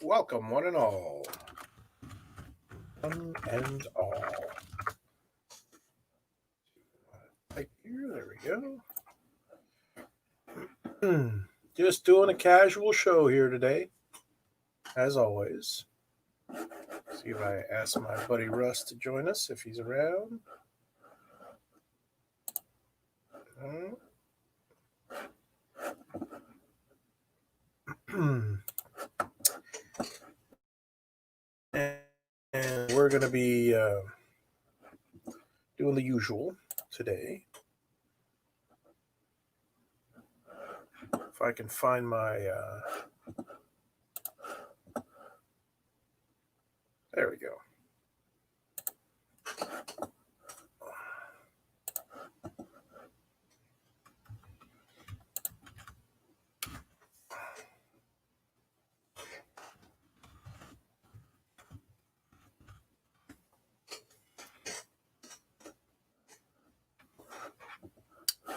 Welcome, one and all. One and all. Right here, there we go. Just doing a casual show here today, as always. See if I ask my buddy Russ to join us if he's around. And we're going to be doing the usual today. If I can find my... there we go.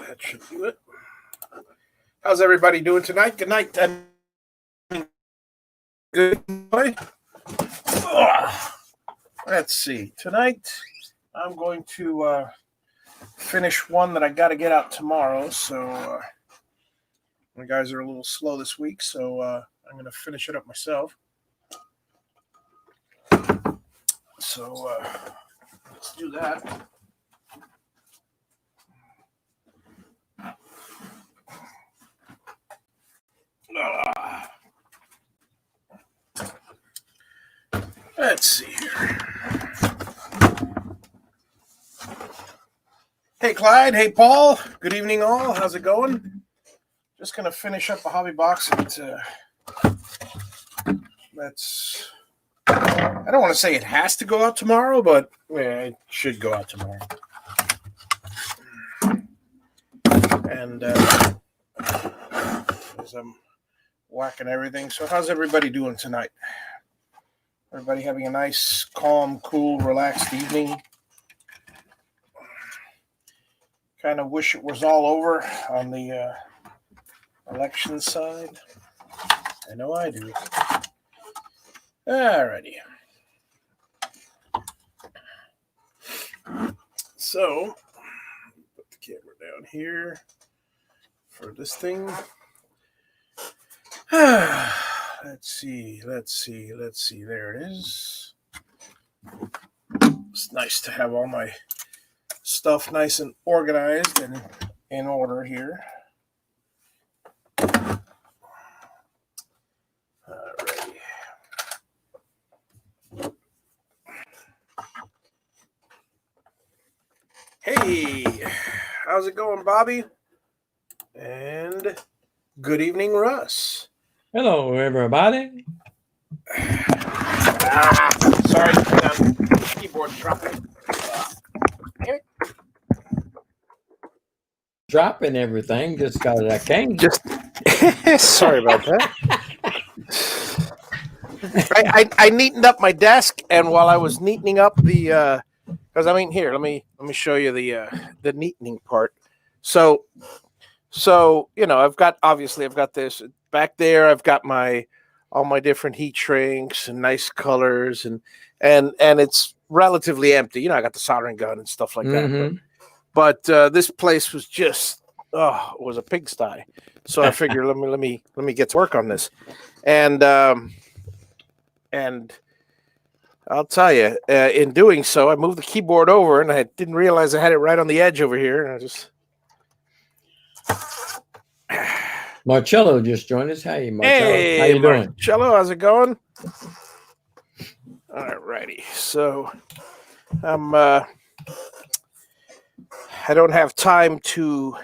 That should do it. How's everybody doing tonight? Good night. Good boy. Let's see. Tonight, I'm going to finish one that I got to get out tomorrow. So my guys are a little slow this week, so I'm going to finish it up myself. So let's do that. Let's see here. Hey, Clyde. Hey, Paul. Good evening, all. How's it going? Just going to finish up a hobby box. That's... I don't want to say it has to go out tomorrow, but it should go out tomorrow. And as I'm whacking everything. So how's everybody doing tonight? Everybody having a nice, calm, cool, relaxed evening. Kind of wish it was all over on the election side. I know I do. Alrighty. So, put the camera down here for this thing. Let's see. There it is. It's nice to have all my stuff nice and organized and in order here. Alrighty. Hey, how's it going, Bobby? And good evening, Russ. Hello, everybody. Sorry, keyboard's dropping. Dropping everything just because I can. Just sorry about that. I neatened up my desk, and while I was neatening up the, because I mean, here, let me show you the neatening part. So you know, I've got this back there. I've got all my different heat shrinks and nice colors, and it's relatively empty. You know, I got the soldering gun and stuff like that. But this place was just it was a pigsty. So I figured let me get to work on this, and I'll tell you, in doing so, I moved the keyboard over, and I didn't realize I had it right on the edge over here, and I just. Marcello just joined us. Hey, Marcello. Hey, how you doing? Marcello, how's it going? All righty. So I don't have time to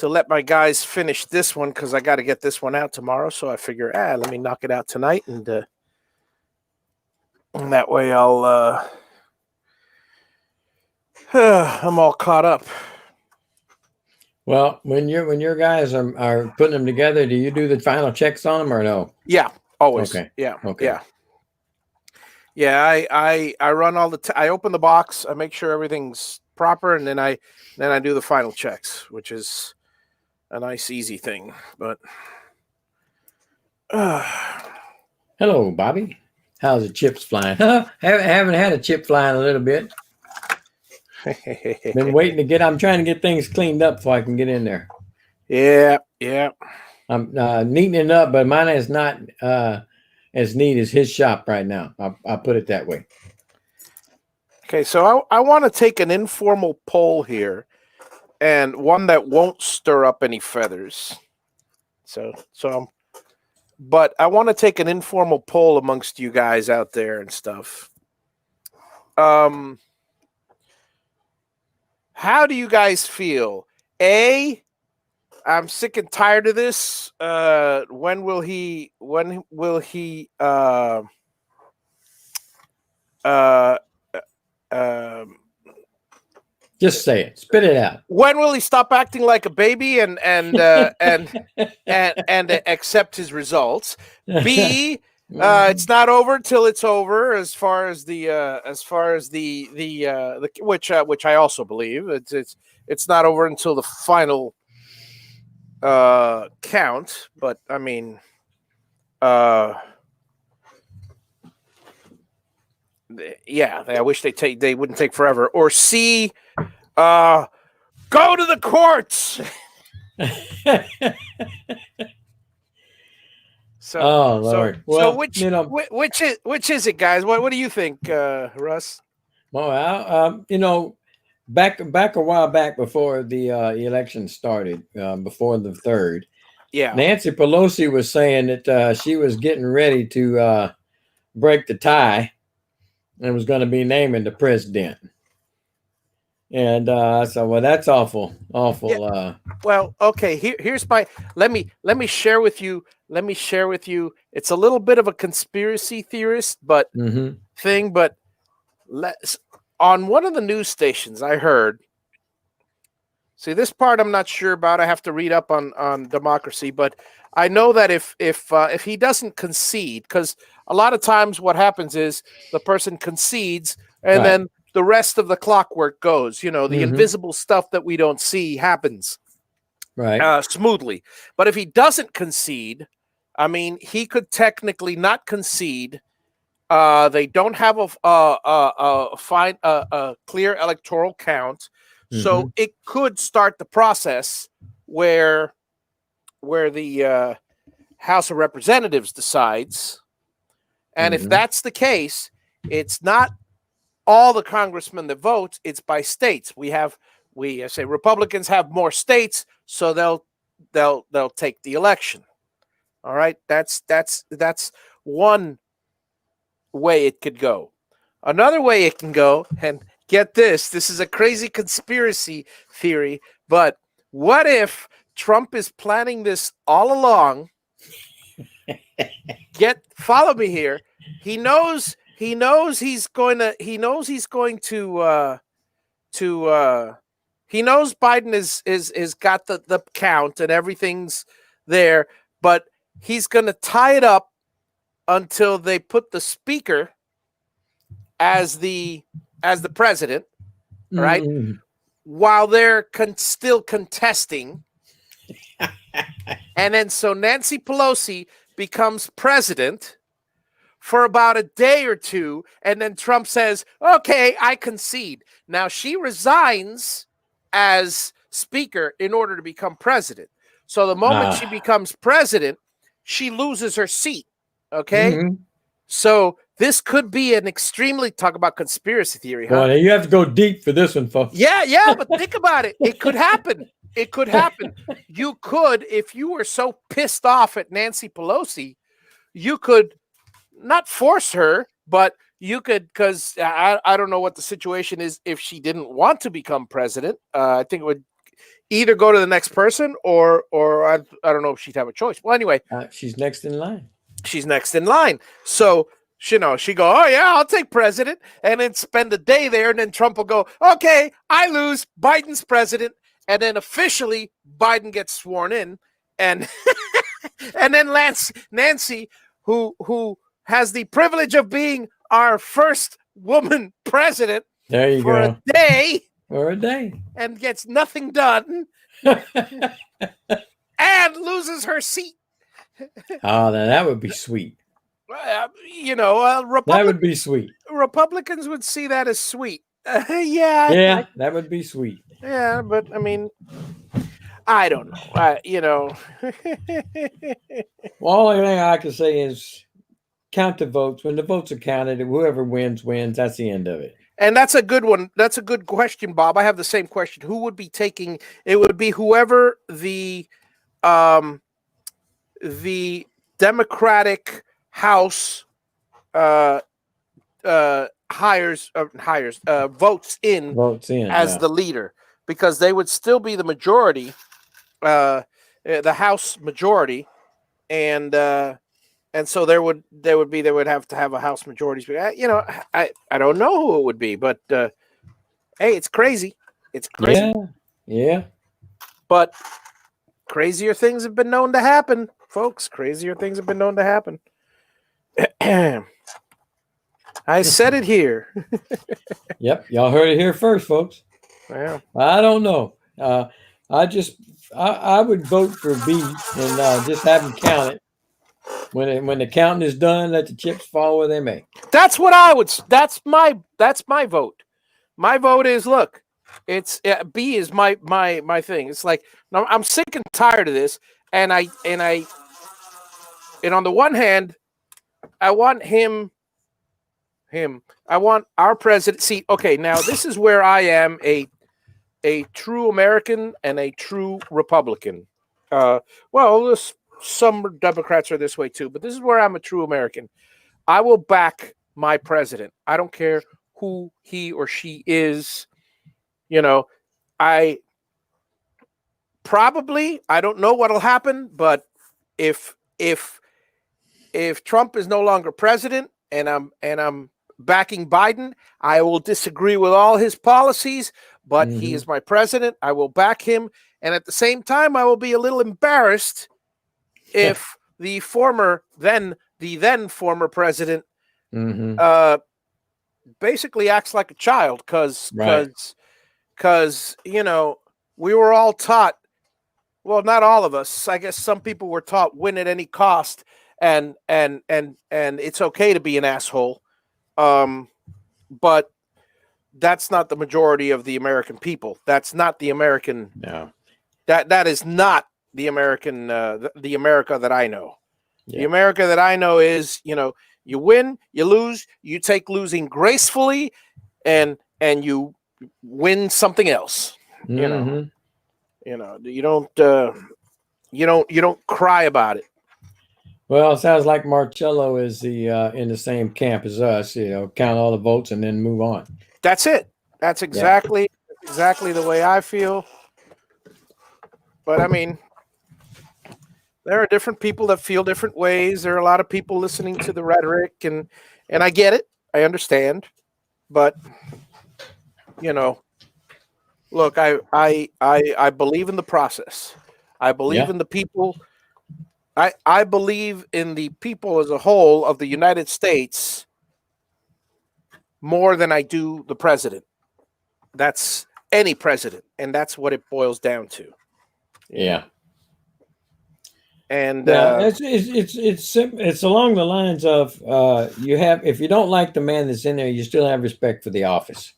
let my guys finish this one because I got to get this one out tomorrow. So I figure, let me knock it out tonight, and that way I'll I'm all caught up. Well, when your guys are putting them together, do you do the final checks on them or no? Yeah, always. Okay. Yeah. Okay. Yeah. Yeah. I run all I open the box. I make sure everything's proper, and then I do the final checks, which is a nice, easy thing. But Hello, Bobby. How's the chips flying? Haven't had a chip flying a little bit. Been waiting to get. I'm trying to get things cleaned up before I can get in there. Yeah, yeah. I'm neatening it up, but mine is not as neat as his shop right now. I'll put it that way. Okay, so I want to take an informal poll here, and one that won't stir up any feathers. But I want to take an informal poll amongst you guys out there and stuff. How do you guys feel? I'm sick and tired of this. When will he Just say it. Spit it out. when will he stop acting like a baby and accept his results? B, it's not over till it's over. As far as the which I also believe it's not over until the final count. But I mean, yeah, I wish they wouldn't take forever. Or C, go to the courts. So, oh Lord. So which is it, guys? What do you think, Russ? Well, back a while back before the election started, before the 3rd, Yeah, Nancy Pelosi was saying that she was getting ready to break the tie and was going to be naming the president. And so, well, that's awful. Yeah. Well, okay. Here's my. Let me share with you. It's a little bit of a conspiracy theorist, but thing. But on one of the news stations, I heard. See, this part I'm not sure about. I have to read up on democracy, but I know that if he doesn't concede, because a lot of times what happens is the person concedes, and then the rest of the clockwork goes. The invisible stuff that we don't see happens smoothly. But if he doesn't concede, I mean, he could technically not concede. They don't have a clear electoral count, so it could start the process where the House of Representatives decides, and if that's the case, it's not all the congressmen that vote, it's by states. We say Republicans have more states, so they'll take the election. All right, that's one way it could go. Another way it can go, and get this is a crazy conspiracy theory, but what if Trump is planning this all along? Follow me here. He knows Biden is got the count and everything's there, but he's going to tie it up until they put the speaker as the president, right? While they're still contesting. And then so Nancy Pelosi becomes president for about a day or two, and then Trump says, okay, I concede. Now she resigns as speaker in order to become president. So the moment she becomes president, she loses her seat. Okay? So this could be an extremely, talk about conspiracy theory, huh? Well, you have to go deep for this one, folks. Yeah, but think about it. It could happen. You could, if you were so pissed off at Nancy Pelosi, you could not force her, but you could, because I don't know what the situation is if she didn't want to become president. I think it would either go to the next person or I don't know if she'd have a choice. Well, anyway. She's next in line. So, she go, oh, yeah, I'll take president, and then spend a day there, and then Trump will go, okay, I lose, Biden's president, and then officially Biden gets sworn in, and and then Nancy, who has the privilege of being our first woman president for a day, and gets nothing done, and loses her seat. Oh, now that would be sweet. That would be sweet. Republicans would see that as sweet. Yeah, Yeah, that would be sweet. yeah, but I mean, I don't know. Well, only thing I can say is count the votes. When the votes are counted, whoever wins, wins. That's the end of it. And that's a good one. That's a good question, Bob. I have the same question. Who would be taking? It would be whoever the Democratic House votes in as the leader, because they would still be the majority, the House majority, and so they would have to have a House majority. I don't know who it would be, but hey, it's crazy. It's crazy. Yeah. But crazier things have been known to happen, folks. Crazier things have been known to happen. I said it here. Yep, y'all heard it here first, folks. Yeah. I don't know. I would vote for B and just have them count it. When the counting is done, let the chips fall where they may. That's what I would. That's my vote. My vote is, look, it's B is my thing. It's like, I'm sick and tired of this, and on the one hand, I want him. I want our president. See, okay, now this is where I am a true American and a true Republican. Well, some Democrats are this way too, but this is where I'm a true American. I will back my president. I don't care who he or she is. I don't know what'll happen, but if Trump is no longer president and I'm backing Biden, I will disagree with all his policies, but he is my president. I will back him, and at the same time, I will be a little embarrassed if the then former president basically acts like a child, because we were all taught, well, not all of us, I guess some people were taught, win at any cost, and it's okay to be an asshole. But that's not the majority of the American people. That's not the American. No. That is not the American. The America that I know. Yeah. The America that I know is, you win, you lose, you take losing gracefully, and you win something else. You don't cry about it. Well, it sounds like Marcello is in the same camp as us. Count all the votes and then move on. That's it. That's exactly the way I feel. But I mean, there are different people that feel different ways. There are a lot of people listening to the rhetoric, and I get it. I understand. But look, I believe in the process. I believe in the people. I believe in the people as a whole of the United States more than I do the president. That's any president, and that's what it boils down to. Yeah. And it's along the lines of if you don't like the man that's in there, you still have respect for the office.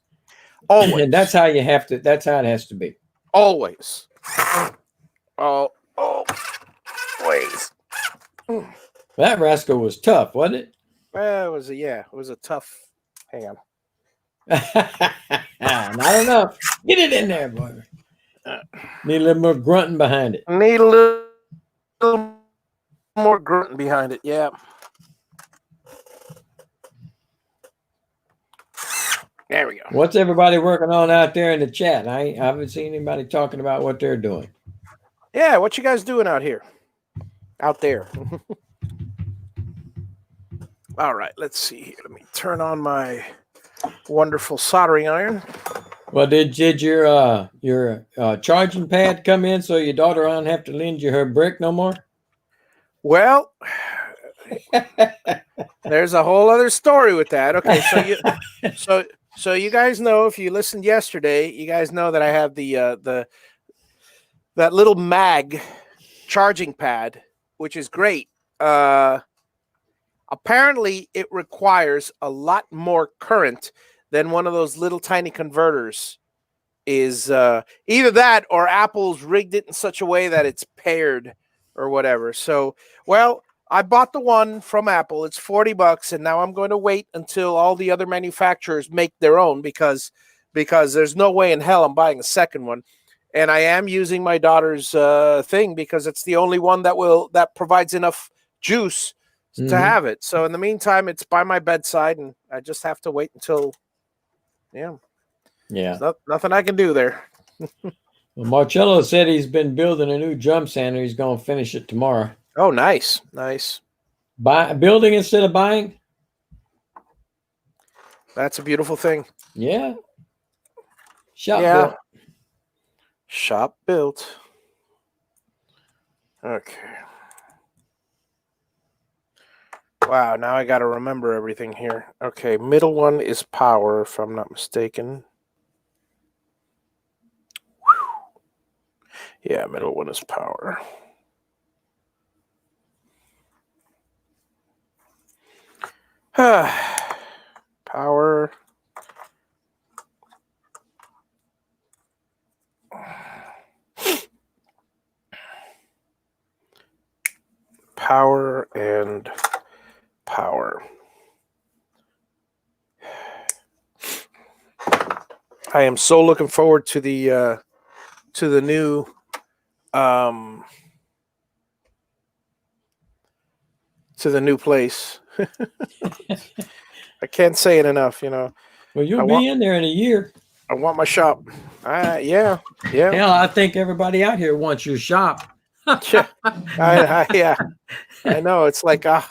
Always. And that's how you have to. That's how it has to be. Always. Always. That rascal was tough, wasn't it? Well, it was a tough. Hang on. Not enough. Get it in there, boy. Need a little more grunting behind it. Need a little more grunting behind it. Yeah. There we go. What's everybody working on out there in the chat? I haven't seen anybody talking about what they're doing. Yeah, what you guys doing out here? Out there. All right, let's see here. Let me turn on my wonderful soldering iron. Well, did your charging pad come in so your daughter don't have to lend you her brick no more? Well, there's a whole other story with that. Okay, so you guys know, if you listened yesterday, you guys know that I have that little mag charging pad, which is great. apparently it requires a lot more current than one of those little tiny converters is. Either that or Apple's rigged it in such a way that it's paired or whatever. So, well, I bought the one from Apple. It's $40, and now I'm going to wait until all the other manufacturers make their own because there's no way in hell I'm buying a second one. And I am using my daughter's thing because it's the only one that provides enough juice to have it. So in the meantime, it's by my bedside, and I just have to wait until. Yeah. Nothing I can do there. Well, Marcello said he's been building a new drum sander. He's going to finish it tomorrow. Oh, nice. Building instead of buying? That's a beautiful thing. Yeah. Built. Shop built. Okay. Wow, now I got to remember everything here. Okay, middle one is power, if I'm not mistaken. Yeah, middle one is power. Power. Power and power. I am so looking forward to the new place. I can't say it enough, Well, you'll be in there in a year. I want my shop. Yeah. Hell, I think everybody out here wants your shop. Yeah, I know. It's like I'm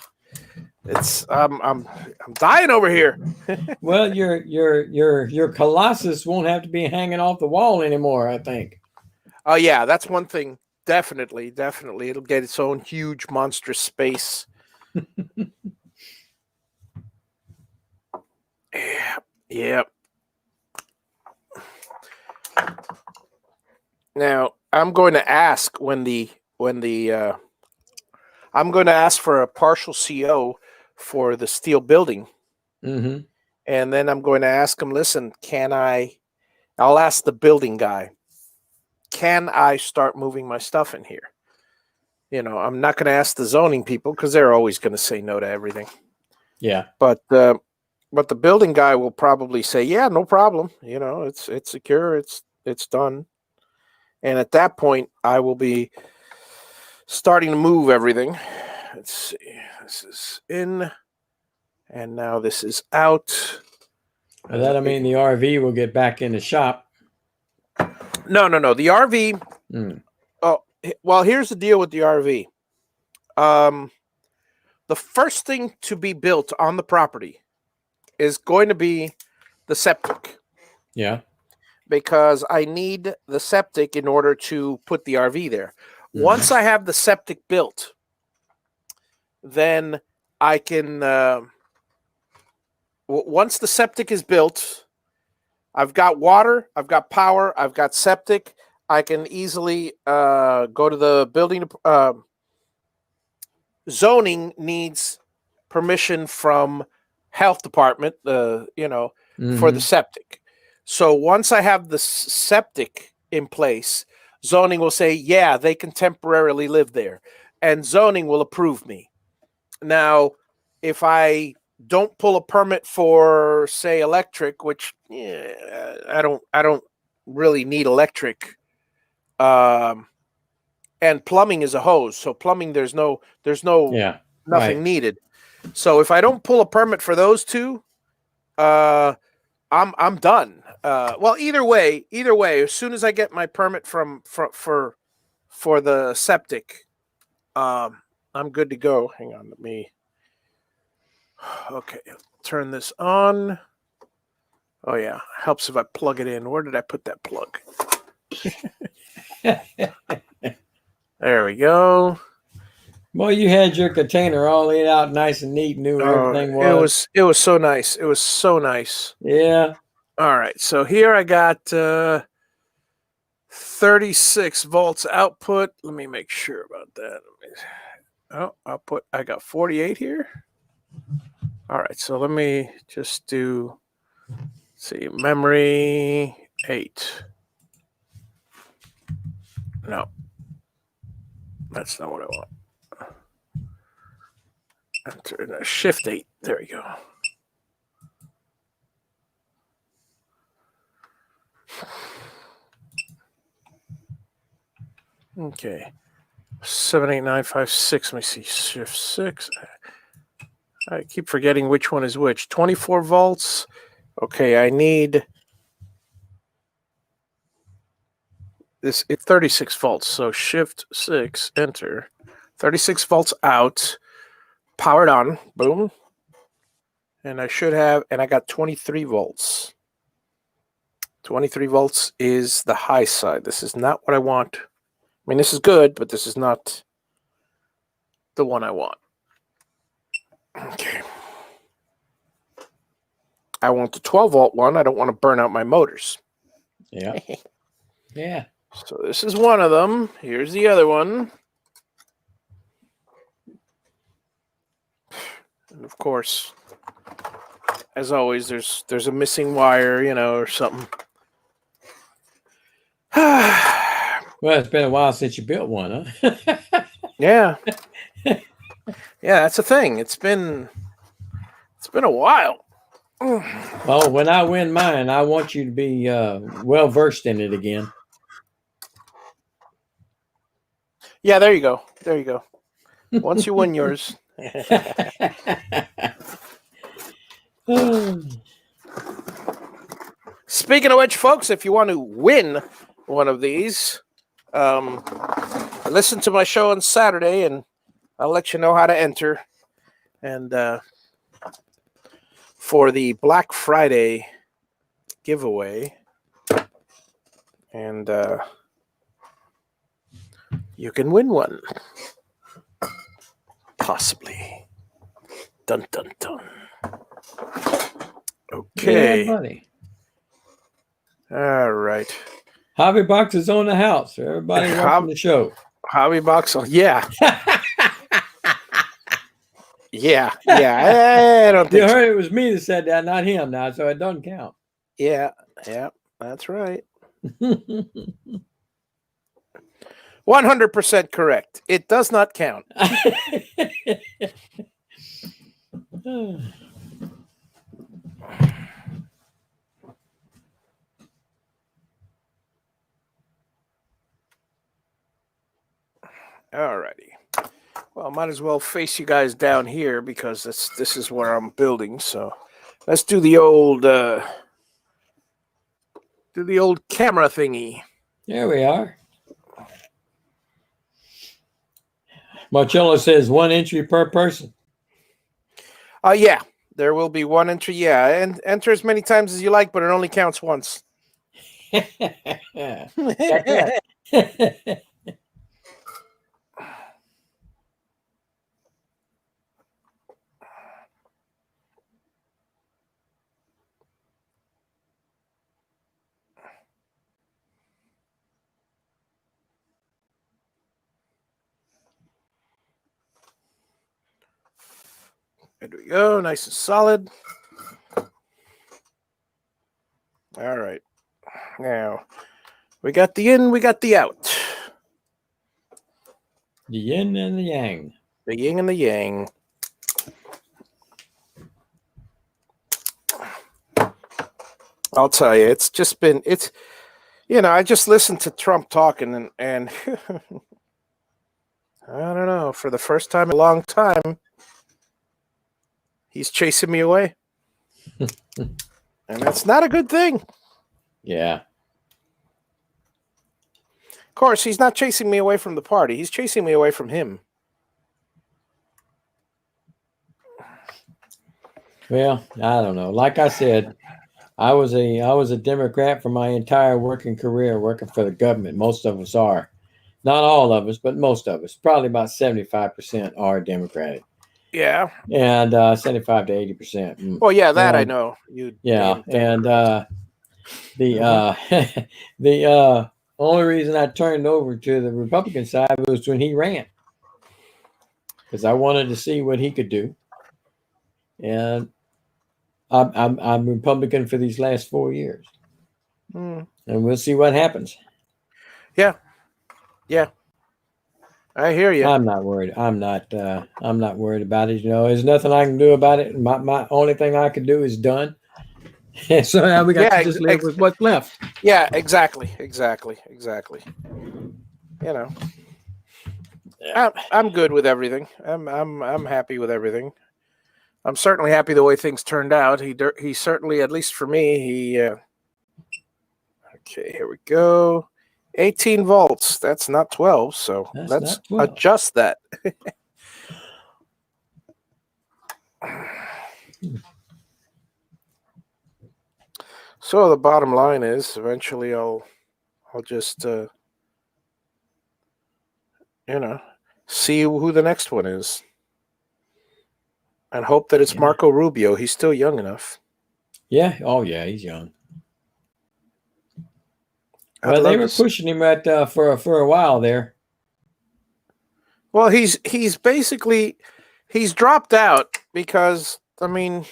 dying over here. Well, your Colossus won't have to be hanging off the wall anymore, I think. Oh yeah, that's one thing. Definitely. It'll get its own huge monstrous space. Yeah. Now I'm going to ask I'm going to ask for a partial CO for the steel building. Mm-hmm. And then I'm going to ask him, listen, I'll ask the building guy, can I start moving my stuff in here? I'm not going to ask the zoning people because they're always going to say no to everything. Yeah. But the building guy will probably say, yeah, no problem. It's secure. It's done. And at that point, I will be starting to move everything. Let's see. This is in, and now this is out. Well, that'll mean the RV will get back in the shop. No. The RV. Oh, well, here's the deal with the RV. The first thing to be built on the property is going to be the septic. Yeah. Because I need the septic in order to put the RV there. Once I have the septic built, then I can. Once the septic is built, I've got water, I've got power, I've got septic. I can easily go to the building. Zoning needs permission from health department, for the septic. So once I have the septic in place, zoning will say, yeah, they can temporarily live there, and zoning will approve me. Now, if I don't pull a permit for, say, electric, which I don't really need electric, and plumbing is a hose. So plumbing, there's nothing needed. So if I don't pull a permit for those two, I'm done. Well, either way, as soon as I get my permit for the septic, I'm good to go. Hang on, let me. Okay, turn this on. Oh yeah, helps if I plug it in. Where did I put that plug? There we go. Well, you had your container all laid out nice and neat, knew where everything was. It was so nice. It was so nice. Yeah. All right, so here I got 36 volts output. Let me make sure about that. Output. I got 48 here. All right, so let me just do, let's see, memory 8. No, that's not what I want. Enter Shift 8. There we go. Okay. 78956. Let me see. Shift 6. I keep forgetting which one is which. 24 volts. Okay, I need this. It's 36 volts. So Shift 6, enter. 36 volts out. Powered on. Boom. And I should have, and I got 23 volts. 23 volts is the high side. This is not what I want. I mean, this is good, but this is not the one I want. Okay. I want the 12 volt one. I don't want to burn out my motors. Yeah. Yeah. So this is one of them. Here's the other one. And of course, as always, there's a missing wire, or something. Well, it's been a while since you built one, huh? Yeah. Yeah, that's the thing. It's been a while. Well, when I win mine, I want you to be well versed in it again. Yeah, there you go. There you go. Once you win yours. Speaking of which, folks, if you want to win one of these, listen to my show on Saturday, and I'll let you know how to enter. And for the Black Friday giveaway, and you can win one. Possibly. Dun, dun, dun. Okay. Yeah, buddy. All right. JaviBoxes on the house. Everybody watching the show. JaviBoxes. Yeah. Yeah. I don't think You heard it was me that said that, not him now, so it doesn't count. Yeah, that's right. 100% correct. It does not count. All righty. Well, I might as well face you guys down here because this is where I'm building. So let's do the old camera thingy. There we are. Marcello says 1 entry per person. Yeah, there will be 1 entry. Yeah, and enter as many times as you like, but it only counts once. There we go, nice and solid. All right. Now, we got the in, we got the out. The yin and the yang. The yin and the yang. I'll tell you, it's just been, I just listened to Trump talking and I don't know, for the first time in a long time, he's chasing me away. And that's not a good thing. Yeah. Of course, he's not chasing me away from the party. He's chasing me away from him. Well, I don't know. Like I said, I was a Democrat for my entire working career, working for the government. Most of us are. Not all of us, but most of us. Probably about 75% are Democratic. Yeah. And 75 to 80%. Well, yeah, that I know. Yeah, and the only reason I turned over to the Republican side was when he ran, because I wanted to see what he could do. and I'm Republican for these last 4 years, Mm. and we'll see what happens. Yeah, yeah, I hear you. I'm not worried. I'm not worried about it. You know, there's nothing I can do about it. My only thing I can do is done. So now we got Yeah, to just live with what's left. yeah, exactly. You know, I'm good with everything. I'm happy with everything. I'm certainly happy the way things turned out. He certainly, at least for me, he. Okay, here we go. 18 volts. That's not 12. So That's let's not 12. adjust that. So the bottom line is, eventually, I'll just see who the next one is, and hope that it's Yeah. Marco Rubio. He's still young enough. Yeah. Oh, yeah. He's young. I'd Well, they love were to see. pushing him at for a while there. Well, he's basically he's dropped out because I mean,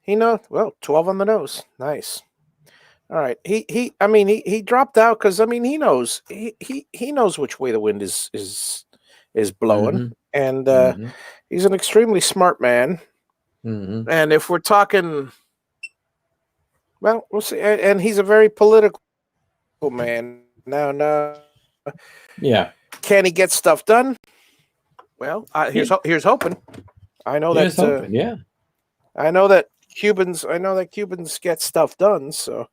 well, 12 on the nose. Nice. All right. He dropped out because I mean he knows he knows which way the wind is blowing, Mm-hmm. and Mm-hmm. he's an extremely smart man. Mm-hmm. And if we're talking, well, we'll see. And he's a very political man. Now, Yeah. can he get stuff done? Well, here's hoping. I know Here's that. hoping. Yeah. I know that Cubans get stuff done. So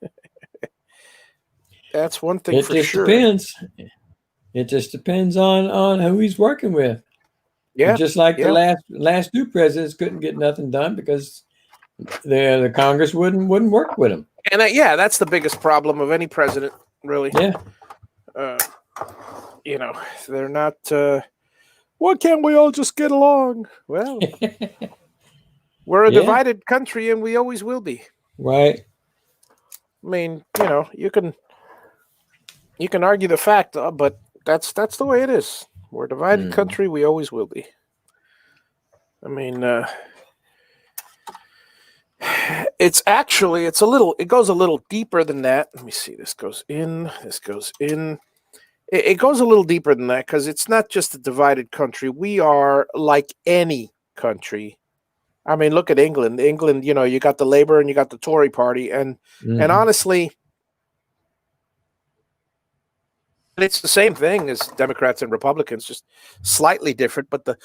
that's one thing It for just sure. depends. It just depends on who he's working with. Yeah. Just like yeah. the last two presidents couldn't get nothing done because the Congress wouldn't work with them. And that's the biggest problem of any president, really. Yeah. They're not. Why can't we all just get along? Well, we're a Yeah. divided country, and we always will be. Right. I mean, you can argue the fact, but that's the way it is. We're a divided country. We always will be. I mean, it goes a little deeper than that. Let me see. This goes in. It goes a little deeper than that because it's not just a divided country. We are like any country. I mean, look at England. England, you got the Labour and you got the Tory party, and honestly, it's the same thing as Democrats and Republicans, just slightly different. But oh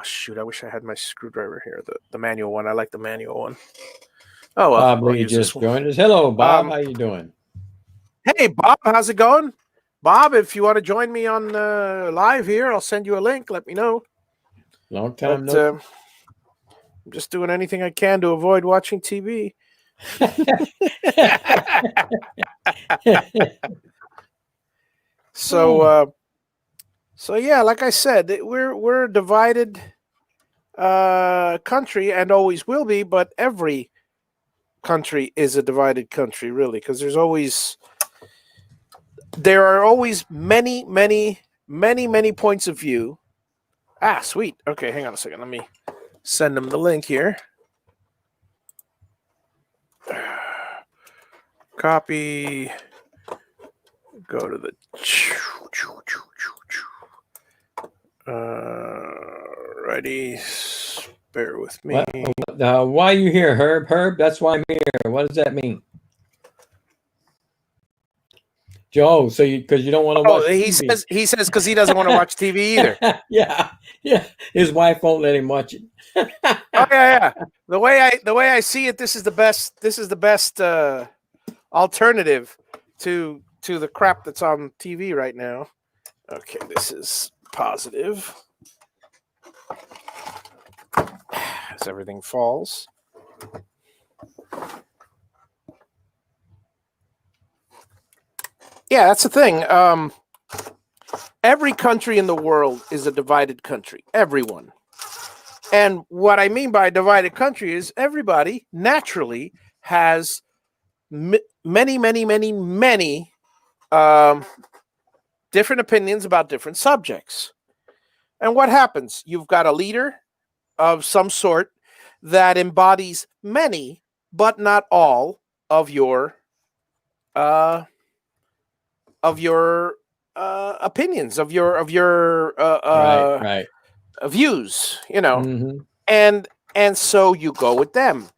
shoot, I wish I had my screwdriver here, the manual one. I like the manual one. Oh well, Bob Lee just joined us. Hello, Bob. How you doing? Hey, Bob, how's it going? Bob, if you want to join me on live here, I'll send you a link. Let me know. Long time I'm just doing anything I can to avoid watching TV. So yeah, like I said, we're a divided country and always will be, but every country is a divided country, really, because there are always many points of view. Ah, sweet. Okay, hang on a second. Let me send them the link here. Copy. Go to the. Ready. Bear with me. Why are you here, Herb? Herb, that's why I'm here. What does that mean? Joe, so because you don't want to watch TV. He says because he doesn't want to watch TV either. Yeah. His wife won't let him watch it. Oh yeah. The way I see it, this is the best alternative to the crap that's on TV right now. Okay, this is positive. As everything falls. Yeah, that's the thing. Every country in the world is a divided country. Everyone. And what I mean by divided country is everybody naturally has many different opinions about different subjects. And what happens? You've got a leader of some sort that embodies many, but not all of your opinions, of your Right. views, you know, Mm-hmm. and so you go with them.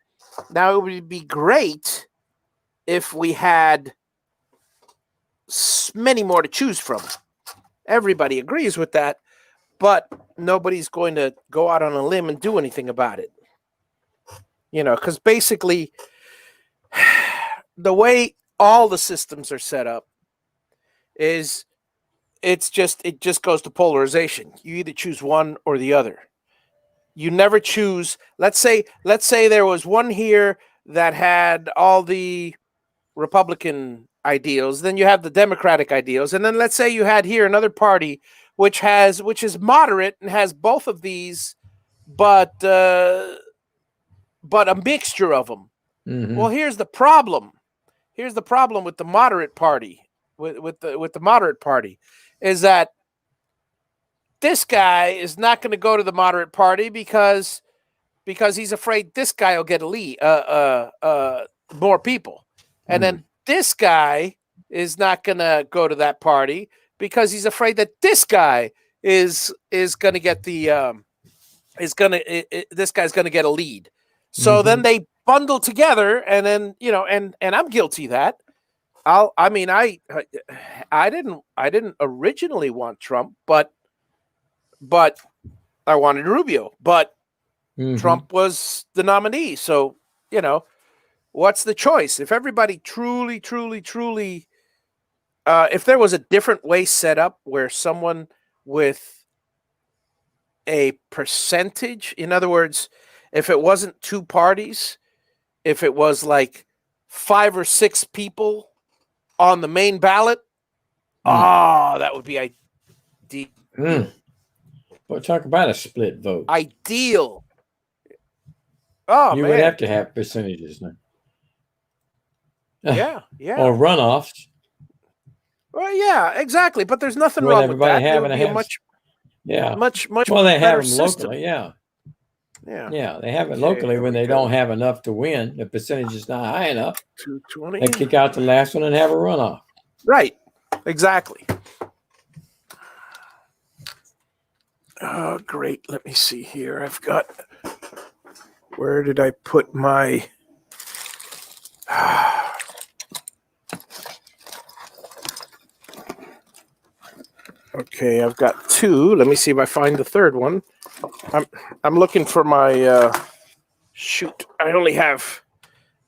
Now it would be great if we had many more to choose from. Everybody agrees with that, but nobody's going to go out on a limb and do anything about it. You know, because basically, the way all the systems are set up is it just goes to polarization. You either choose one or the other. You never choose. Let's say there was one here that had all the Republican ideals, then you have the Democratic ideals, and then let's say you had here another party which is moderate and has both of these, but a mixture of them. Mm-hmm. Well, here's the problem. Here's the problem with the moderate party, with the moderate party, is that this guy is not going to go to the moderate party because he's afraid this guy will get a lead, more people, and then this guy is not going to go to that party because he's afraid that this guy is going to get the this guy's going to get a lead. So then they bundle together, and then and I'm guilty of that. I didn't originally want Trump, but I wanted Rubio, but Trump was the nominee. So, what's the choice? If everybody truly, if there was a different way set up where someone with a percentage, in other words, if it wasn't two parties, if it was like 5 or 6 people on the main ballot, that would be ideal. Well, talk about a split vote. Ideal. Oh, you man. would have to have percentages now. Yeah. Or runoffs. Well, yeah, exactly. But there's nothing With wrong with that. everybody It would having be a a much well, they have better them system. locally, yeah. Yeah, they have it locally when they don't have enough to win. The percentage is not high enough. 220. They kick out the last one and have a runoff. Right. Exactly. Oh, great. Let me see here. I've got. Where did I put my? Okay, I've got 2. Let me see if I find the third one. I'm looking for my. Shoot, I only have.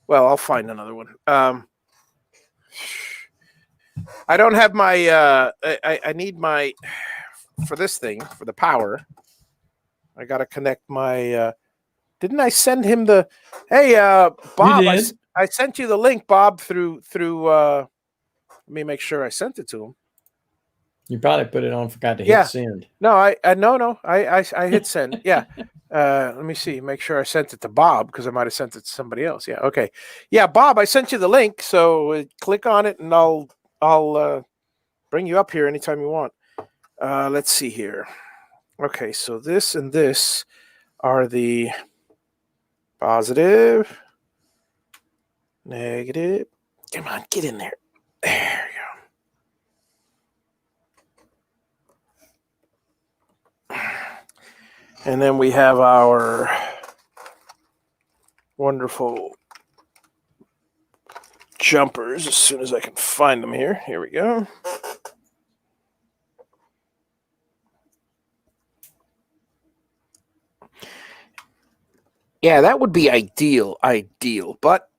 Well, I'll find another one. I don't have my. I need my for this thing for the power. I got to connect my. Didn't I send him the? Hey, Bob, I sent you the link, Bob, through. Let me make sure I sent it to him. You probably put it on, forgot to hit send. No, I hit send. Yeah. Let me see. Make sure I sent it to Bob because I might have sent it to somebody else. Yeah. Okay. Yeah, Bob, I sent you the link, so click on it, and I'll bring you up here anytime you want. Let's see here. Okay, so this and this are the positive, negative. Come on, get in there. There you go. And then we have our wonderful jumpers as soon as I can find them here. Here we go. Yeah, that would be ideal. But,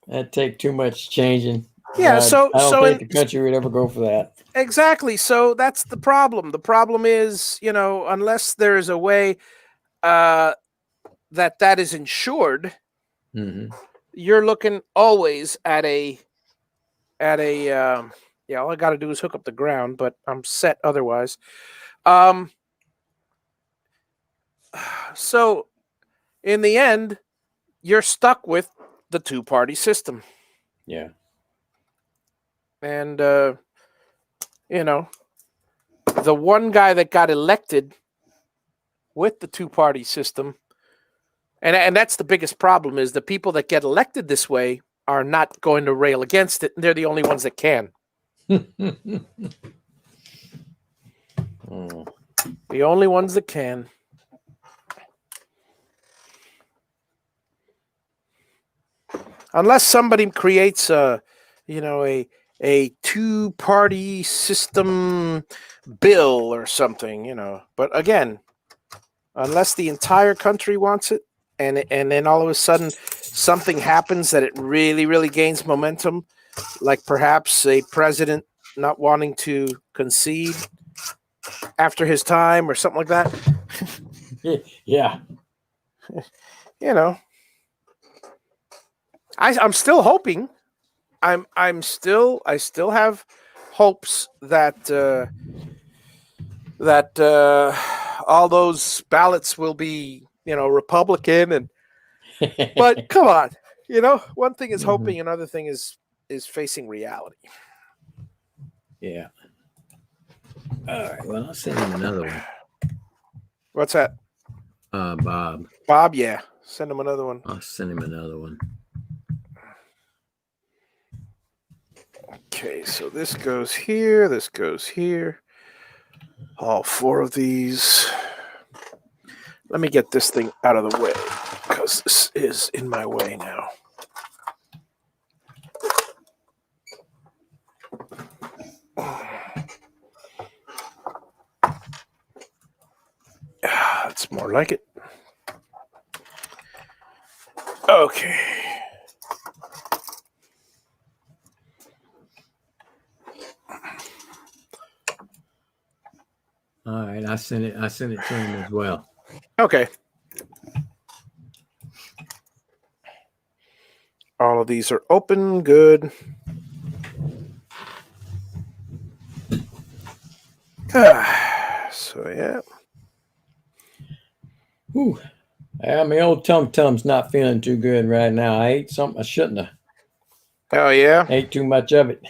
that'd take too much changing. Yeah, I don't think the country would ever go for that. Exactly. So that's the problem. The problem is, unless there is a way that is insured, you're looking always at a all I got to do is hook up the ground, but I'm set otherwise. So in the end, you're stuck with the 2-party system. Yeah. And you know, the one guy that got elected with the two-party system, and that's the biggest problem, is the people that get elected this way are not going to rail against it. And they're the only ones that can. Oh. The only ones that can. Unless somebody creates a two-party system bill or something, But again, unless the entire country wants it, and then all of a sudden something happens that it really, really gains momentum, like perhaps a president not wanting to concede after his time or something like that. Yeah. I'm still hoping. I still have hopes that all those ballots will be Republican, but come on, one thing is hoping, another thing is facing reality. Yeah. All right. Well, I'll send him another one. What's that? Bob. Bob, yeah. Send him another one. I'll send him another one. Okay, so this goes here, this goes here. All four of these. Let me get this thing out of the way because this is in my way now. That's more like it. Okay. All right, I sent it to him as well. Okay. All of these are open. Good. So yeah. Whew. Yeah, my old tum's not feeling too good right now. I ate something I shouldn't have. Oh yeah. Ate too much of it.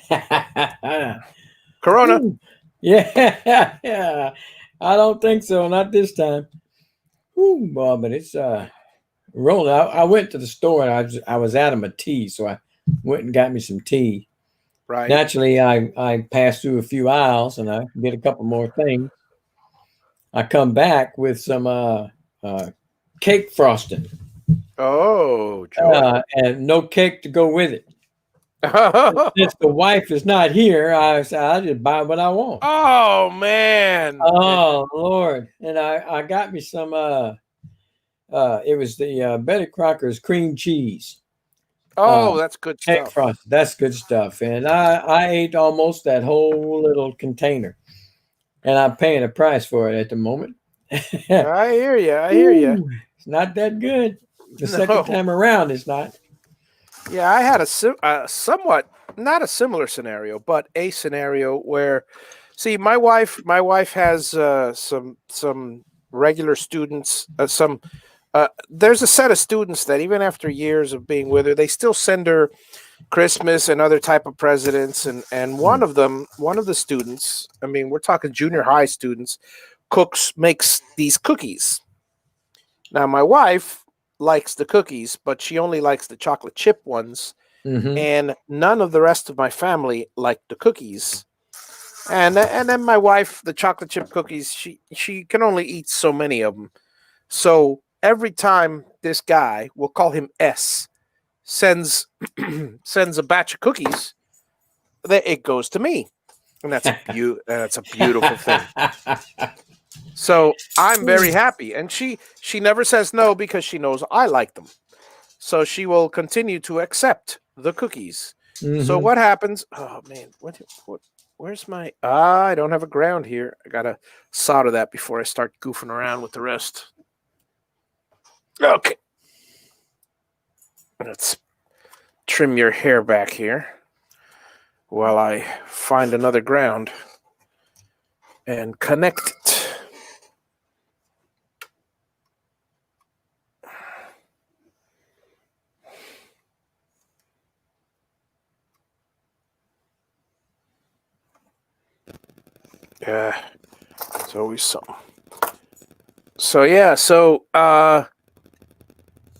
Corona. Ooh. Yeah. I don't think so. Not this time. Ooh, boy, but it's rolling. I went to the store and I was out of my tea, so I went and got me some tea. Right. Naturally, I passed through a few aisles and I did a couple more things. I come back with some cake frosting. Oh, joy. And no cake to go with it. Since the wife is not here, I just buy what I want. Oh man. Oh Lord! And I got me some. It was the Betty Crocker's cream cheese. That's good Cake stuff. frosting. That's good stuff. And I ate almost that whole little container, and I'm paying a price for it at the moment. I hear you. I hear you. It's not that good. The second time around, it's not. Yeah, I had a somewhat not a similar scenario, but a scenario where, see, my wife has some regular students. There's a set of students that even after years of being with her, they still send her Christmas and other type of presents. And one of the students, I mean, we're talking junior high students, makes these cookies. Now, my wife likes the cookies, but she only likes the chocolate chip ones, and none of the rest of my family like the cookies. And then my wife, the chocolate chip cookies, she can only eat so many of them. So every time this guy, we'll call him S, sends sends a batch of cookies, it goes to me, and that's a beautiful thing. So I'm very happy, and she never says no because she knows I like them. So she will continue to accept the cookies. So what happens? Oh man, what? Where's my? I don't have a ground here. I gotta solder that before I start goofing around with the rest. Okay, let's trim your hair back here while I find another ground and connect it. Yeah, it's always something. So yeah,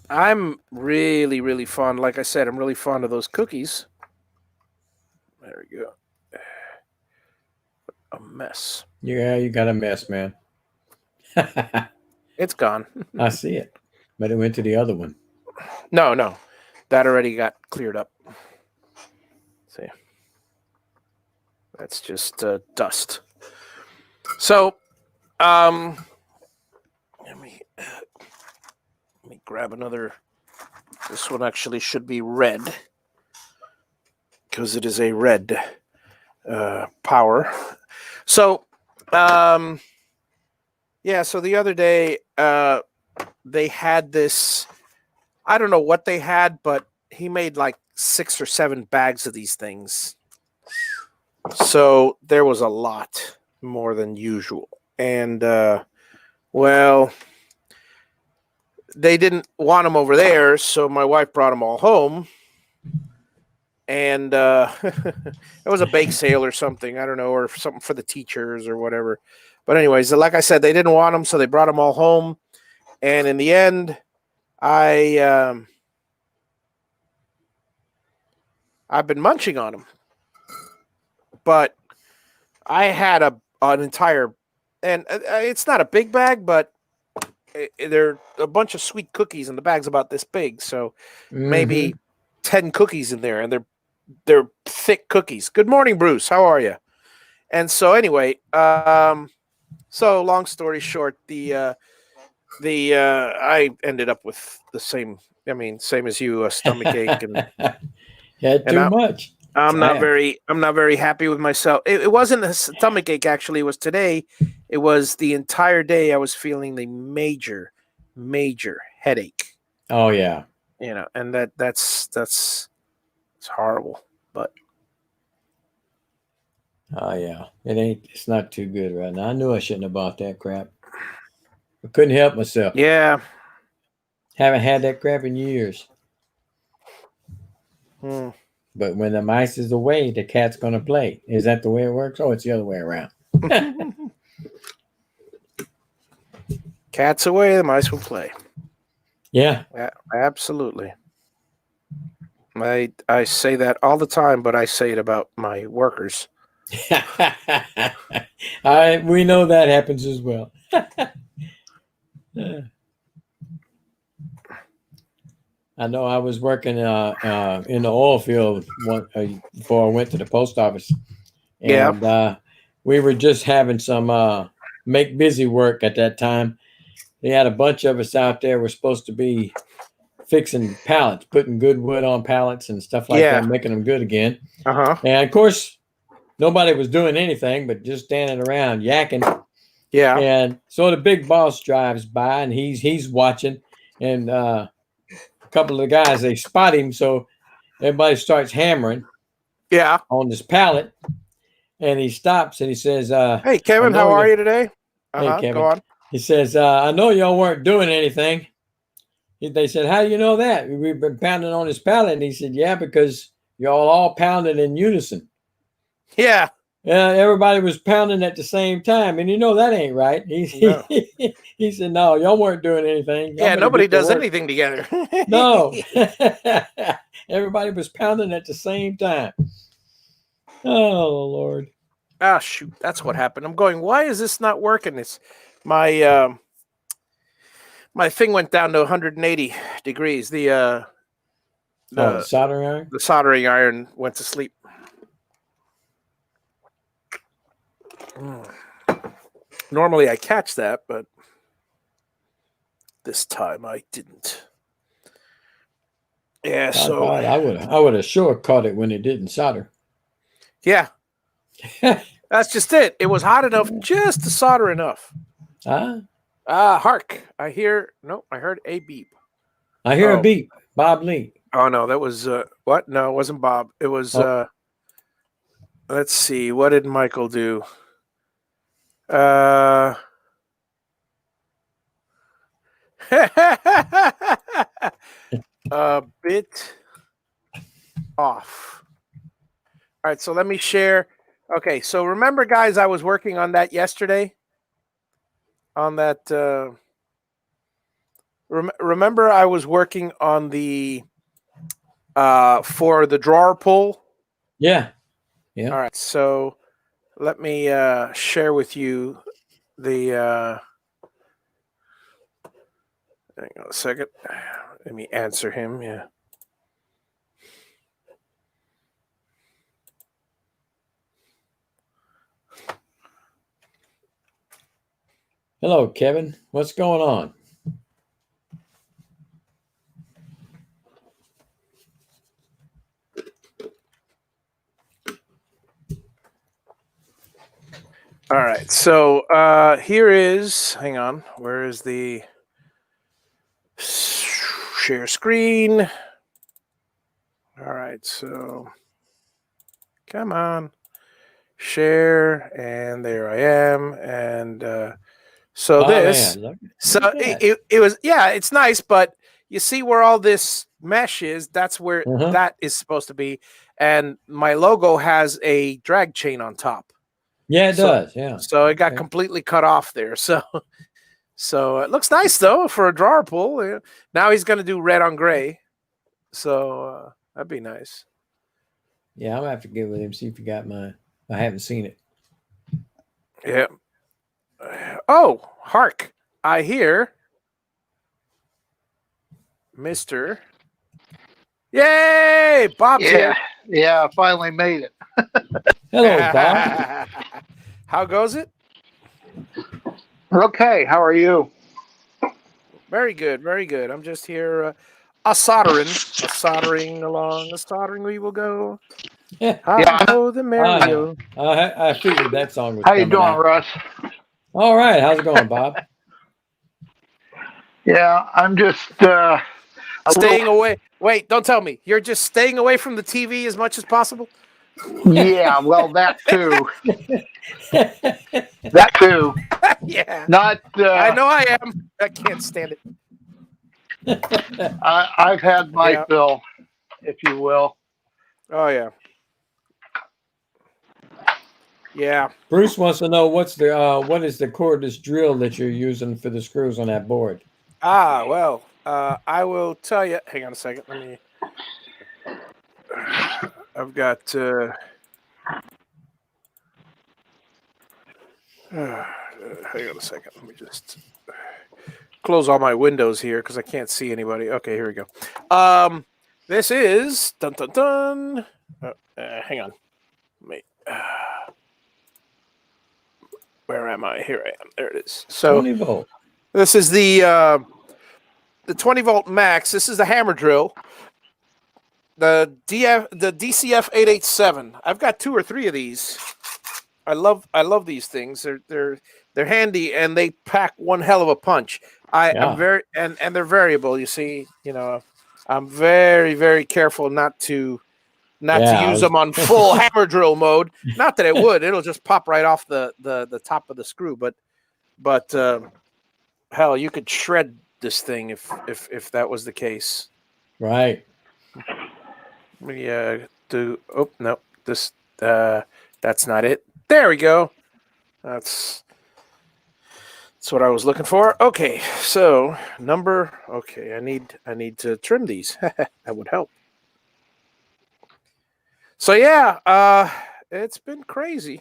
I'm really, really fond. Like I said, I'm really fond of those cookies. There we go. A mess. Yeah, you got a mess, man. It's gone. I see it, but it went to the other one. No, that already got cleared up. See, that's just dust. So, let me grab another. This one actually should be red because it is a red power. So, yeah. So the other day, they had this. I don't know what they had, but he made like 6 or 7 bags of these things. So there was a lot more than usual. And, well, they didn't want them over there. So my wife brought them all home. And it was a bake sale or something. I don't know, or something for the teachers or whatever. But anyways, like I said, they didn't want them. So they brought them all home. And in the end, I've been munching on them, but I had an entire, and it's not a big bag, but they're a bunch of sweet cookies, and the bag's about this big, so maybe 10 cookies in there, and they're thick cookies. Good morning, Bruce. How are you? And so anyway, so long story short, I ended up with the same. I mean, same as you, a stomach ache, and Had too much. I'm not very happy with myself. It wasn't a stomach ache, actually. It was today. It was the entire day I was feeling the major headache. Oh yeah. You know, and that's it's horrible. But oh yeah. It's not too good right now. I knew I shouldn't have bought that crap. I couldn't help myself. yeah. Haven't had that crap in years. Hmm. But when the mice is away, the cat's gonna play. Is that the way it works? Oh, it's the other way around. Cats away, the mice will play. Yeah. Absolutely. I say that all the time, but I say it about my workers. We know that happens as well. I know I was working in the oil field before I went to the post office. And we were just having some make busy work at that time. They had a bunch of us out there. We're supposed to be fixing pallets, putting good wood on pallets and stuff like that, making them good again. And of course, nobody was doing anything but just standing around yakking. Yeah. And so the big boss drives by and he's watching, and a couple of the guys, they spot him, so everybody starts hammering on this pallet, and he stops and he says, hey Kevin, how are you today? Hey Kevin. Go on. He says, I know y'all weren't doing anything. They said, how do you know that? We've been pounding on this pallet. And he said, yeah, because y'all all pounded in unison. Yeah. Everybody was pounding at the same time. And you know that ain't right. He said, no, y'all weren't doing anything. Yeah, nobody does anything together. No. Everybody was pounding at the same time. Oh, Lord. Ah, shoot. That's what happened. I'm going, why is this not working? It's my my thing went down to 180 degrees. The soldering iron? The soldering iron went to sleep. Normally I catch that, but this time I didn't. Yeah, so I would have sure caught it when it didn't solder. Yeah. That's just it. It was hot enough just to solder enough. Hark. I heard a beep. I hear a beep. Bob Lee. Oh no, that was what? No, it wasn't Bob. It was let's see, what did Michael do? A bit off. All right, so let me share. Okay, so remember, guys, I was working on that yesterday. On that, remember, I was working on the for the drawer pull. Yeah. Yeah. All right, so let me share with you the. Hang on a second. Let me answer him. Yeah. Hello, Kevin. What's going on? All right, so here is. Hang on. Where is the share screen? All right, so come on, share, and there I am, and so Oh this. man, look So at that. it was, yeah, it's nice, but you see where all this mesh is? That's where Uh-huh. that is supposed to be, and my logo has a drag chain on top. Yeah, it So does. Yeah. so it got Okay. completely cut off there. So it looks nice though for a drawer pull. Yeah. Now he's gonna do red on gray, so that'd be nice. Yeah, I'm gonna have to get with him, see if he got mine. I haven't seen it. Yeah. Oh, hark! I hear Mister. Yay! Bob's Yeah, here. yeah, I finally made it. Hello, Bob. How goes it? Okay, how are you? Very good, very good. I'm just here a soldering along, a soldering we will go. Yeah. Yeah. Hi-ho, the merry-o. I figured that song was How you coming doing, out. Russ? All right, how's it going, Bob? Yeah, I'm just a Staying little. away. Wait, don't tell me. You're just staying away from the TV as much as possible? Yeah, well, that too. That too. Yeah. Not. I know I am. I can't stand it. I've had my Yeah. fill, if you will. Oh yeah. Yeah. Bruce wants to know what is the cordless drill that you're using for the screws on that board? Well, I will tell you. Hang on a second. Let me. I've got. Hang on a second. Let me just close all my windows here because I can't see anybody. Okay, here we go. This is dun dun dun. Hang on. Wait. Where am I? Here I am. There it is. So 20 volt. this is the 20 volt max. This is the hammer drill. The DCF 887. I've got 2 or 3 of these. I love these things. They're handy and they pack one hell of a punch. I'm very and they're variable. You see, I'm very very careful not to use them on full hammer drill mode. Not that it would; it'll just pop right off the top of the screw. But hell, you could shred this thing if that was the case. Right. We do. Oh no, this that's not it. There we go. That's what I was looking for. Okay, so number. Okay, I need to trim these. That would help. So yeah, it's been crazy,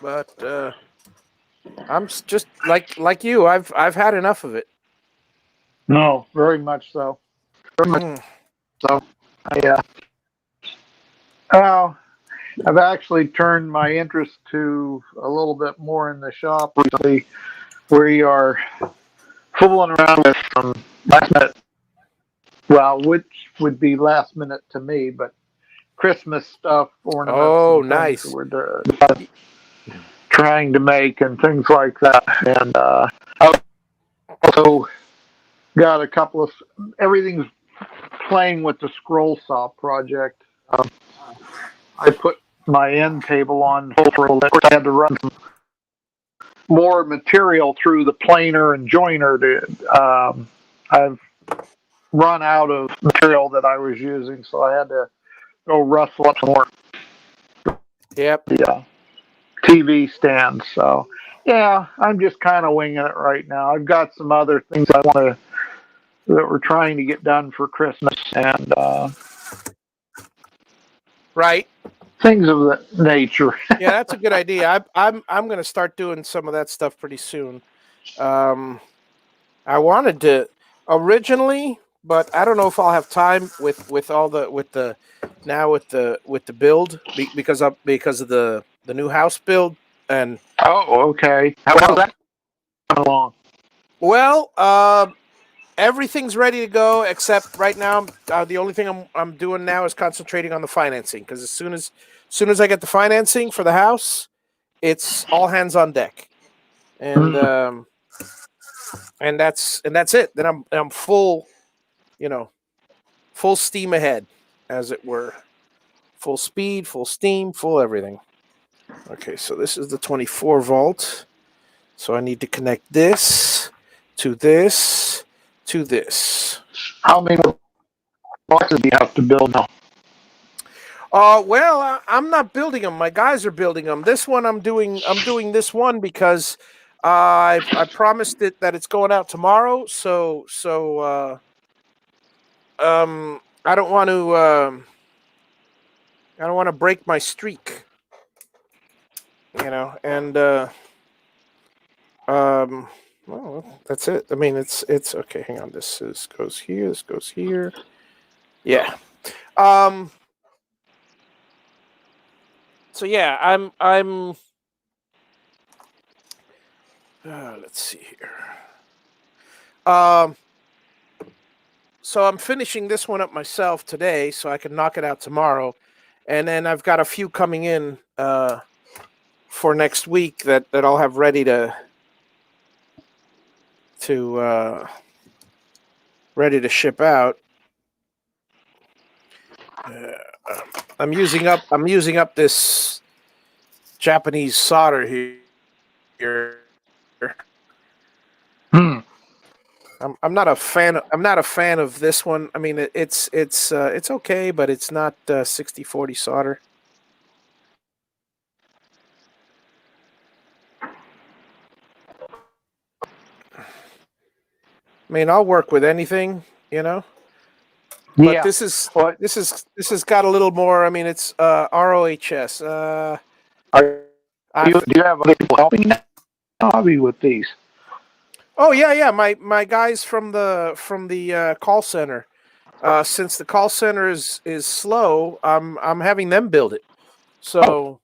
but I'm just like you. I've had enough of it. No, very much so. Very much so. Well, I've actually turned my interest to a little bit more in the shop recently. We are fooling around with some last minute, well, which would be last minute to me, but Christmas stuff, ornaments, Oh, and things nice. we're trying to make and things like that. And I've also got a couple of everything's playing with the scroll saw project. I put my end table on hold for a little bit. I had to run some more material through the planer and joiner. I've run out of material that I was using, so I had to go rustle up some more. Yep. Yeah. TV stands. So yeah, I'm just kind of winging it right now. I've got some other things I want to that we're trying to get done for Christmas and Right. things of that nature. Yeah, that's a good idea. I'm going to start doing some of that stuff pretty soon. I wanted to originally, but I don't know if I'll have time with all the with the now with the build because of the new house build. And Oh, okay. How's that coming along? well, everything's ready to go except right now. The only thing I'm doing now is concentrating on the financing because as soon as I get the financing for the house, it's all hands on deck, and and that's it. Then I'm full, full steam ahead, as it were, full speed, full steam, full everything. Okay, so this is the 24 volt. So I need to connect this to this to this. How many boxes do you have to build now? Well, I'm not building them. My guys are building them. This one I'm doing. I'm doing this one because I promised it that it's going out tomorrow. So I don't want to break my streak. And well, that's it. I mean, it's okay. Hang on. This goes here. This goes here. Yeah. So yeah, I'm let's see here. So I'm finishing this one up myself today so I can knock it out tomorrow. And then I've got a few coming in for next week that I'll have ready to ship out. I'm using up this Japanese solder here. I'm not a fan. I'm not a fan of this one. I mean, it's okay, but it's not 60/40 solder. I mean, I'll work with anything, But Yeah. this has got a little more. I mean, it's ROHS. Do you have other people helping you now, Javi, with these? Oh yeah. My guys from the call center. Since the call center is slow, I'm having them build it. So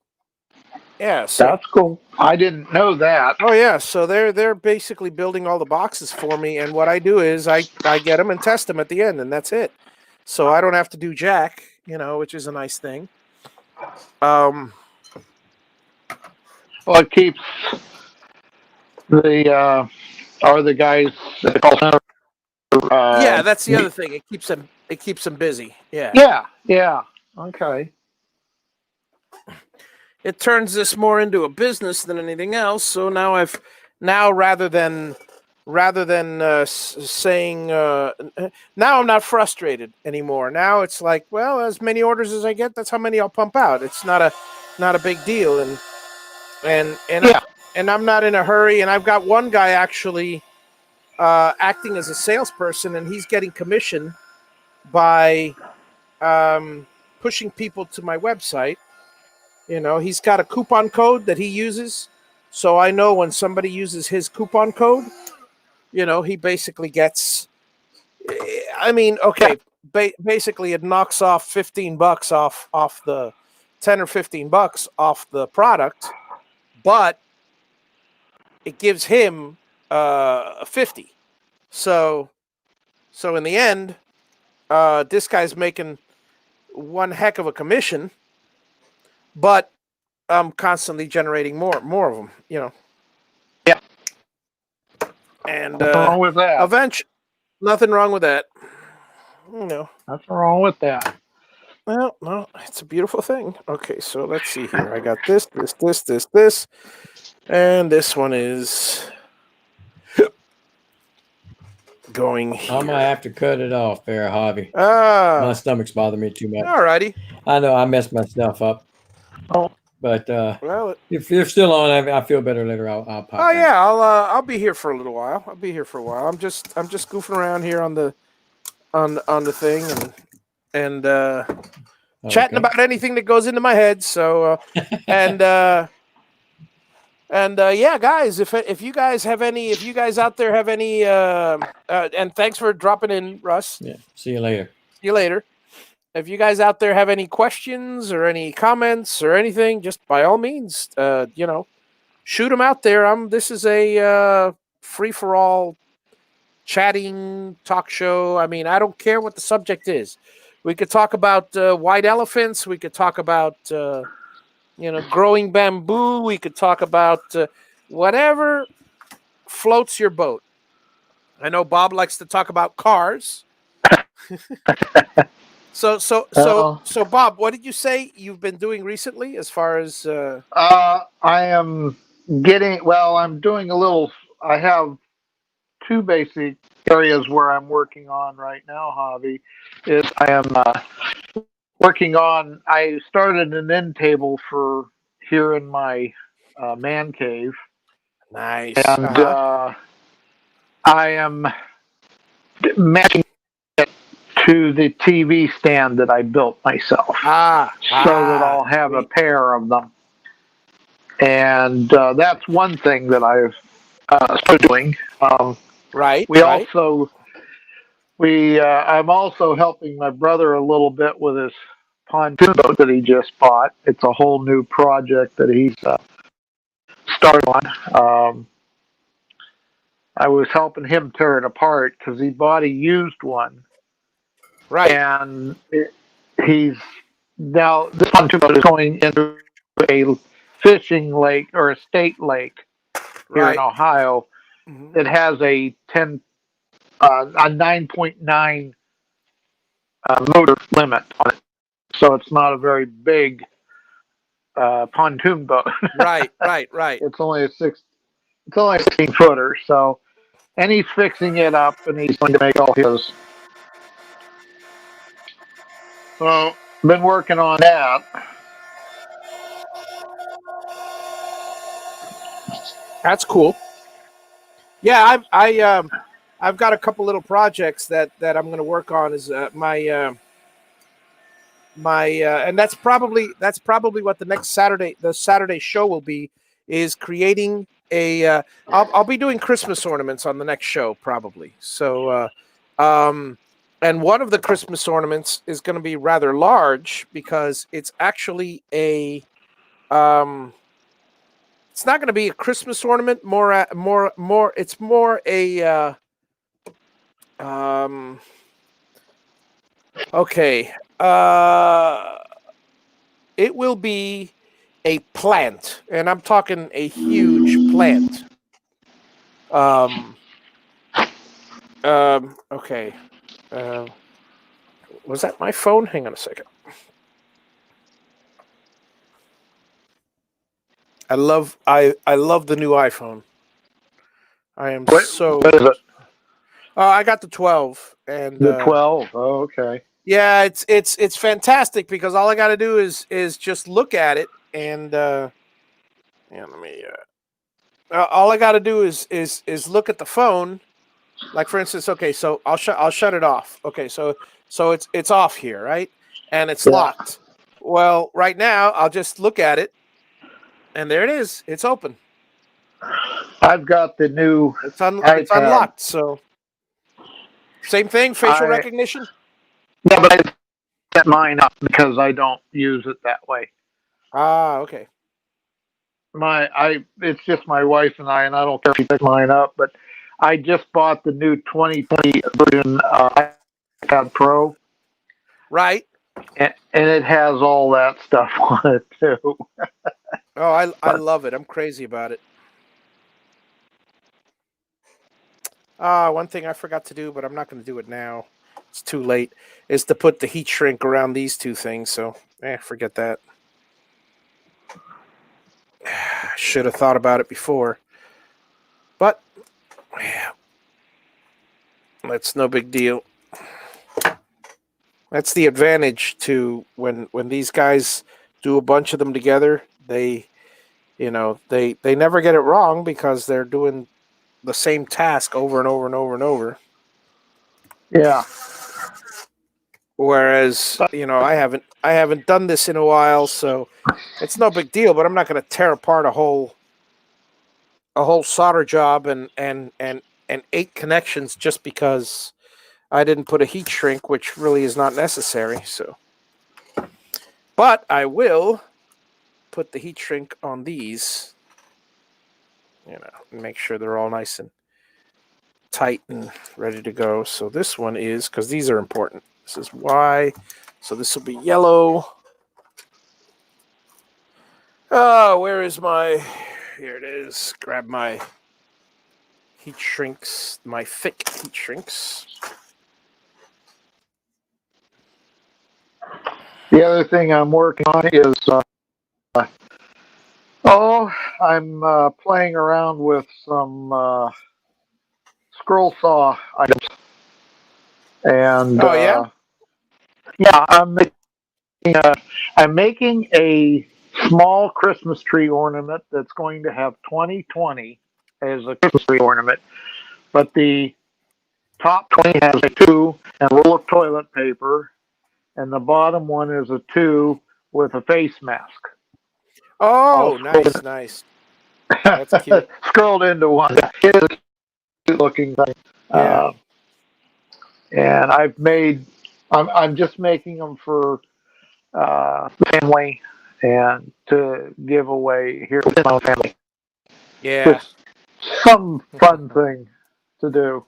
yeah, That's cool. I didn't know that. Oh yeah, so they're basically building all the boxes for me, and what I do is I get them and test them at the end, and that's it. So I don't have to do jack, which is a nice thing. Well, it keeps the guys at the call center. Yeah, that's the other thing. It keeps them busy. Yeah. Yeah. Okay. It turns this more into a business than anything else. So now rather than saying now I'm not frustrated anymore. Now it's like, well, as many orders as I get, that's how many I'll pump out. It's not a big deal, and Yeah. and I'm not in a hurry. And I've got one guy actually acting as a salesperson, and he's getting commission by pushing people to my website. He's got a coupon code that he uses. So I know when somebody uses his coupon code, he basically gets, I mean, okay, basically it knocks off $15 off the 10 or $15 off the product, but it gives him 50. So in the end, this guy's making one heck of a commission, but I'm constantly generating more of them, Yeah. And Nothing wrong with that. eventually, nothing wrong with that. Nothing wrong with that. Well, no, it's a beautiful thing. Okay, so let's see here. I got this, and this one is going here. I'm gonna have to cut it off there, Javi. My stomach's bothering me too much. All righty. I know I messed myself up. Oh, But Well, if you're still on, I feel better later. I'll pop oh back. yeah, I'll be here for a little while. I'll be here for a while. I'm just goofing around here on the thing and chatting Okay. about anything that goes into my head. So and yeah, guys, if you guys have any, if you guys out there have any, and thanks for dropping in, Russ. Yeah. See you later. See you later. If you guys out there have any questions or any comments or anything, just by all means, shoot them out there. This is a free for all chatting talk show. I mean, I don't care what the subject is. We could talk about white elephants. We could talk about growing bamboo. We could talk about whatever floats your boat. I know Bob likes to talk about cars. So, Bob, what did you say you've been doing recently as far as? I am I'm doing a little. I have two basic areas where I'm working on right now, Javi. Is I am working on. I started an end table for here in my man cave, Nice. and I am matching it to the TV stand that I built myself, so that I'll have a pair of them. And that's one thing that I've started doing. Right. I'm also helping my brother a little bit with his pontoon boat that he just bought. It's a whole new project that he's started on. I was helping him tear it apart because he bought a used one. Right. And he's now, this pontoon boat is going into a fishing lake or a state lake here in Ohio. Mm-hmm. It has a 9.9 motor limit on it, so it's not a very big pontoon boat. Right. It's only a 16-footer. So, and he's fixing it up, and he's going to make all his. So, been working on that. That's cool. Yeah, I've got a couple little projects that I'm going to work on. Is my and that's probably what the Saturday show will be, is creating a I'll be doing Christmas ornaments on the next show probably. So and one of the Christmas ornaments is going to be rather large because it's actually a it's not going to be a Christmas ornament, it's more a okay. It will be a plant, and I'm talking a huge plant. Okay. Was that my phone? Hang on a second. I love the new iPhone. I am What is it? I got the 12 and the 12. Oh, okay. Yeah, it's fantastic because all I got to do is just look at it and let me all I got to do is look at the phone. Like for instance, okay, so I'll shut it off. Okay, so it's off here, right? And it's locked. Well, right now I'll just look at it, and there it is. It's open. I've got the new. It's unlocked. So same thing, facial recognition. Yeah, but I set mine up because I don't use it that way. Ah, okay. It's just my wife and I don't care if she picks mine up, but I just bought the new 2020 version iPad Pro. Right. And it has all that stuff on it too. Oh, I love it. I'm crazy about it. One thing I forgot to do, but I'm not going to do it now. It's too late. Is to put the heat shrink around these two things. So, forget that. Should have thought about it before. But that's no big deal. That's the advantage to when these guys do a bunch of them together. they they never get it wrong because they're doing the same task over and over and over and over. Yeah. Whereas, I haven't done this in a while, so it's no big deal, but I'm not going to tear apart a whole solder job and 8 connections just because I didn't put a heat shrink, which really is not necessary. So, but I will put the heat shrink on these, and make sure they're all nice and tight and ready to go. So this one is, because these are important. This is Y, so this will be yellow. Where is my? Here it is. Grab my heat shrinks, my thick heat shrinks. The other thing I'm working on is, I'm playing around with some scroll saw items, and Oh yeah. yeah, I'm making a small Christmas tree ornament that's going to have 2020 as a Christmas tree ornament, but the top 20 has a 2 and a roll of toilet paper, and the bottom one is a 2 with a face mask. Oh, nice. That's cute. Scrolled into one. It is a cute looking thing. Yeah. And I'm just making them for family and to give away here within my own family. Yeah. Just some fun thing to do.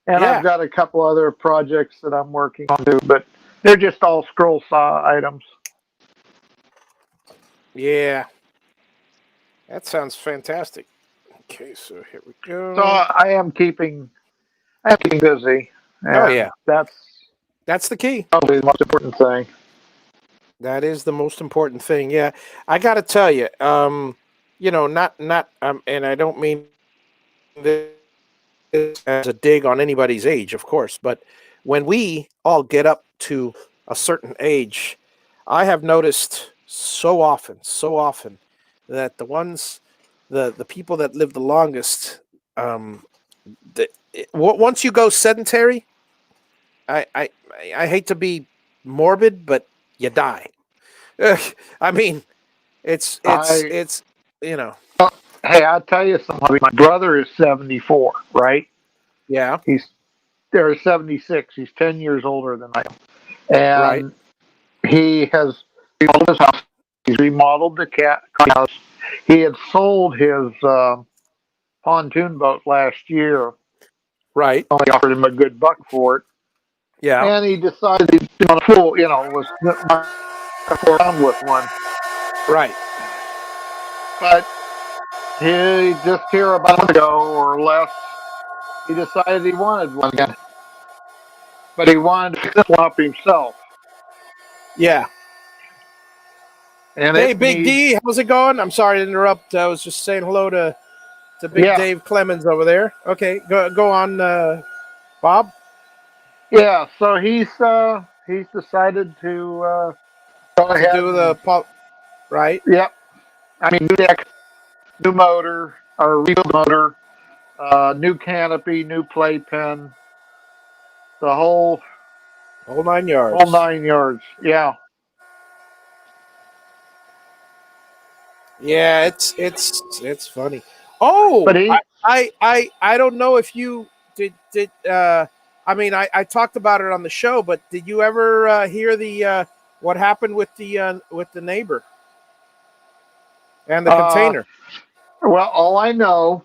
And Yeah. I've got a couple other projects that I'm working on too, but they're just all scroll saw items. Yeah. That sounds fantastic. Okay, so here we go. So I am keeping busy. And Oh yeah. That's the key. probably the most important thing. That is the most important thing. Yeah. I got to tell you, not and I don't mean this as a dig on anybody's age, of course, but when we all get up to a certain age, I have noticed so often that the people that live the longest, once you go sedentary, I hate to be morbid, but you die. I mean, it's you know, Hey, I'll tell you something. My brother is 74, right? yeah, They're 76. He's 10 years older than I am. right, And he has remodeled his house. He's remodeled the cat house. He had sold his pontoon boat last year. right, Only offered him a good buck for it. yeah, And he decided he'd been on a fool, was not around with one. right. But he just here about a month ago or less, he decided he wanted one again. But he wanted to fix one up himself. Yeah. And Hey, it Big needs, D, how's it going? I'm sorry to interrupt. I was just saying hello to Big yeah. Dave Clemens over there. Okay, go on, Bob. Yeah, so he's decided to go To ahead do the and pop, right? yep. I mean, new deck, new motor, or rebuild motor, new canopy, new playpen, the Whole 9 yards. whole 9 yards. Yeah. Yeah, it's funny. Oh, But I don't know if you did. I mean, I talked about it on the show, but did you ever hear the what happened with the neighbor and the uh, container? well, all I know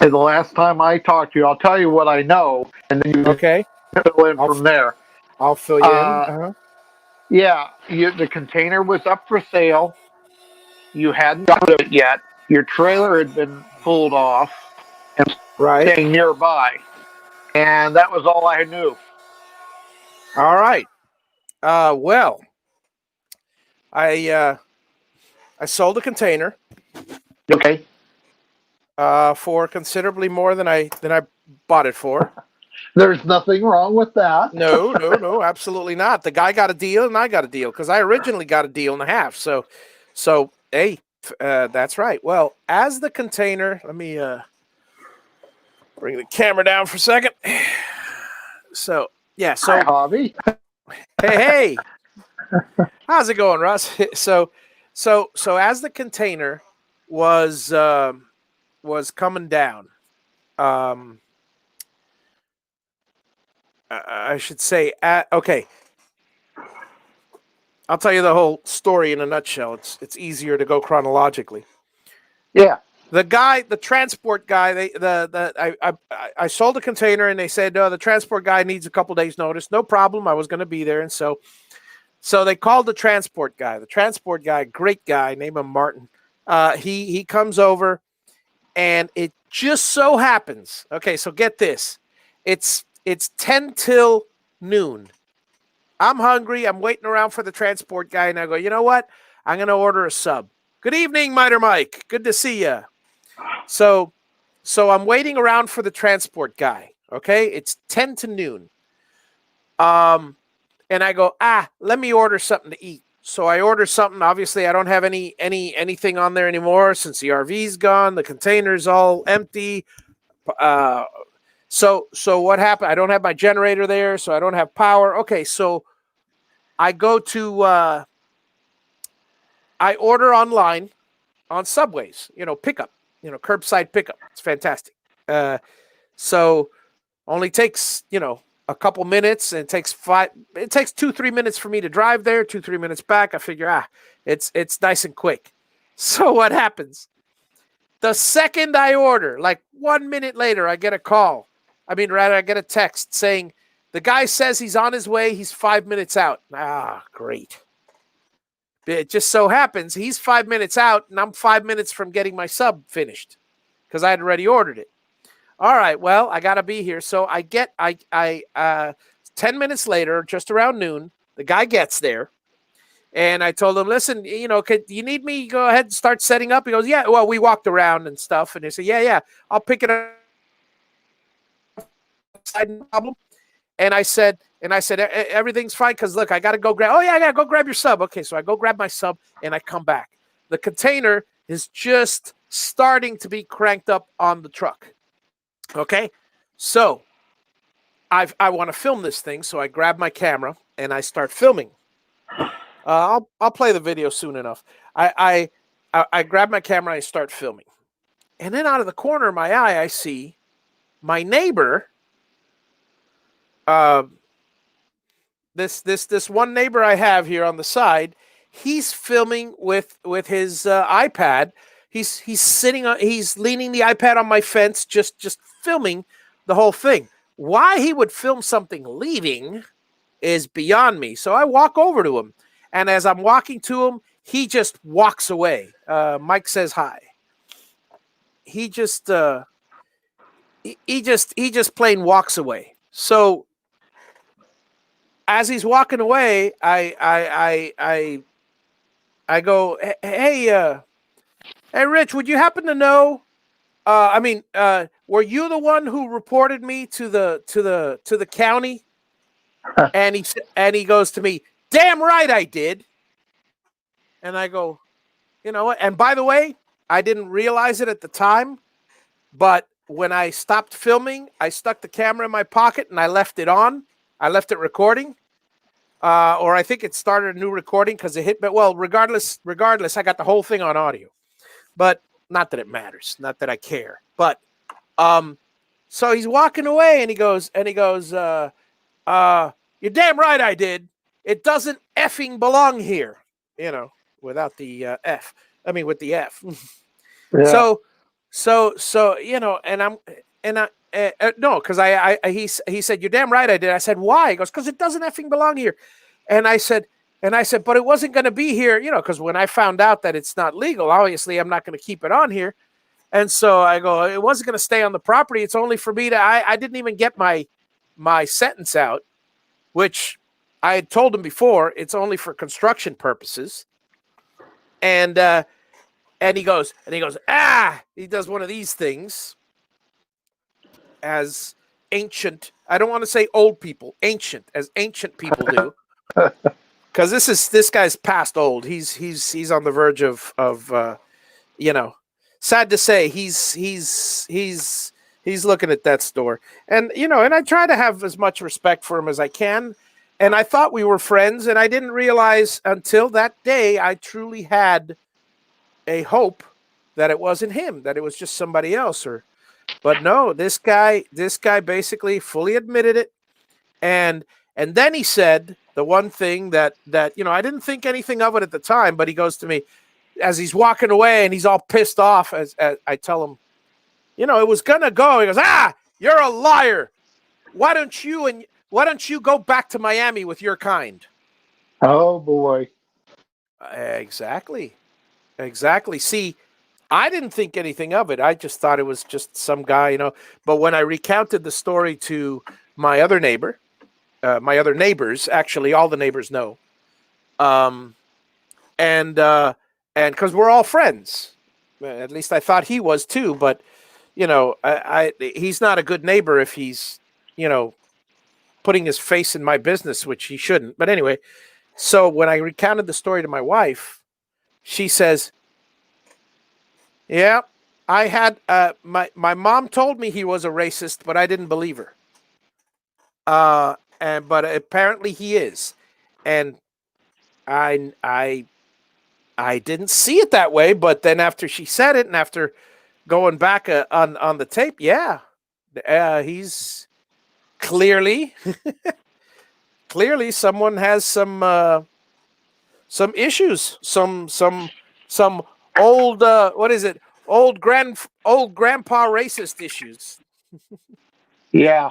is the last time I talked to you, I'll tell you what I know, and then you Okay, fill in I'll from there. I'll fill you in. Uh, yeah, the container was up for sale. You hadn't got rid of it yet. Your trailer had been pulled off and Right. staying nearby, and that was all I knew. All right. Well, I sold a container Okay. for considerably more than I bought it for. There's nothing wrong with that. No, absolutely not. The guy got a deal and I got a deal because I originally got a deal and a half. So Hey, that's right. Well, as the container, let me bring the camera down for a second. So, yeah. Hi, So, Javi. hey, how's it going, Russ? So as the container was coming down, um, I should say, okay. I'll tell you the whole story in a nutshell. It's easier to go chronologically. Yeah. The guy, the transport guy, I sold a container and they said, no, the transport guy needs a couple days notice. No problem. I was going to be there. And so they called the transport guy. The transport guy, great guy, name him Martin. He comes over, and it just so happens. Okay, so get this. It's 10 till noon. I'm hungry. I'm waiting around for the transport guy, and I go, you know what? I'm going to order a sub. Good evening, Miter Mike. Good to see you. So I'm waiting around for the transport guy. Okay, it's 10 to noon. And I go, let me order something to eat. So I order something. Obviously, I don't have anything on there anymore since the RV's gone. The container's all empty. So what happened? I don't have my generator there, so I don't have power. Okay, so I go to I order online on Subways. Pickup. Curbside pickup. It's fantastic. So only takes a couple minutes, and it takes 2-3 minutes for me to drive there, 2-3 minutes back. I figure it's nice and quick. So what happens? The second I order, like 1 minute later, I get a call. I get a text saying the guy says he's on his way. He's 5 minutes out. Great. It just so happens he's 5 minutes out, and I'm 5 minutes from getting my sub finished because I had already ordered it. All right, well, I got to be here. So 10 minutes later, just around noon, the guy gets there. And I told him, listen, you need me? Go ahead and start setting up. He goes, yeah. Well, we walked around and stuff. And they said, yeah, I'll pick it up. No problem. And I said, everything's fine because, look, I got to go grab. Oh, yeah, I got to go grab your sub. Okay, so I go grab my sub and I come back. The container is just starting to be cranked up on the truck. Okay, so I want to film this thing, so I grab my camera and I start filming. I'll play the video soon enough. I grab my camera and I start filming, and then out of the corner of my eye, I see my neighbor. This one neighbor I have here on the side, he's filming with his iPad. He's sitting on, he's leaning the iPad on my fence, just filming the whole thing. Why he would film something leaving is beyond me. So I walk over to him, and as I'm walking to him, he just walks away. Mike says hi. He just plain walks away. So as he's walking away, I go, hey, Rich, would you happen to know? Were you the one who reported me to the county? And he goes to me, damn right I did. And I go, you know what? And by the way, I didn't realize it at the time, but when I stopped filming, I stuck the camera in my pocket and I left it on. I left it recording. Or I think it started a new recording because it hit. But well, regardless, I got the whole thing on audio. But not that it matters, not that I care. But so he's walking away and he goes, you're damn right I did. It doesn't effing belong here, without the F. I mean, with the F. Yeah. So no, because he said, you're damn right I did. I said, why? He goes, because it doesn't effing belong here. And I said, but it wasn't going to be here, because when I found out that it's not legal, obviously I'm not going to keep it on here. And so I go, it wasn't going to stay on the property. It's only for me to, I didn't even get my sentence out, which I had told him before, it's only for construction purposes. And he goes, he does one of these things as ancient, I don't want to say old people, ancient, as ancient people do. because this guy's past old. He's on the verge of you know, sad to say, he's looking at death's door. And you know, and I try to have as much respect for him as I can. And I thought we were friends, and I didn't realize until that day I truly had a hope that it wasn't him, that it was just somebody else. But no, this guy basically fully admitted it. And then he said the one thing that you know, I didn't think anything of it at the time, but he goes to me as he's walking away and he's all pissed off as I tell him, you know, it was gonna go. He goes, you're a liar. Why don't you go back to Miami with your kind? Oh boy. Exactly. See, I didn't think anything of it. I just thought it was just some guy, you know. But when I recounted the story to my other neighbor, my other neighbors, actually, all the neighbors know, and because we're all friends, at least I thought he was too. But you know, he's not a good neighbor if he's, you know, putting his face in my business, which he shouldn't. But anyway, so when I recounted the story to my wife, she says, yeah, I had my mom told me he was a racist, but I didn't believe her. But apparently he is, and I didn't see it that way. But then after she said it, and after going back on the tape, yeah, he's clearly someone has some issues, some old what is it? Old grandpa racist issues. Yeah.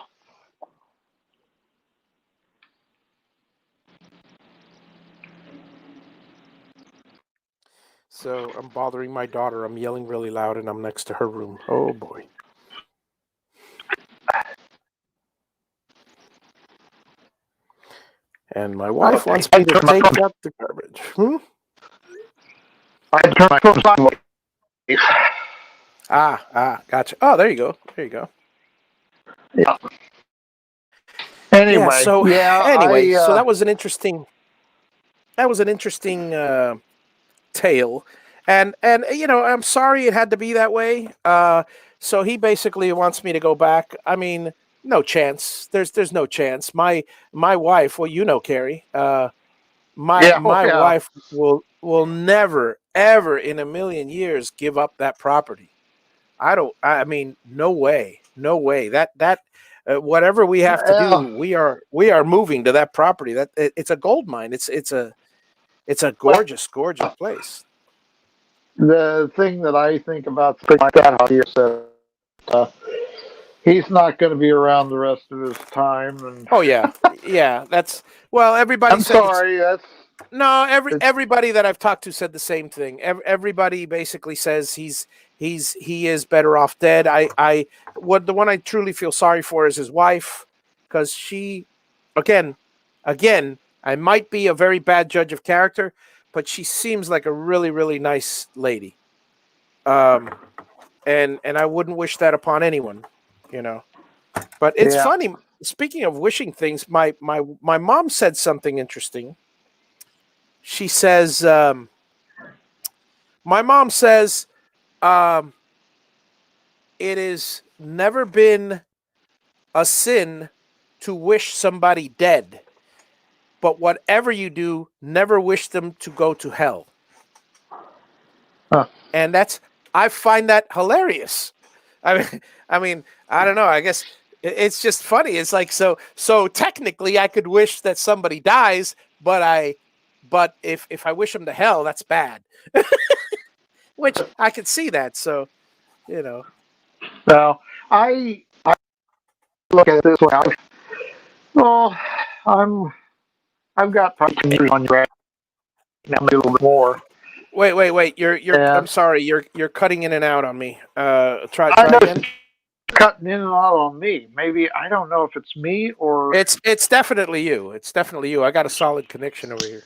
So I'm bothering my daughter. I'm yelling really loud, and I'm next to her room. Oh boy. And my wife wants me to take out the garbage. I had to turn my phone sideways. Gotcha. Oh, there you go. Yeah. Anyway, yeah. So yeah, so that was an interesting. Tale, and you know, I'm sorry it had to be that way. So he basically wants me to go back. I mean, no chance. There's no chance. My wife, well, you know, Carrie. My wife will never ever in a million years give up that property. I mean, no way. That whatever we have to do, we are moving to that property. It's a gold mine. It's a gorgeous place. The thing that I think about things like that, Javier, is that he's not going to be around the rest of his time. And Oh yeah. That's, well, everybody I'm said sorry. everybody that I've talked to said the same thing. Everybody basically says he is better off dead. The one I truly feel sorry for is his wife, because she, again, I might be a very bad judge of character, but she seems like a really, really nice lady. And I wouldn't wish that upon anyone, you know. But it's funny. Speaking of wishing things, my mom said something interesting. She says, my mom says, it has never been a sin to wish somebody dead, but whatever you do, never wish them to go to hell. Huh. And I find that hilarious. I mean, I don't know. I guess it's just funny. It's like, so technically I could wish that somebody dies, but if I wish them to hell, that's bad. Which I could see that. So, you know. Well, I look at it this way. I've got probably 10 years on you right now, maybe a little bit more. Wait. You're. I'm sorry. You're cutting in and out on me. Try again. Cutting in and out on me. Maybe, I don't know if it's me or It's definitely you. It's definitely you. I got a solid connection over here.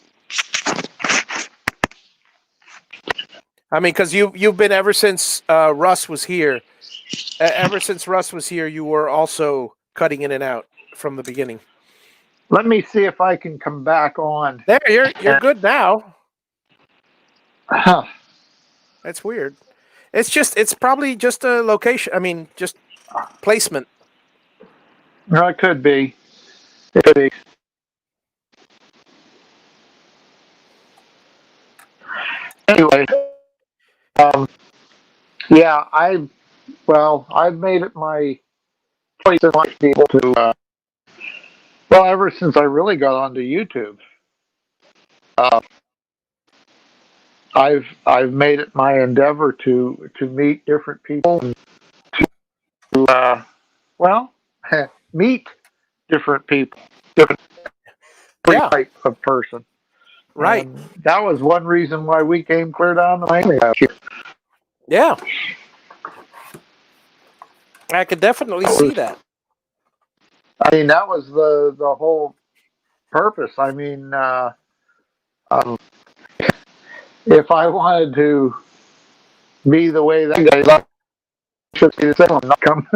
I mean, because you've been ever since Russ was here. Ever since Russ was here, you were also cutting in and out from the beginning. Let me see if I can come back on. There, you're good now. Huh. That's weird. It's probably just a location. I mean, just placement. No, it could be. It could be. Anyway, um, yeah, I've made it my choice to want people to. Well, ever since I really got onto YouTube, uh, I've made it my endeavor to meet different people and to meet different people, different Yeah, type of person. right. And that was one reason why we came clear down to Miami last year. Yeah, I could definitely see that. I mean, that was the whole purpose. I mean, um, if I wanted to be the way that guy is, I should be the same. I'm not come.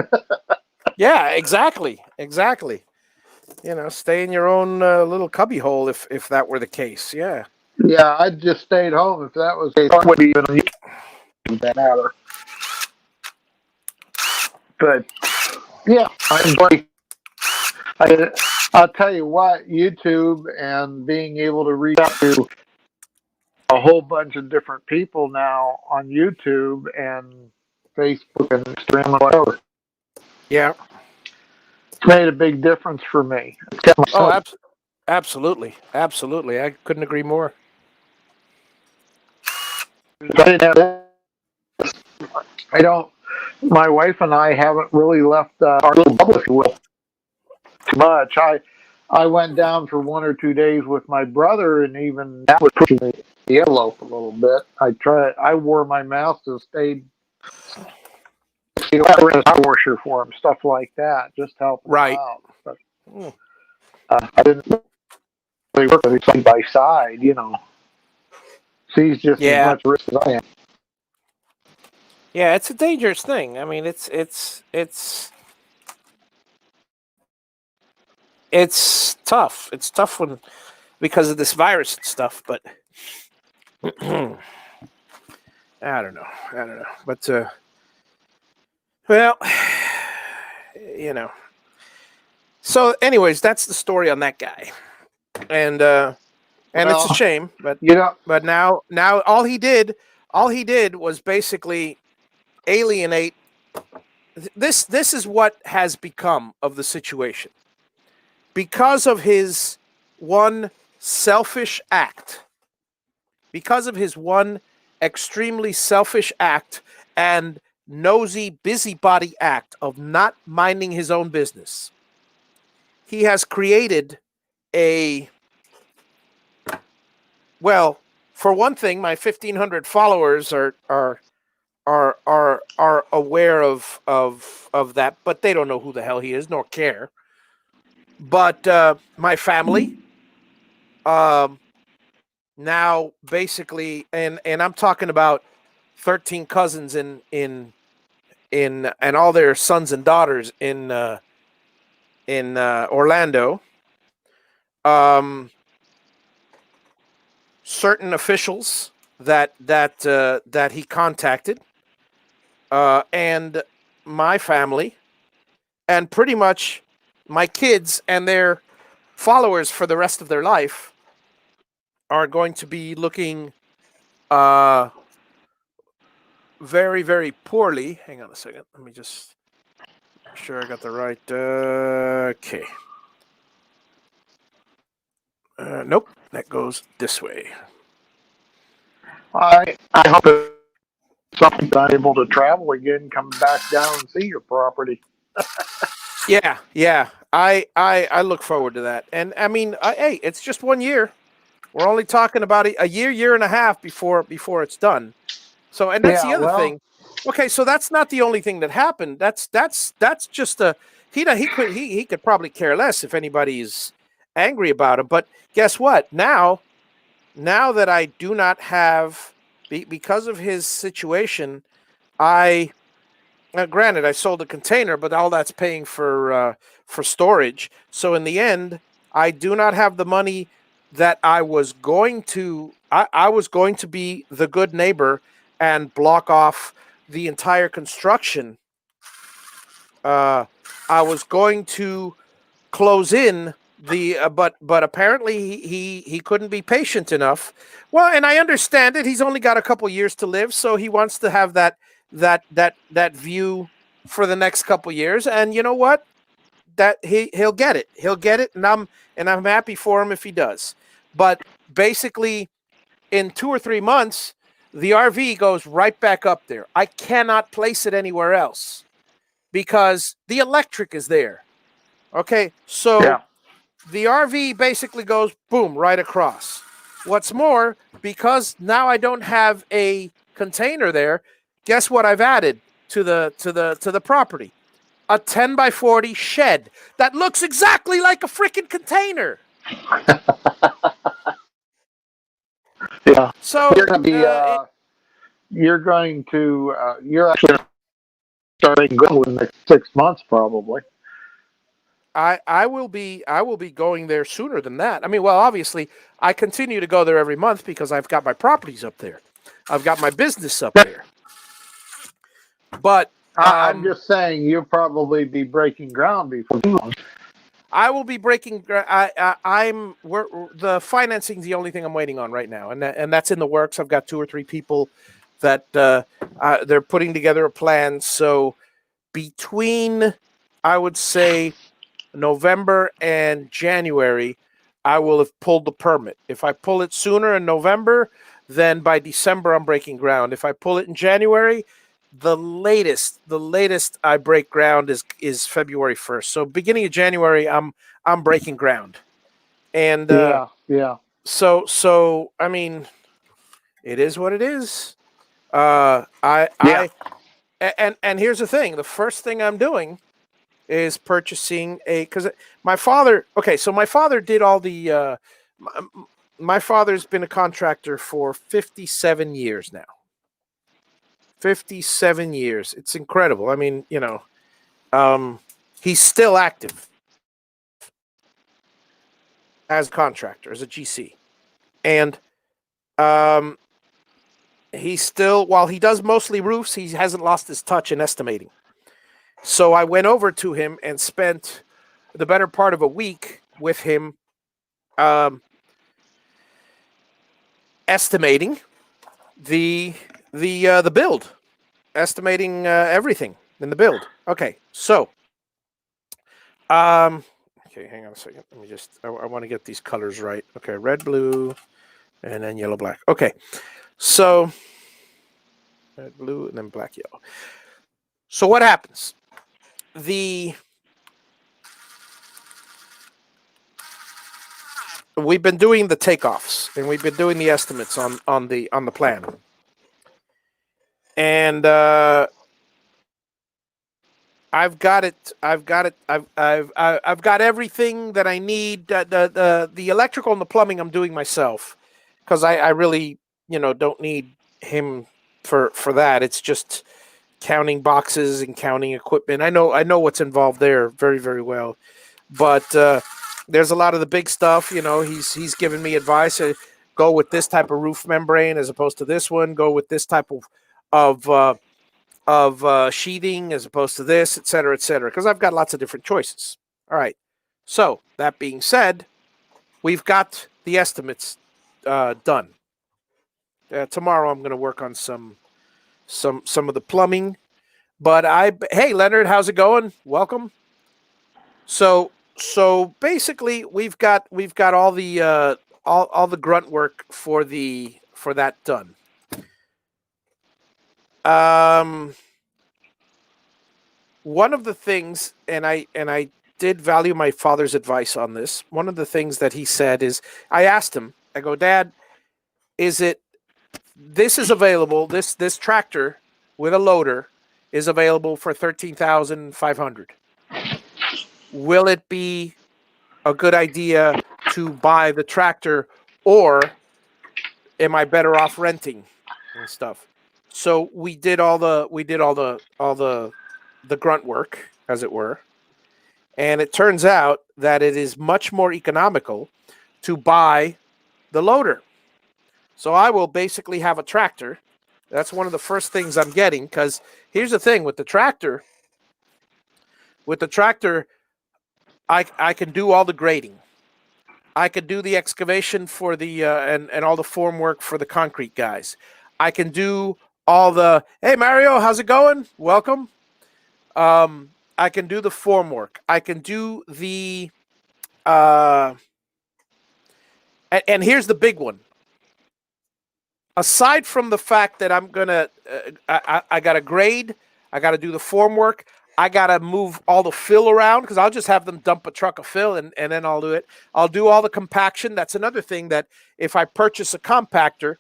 Yeah, exactly, exactly. Stay in your own little cubby hole if that were the case. Yeah. Yeah, I'd just stayed home if that was the case. I wouldn't even that matter. But yeah, I enjoy. I, I'll tell you what, YouTube and being able to reach out to a whole bunch of different people now on YouTube and Facebook and Instagram and whatever. Yeah. It's made a big difference for me. It's kept my Oh, son. absolutely, absolutely. I couldn't agree more. If I didn't have this, I don't. My wife and I haven't really left our little bubble, if you will, too much. I went down for 1 or 2 days with my brother, and even that was pushing the envelope a little bit. I wore my mask and stayed. I was a washer for him, stuff like that, just helping him Right. out. But Mm. I didn't really work with him side by side, you know. He's just as Yeah. much risk as I am. Yeah, it's a dangerous thing. I mean, it's tough. It's tough when because of this virus and stuff. But I don't know. I don't know. But well, you know. So, anyways, that's the story on that guy, and it's a Well, shame. But you know, now all he did was basically alienate. This is what has become of the situation because of his one selfish act, because of his one extremely selfish act and nosy busybody act of not minding his own business. He has created a well, for one thing, my 1,500 followers are aware of that, but they don't know who the hell he is nor care. But my family, um, now basically, and I'm talking about 13 cousins in and all their sons and daughters in Orlando. Um, Certain officials that he contacted, and my family, and pretty much my kids and their followers for the rest of their life are going to be looking uh, very, very poorly. Hang on a second. Let me just make sure I got the right. Okay. Nope. That goes this way. I hope that something I'm able to travel again, come back down and see your property. Yeah, yeah. I look forward to that. And I mean, hey, it's just 1 year. We're only talking about a year and a half before it's done. So, and that's Yeah, the other well, thing. Okay, so that's not the only thing that happened. That's just a he could probably care less if anybody's angry about him. But guess what? Now that I do not have because of his situation, I granted I sold a container, but all that's paying for storage. So in the end, I do not have the money that I was going to. I was going to be the good neighbor and block off the entire construction. I was going to close in the but apparently he couldn't be patient enough. Well, and I understand it. He's only got a couple years to live, so he wants to have that view for the next couple years. And you know what? That he'll get it. He'll get it, and I'm happy for him if he does. But basically, in 2 or 3 months, the RV goes right back up there. I cannot place it anywhere else because the electric is there. Okay, so Yeah. the RV basically goes boom right across. What's more, because now I don't have a container there, guess what I've added to the property? A 10 by 40 shed that looks exactly like a freaking container. Yeah. So You're going to be. You're actually starting ground in the next 6 months, probably. I will be going there sooner than that. I mean, well, obviously, I continue to go there every month because I've got my properties up there. I've got my business up there. But I'm just saying you'll probably be breaking ground before too long. I will be breaking. The financing is the only thing I'm waiting on right now, and that's in the works. I've got 2 or 3 people that they're putting together a plan. So between, I would say, November and January, I will have pulled the permit. If I pull it sooner in November, then by December I'm breaking ground. If I pull it in January, the latest I break ground is February 1st. So beginning of January, I'm breaking ground. And Yeah. so I mean, it is what it is. And here's the thing: the first thing I'm doing is purchasing because my father. Okay, so my father did all the. My father's been a contractor for 57 years now. 57 years. It's incredible. I mean, he's still active as a contractor, as a GC. And he still, while he does mostly roofs, he hasn't lost his touch in estimating. So I went over to him and spent the better part of a week with him estimating the build, estimating everything in the build. Okay, so okay, hang on a second. Let me just. I want to get these colors right. Okay, red, blue, and then yellow, black. Okay, so red, blue, and then black, yellow. So what happens? We've been doing the takeoffs and we've been doing the estimates on the plan, and I've got it. I've got everything that I need. The electrical and the plumbing I'm doing myself because I really don't need him for that. It's just counting boxes and counting equipment. I know what's involved there very, very well, but there's a lot of the big stuff. He's given me advice. Go with this type of roof membrane as opposed to this one. Go with this type of sheathing as opposed to this, et cetera, because I've got lots of different choices. All right. So that being said, we've got the estimates done. Tomorrow I'm going to work on some of the plumbing. But hey, Leonard, how's it going? Welcome. So basically we've got all the all the grunt work for that done. One of the things, and I did value my father's advice on this. One of the things that he said is, I asked him, I go, Dad, this is available, this tractor with a loader is available for $13,500. Will it be a good idea to buy the tractor, or am I better off renting and stuff? So we did all the grunt work, as it were, And it turns out that it is much more economical to buy the loader. So I will basically have a tractor. That's one of the first things I'm getting, because here's the thing with the tractor. With the tractor, I can do all the grading. I could do the excavation for the and all the form work for the concrete guys. I can do all the, hey Mario, how's it going? Welcome. I can do the form work. I can do the and here's the big one. Aside from the fact that I'm gonna, I got to grade, I got to do the form work, I got to move all the fill around, because I'll just have them dump a truck of fill and then I'll do it. I'll do all the compaction. That's another thing that if I purchase a compactor,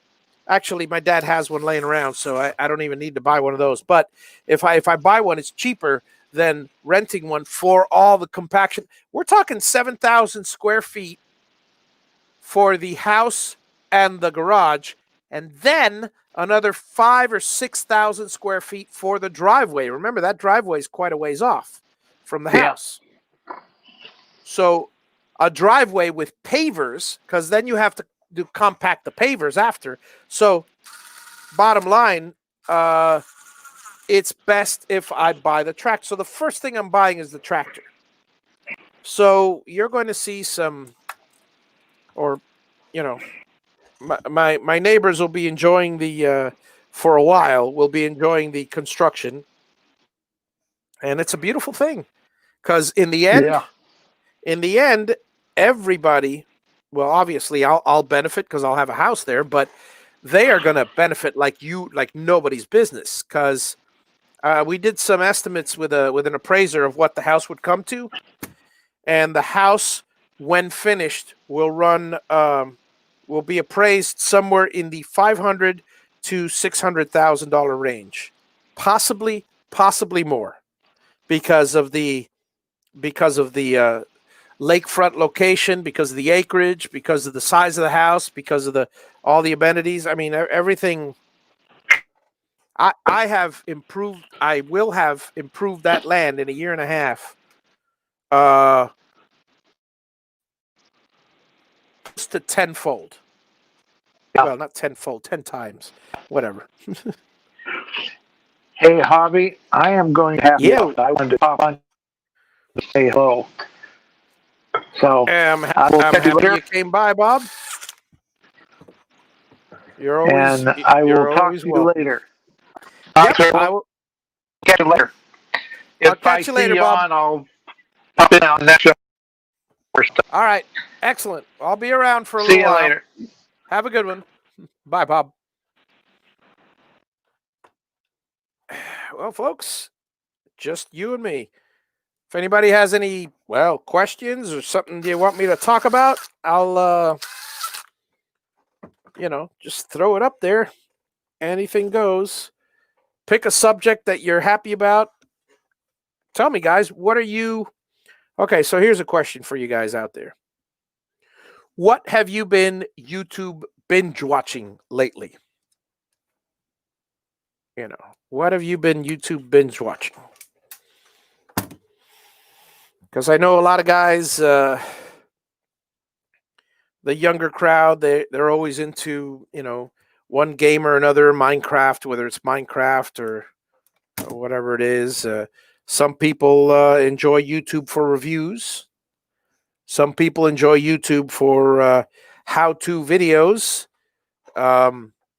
actually my dad has one laying around, so I don't even need to buy one of those. But if I buy one, it's cheaper than renting one for all the compaction. We're talking 7,000 square feet for the house and the garage, and then another 5,000 or 6,000 square feet for the driveway. Remember, that driveway is quite a ways off from the house. So a driveway with pavers, because then you have to compact the pavers after. So bottom line, it's best if I buy the tractor. So the first thing I'm buying is the tractor. So you're going to see some, or, you know, my neighbors will be enjoying the, for a while, will be enjoying the construction. And it's a beautiful thing, because in the end, everybody, well, obviously I'll benefit because I'll have a house there, but they are going to benefit like nobody's business, because we did some estimates with an appraiser of what the house would come to, and the house, when finished, will run will be appraised somewhere in the $500,000 to $600,000 range, possibly more, because of the lakefront location, because of the acreage, because of the size of the house, because of all the amenities. I mean, everything. I will have improved that land in a year and a half. Close to tenfold. Well, not tenfold, 10 times, whatever. Hey, Javi, I am going to have you out. I wanted to talk on to say hello. So I'm I will catch you happy later. you came by, Bob. You're always And I will you're talk always to you welcome. later. Yep, Okay, I will. catch you later. I'll If catch I you later, see you Bob. on, I'll pop in on the next show. All right, excellent. I'll be around for a See little you while. later. Have a good one. Bye, Bob. Well, folks, just you and me. If anybody has any, questions or something you want me to talk about, I'll, just throw it up there. Anything goes. Pick a subject that you're happy about. Tell me, guys, what are you? Okay, so here's a question for you guys out there. What have you been YouTube binge watching lately? What have you been YouTube binge watching? Because I know a lot of guys, the younger crowd, they're always into, one game or another, Minecraft, whether it's Minecraft or whatever it is. Some people enjoy YouTube for reviews. Some people enjoy YouTube for how-to videos.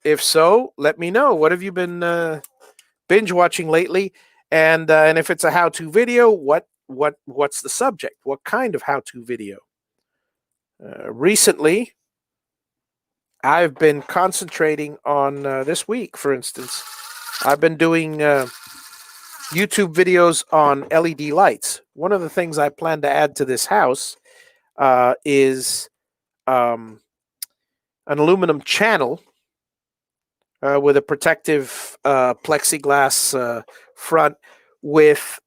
If so, let me know. What have you been binge watching lately? And if it's a how-to video, what's the subject? What kind of how-to video? Recently, I've been concentrating on this week, for instance. I've been doing YouTube videos on LED lights. One of the things I plan to add to this house is an aluminum channel with a protective plexiglass front with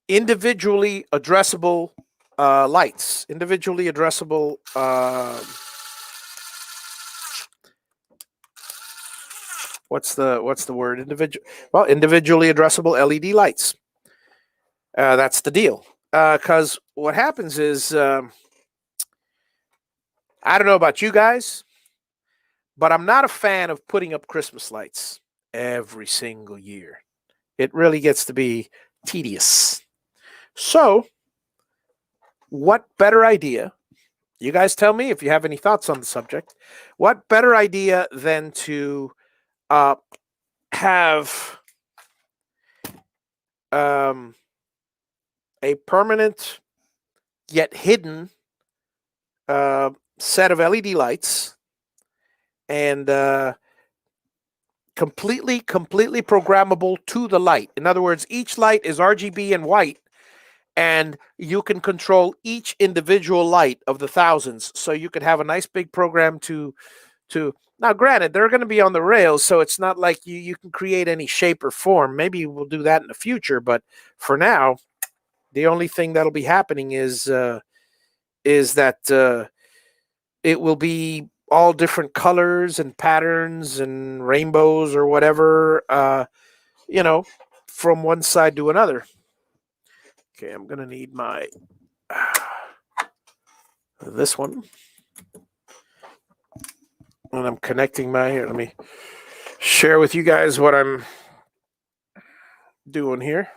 individually addressable lights, individually addressable what's the word? Individually addressable LED lights. That's the deal. Because what happens is, I don't know about you guys, but I'm not a fan of putting up Christmas lights every single year. It really gets to be tedious. So, what better idea? You guys tell me if you have any thoughts on the subject. What better idea than to have a permanent yet hidden set of LED lights and completely programmable to the light. In other words, each light is RGB and white, and you can control each individual light of the thousands. So you could have a nice big program to now, granted, they're going to be on the rails, so it's not like you can create any shape or form. Maybe we'll do that in the future, but for now, the only thing that'll be happening is that it will be all different colors and patterns and rainbows or whatever, from one side to another. Okay, I'm going to need my this one. And I'm connecting my here. Let me share with you guys what I'm doing here.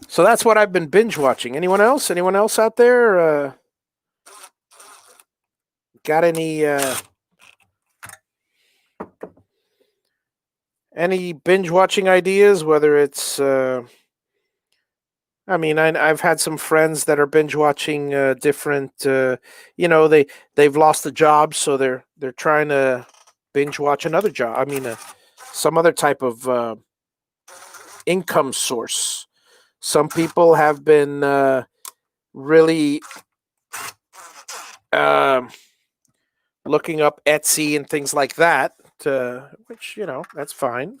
So that's what I've been binge watching. Anyone else? Anyone else out there? Got any binge watching ideas? Whether it's I've had some friends that are binge watching different. They've lost a job, so they're trying to binge watch another job. Some other type of income source. Some people have been really looking up Etsy and things like that. Which that's fine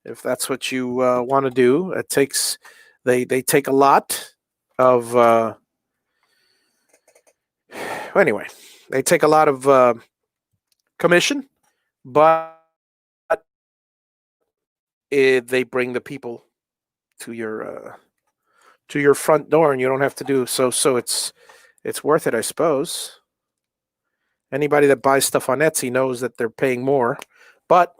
if that's what you want to do. It takes. They take a lot of anyway. They take a lot of commission, but they bring the people to your front door, and you don't have to do so. So it's worth it, I suppose. Anybody that buys stuff on Etsy knows that they're paying more, but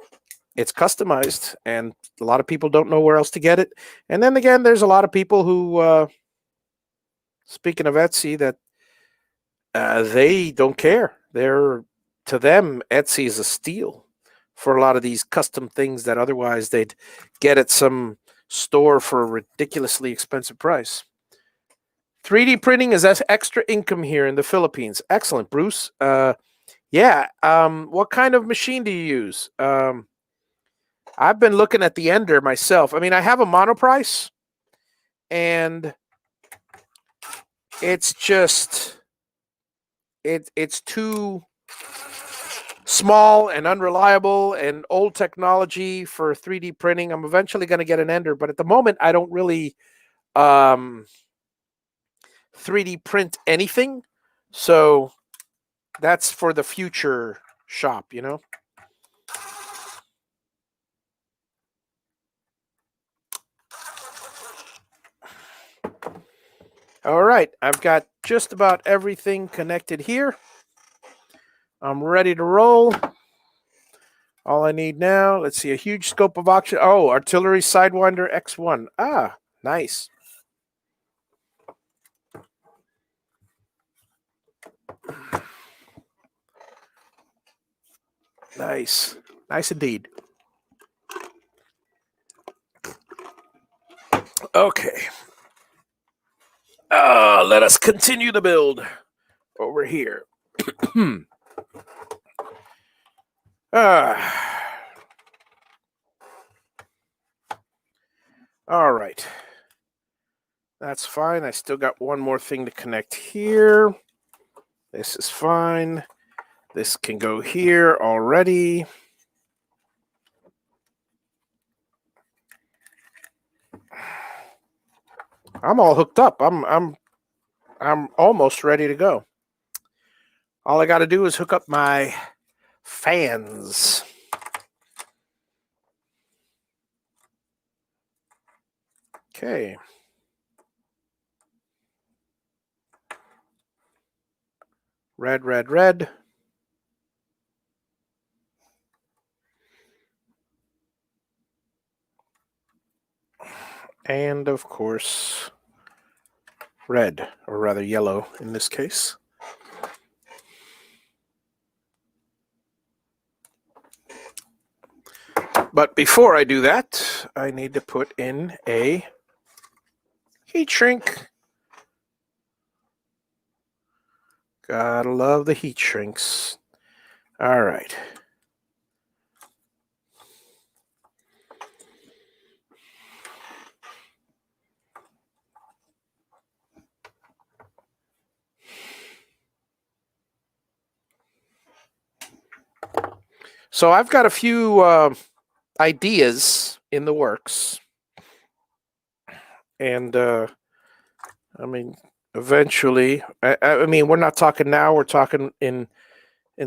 it's customized, and a lot of people don't know where else to get it. And then again, there's a lot of people who, speaking of Etsy, that they don't care. To them, Etsy is a steal for a lot of these custom things that otherwise they'd get at some store for a ridiculously expensive price. 3D printing is extra income here in the Philippines. Excellent, Bruce. Yeah. What kind of machine do you use? I've been looking at the Ender myself. I have a monoprice, and it's just it's too small and unreliable and old technology for 3D printing. I'm eventually going to get an Ender, but at the moment I don't really 3D print anything. So that's for the future shop, All right, I've got just about everything connected here. I'm ready to roll. All I need now, let's see, a huge scope of option. Oh, artillery sidewinder X1. Ah, nice. Nice. Nice indeed. Okay. Let us continue the build over here. All right. That's fine. I still got one more thing to connect here. This is fine. This can go here already. I'm all hooked up. I'm almost ready to go. all I got to do is hook up my fans. Okay. Red, red, red. And of course, red, or rather yellow in this case. But before I do that, I need to put in a heat shrink. Gotta love the heat shrinks. All right. So I've got a few ideas in the works. And I mean, eventually, I mean, we're not talking now. We're talking in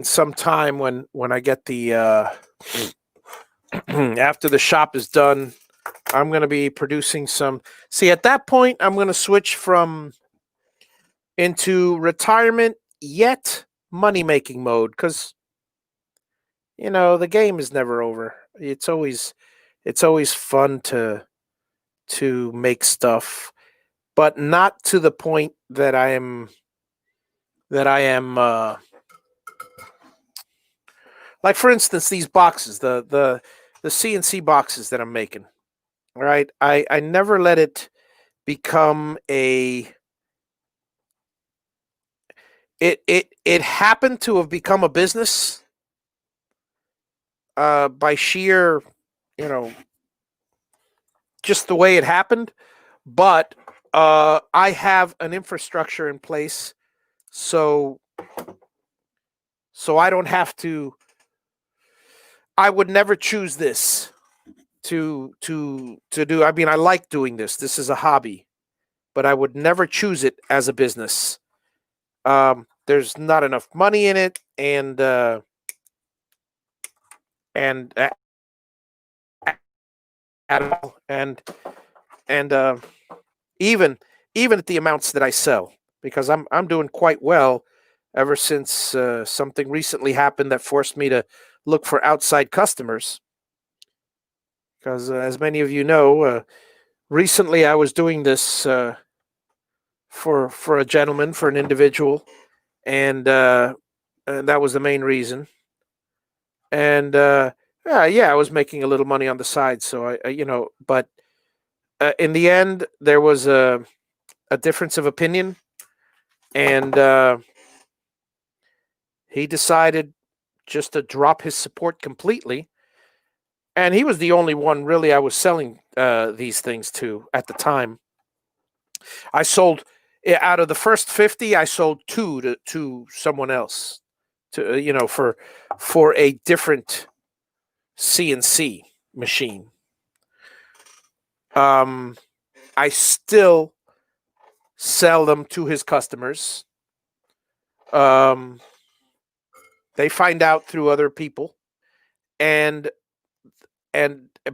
some time when I get the after the shop is done. I'm going to be producing some. See, at that point, I'm going to switch from into retirement yet money making mode because the game is never over. It's always fun to make stuff, but not to the point that I am like, for instance, these boxes, the CNC boxes that I'm making. All right, I never let it become a it happened to have become a business by sheer, just the way it happened. But I have an infrastructure in place, so I don't have to. I would never choose this to do. I mean, I like doing this. This is a hobby, but I would never choose it as a business. There's not enough money in it, and at all, and even at the amounts that I sell, because I'm doing quite well ever since something recently happened that forced me to look for outside customers. Because as many of you know, recently I was doing this for a gentleman, for an individual, and that was the main reason. And yeah, I was making a little money on the side, so but in the end, there was a difference of opinion, and he decided just to drop his support completely. And he was the only one really I was selling these things to at the time. I sold out of the first 50, I sold 2 to someone else, to for a different CNC machine. I still sell them to his customers. They find out through other people, and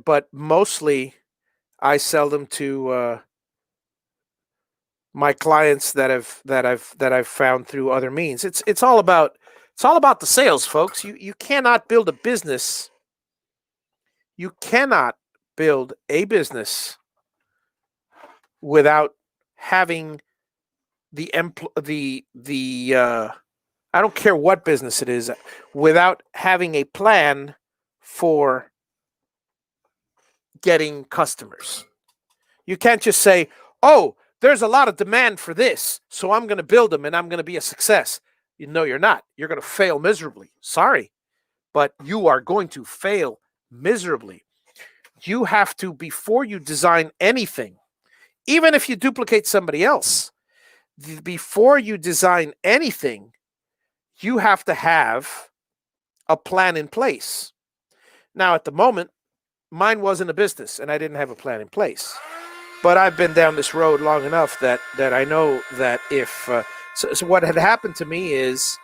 but mostly I sell them to my clients that I've found through other means. It's all about the sales, folks. You cannot build a business. You cannot build a business without having the I don't care what business it is, without having a plan for getting customers. You can't just say, "Oh, there's a lot of demand for this, so I'm going to build them and I'm going to be a success." No, you're not. You're going to fail miserably. Sorry, but you are going to fail miserably. You have to, before you design anything, even if you duplicate somebody else, before you design anything, you have to have a plan in place. Now, at the moment, mine wasn't a business and I didn't have a plan in place. But I've been down this road long enough that I know that if so what had happened to me is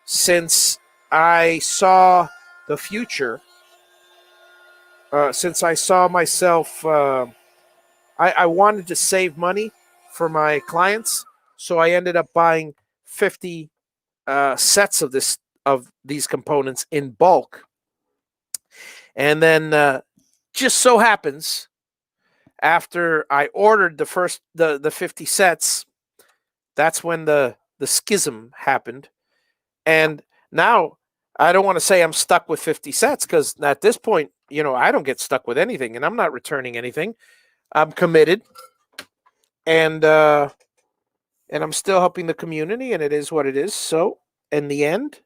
since I saw the future, since I saw myself, I wanted to save money for my clients, so I ended up buying 50 sets of these components in bulk, and then just so happens after I ordered the 50 sets, that's when the schism happened. And now I don't want to say I'm stuck with 50 sets, because at this point, I don't get stuck with anything, and I'm not returning anything. I'm committed, and I'm still helping the community, and it is what it is. So in the end,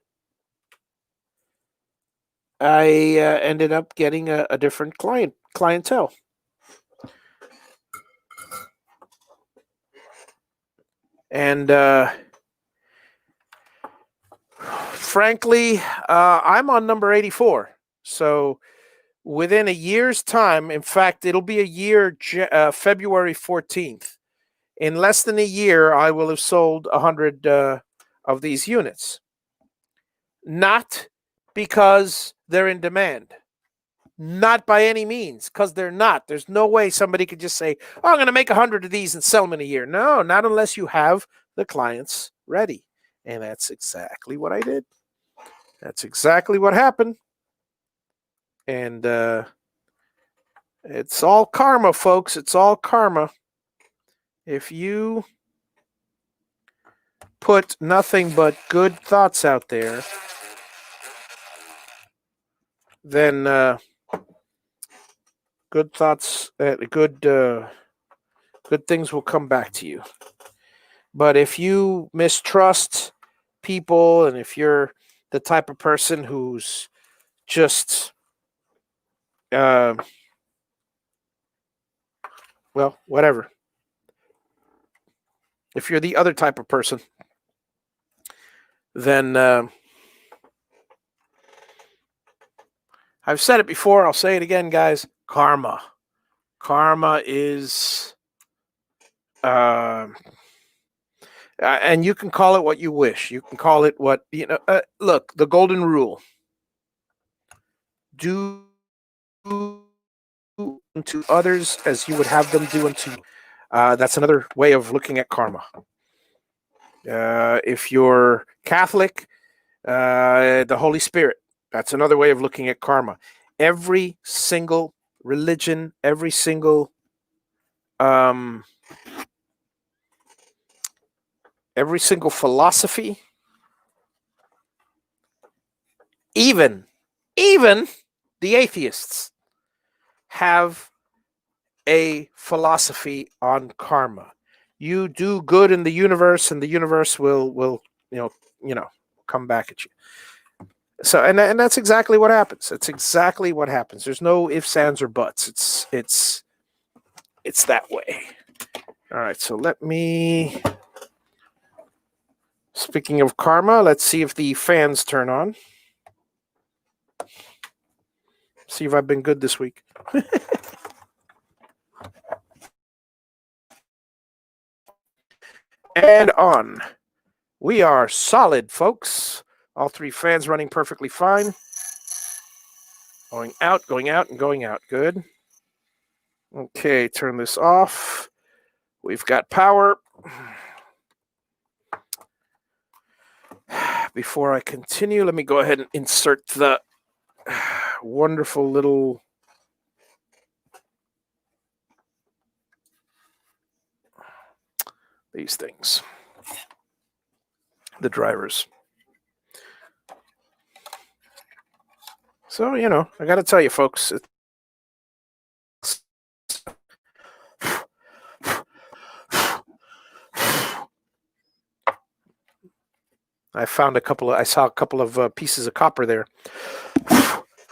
I ended up getting a different clientele. And frankly, I'm on number 84. So within a year's time, in fact, it'll be a year, February 14th. In less than a year, I will have sold 100 of these units. Not because they're in demand. Not by any means, because they're not. There's no way somebody could just say, "Oh, I'm going to make 100 of these and sell them in a year." No, not unless you have the clients ready. And that's exactly what I did. That's exactly what happened. And it's all karma, folks. It's all karma. If you put nothing but good thoughts out there, then good thoughts, good things will come back to you. But if you mistrust people, and if you're the type of person who's just, well, whatever. If you're the other type of person, then I've said it before. I'll say it again, guys. Karma. Karma is, and you can call it what you wish. You can call it what, look, the golden rule. Do unto others as you would have them do unto you. That's another way of looking at karma. If you're Catholic, the Holy Spirit. That's another way of looking at karma. Every single religion, every single philosophy, even the atheists have a philosophy on karma. You do good in the universe, and the universe will come back at you. So, and that's exactly what happens. It's exactly what happens. There's no ifs, ands, or buts. It's that way. All right. So let me. Speaking of karma, let's see if the fans turn on. See if I've been good this week. And on. We are solid, folks. All three fans running perfectly fine. Going out, and going out. Good. Okay, turn this off. We've got power. Before I continue, let me go ahead and insert the wonderful little these things. The drivers. So, I got to tell you, folks, I saw a couple of pieces of copper there.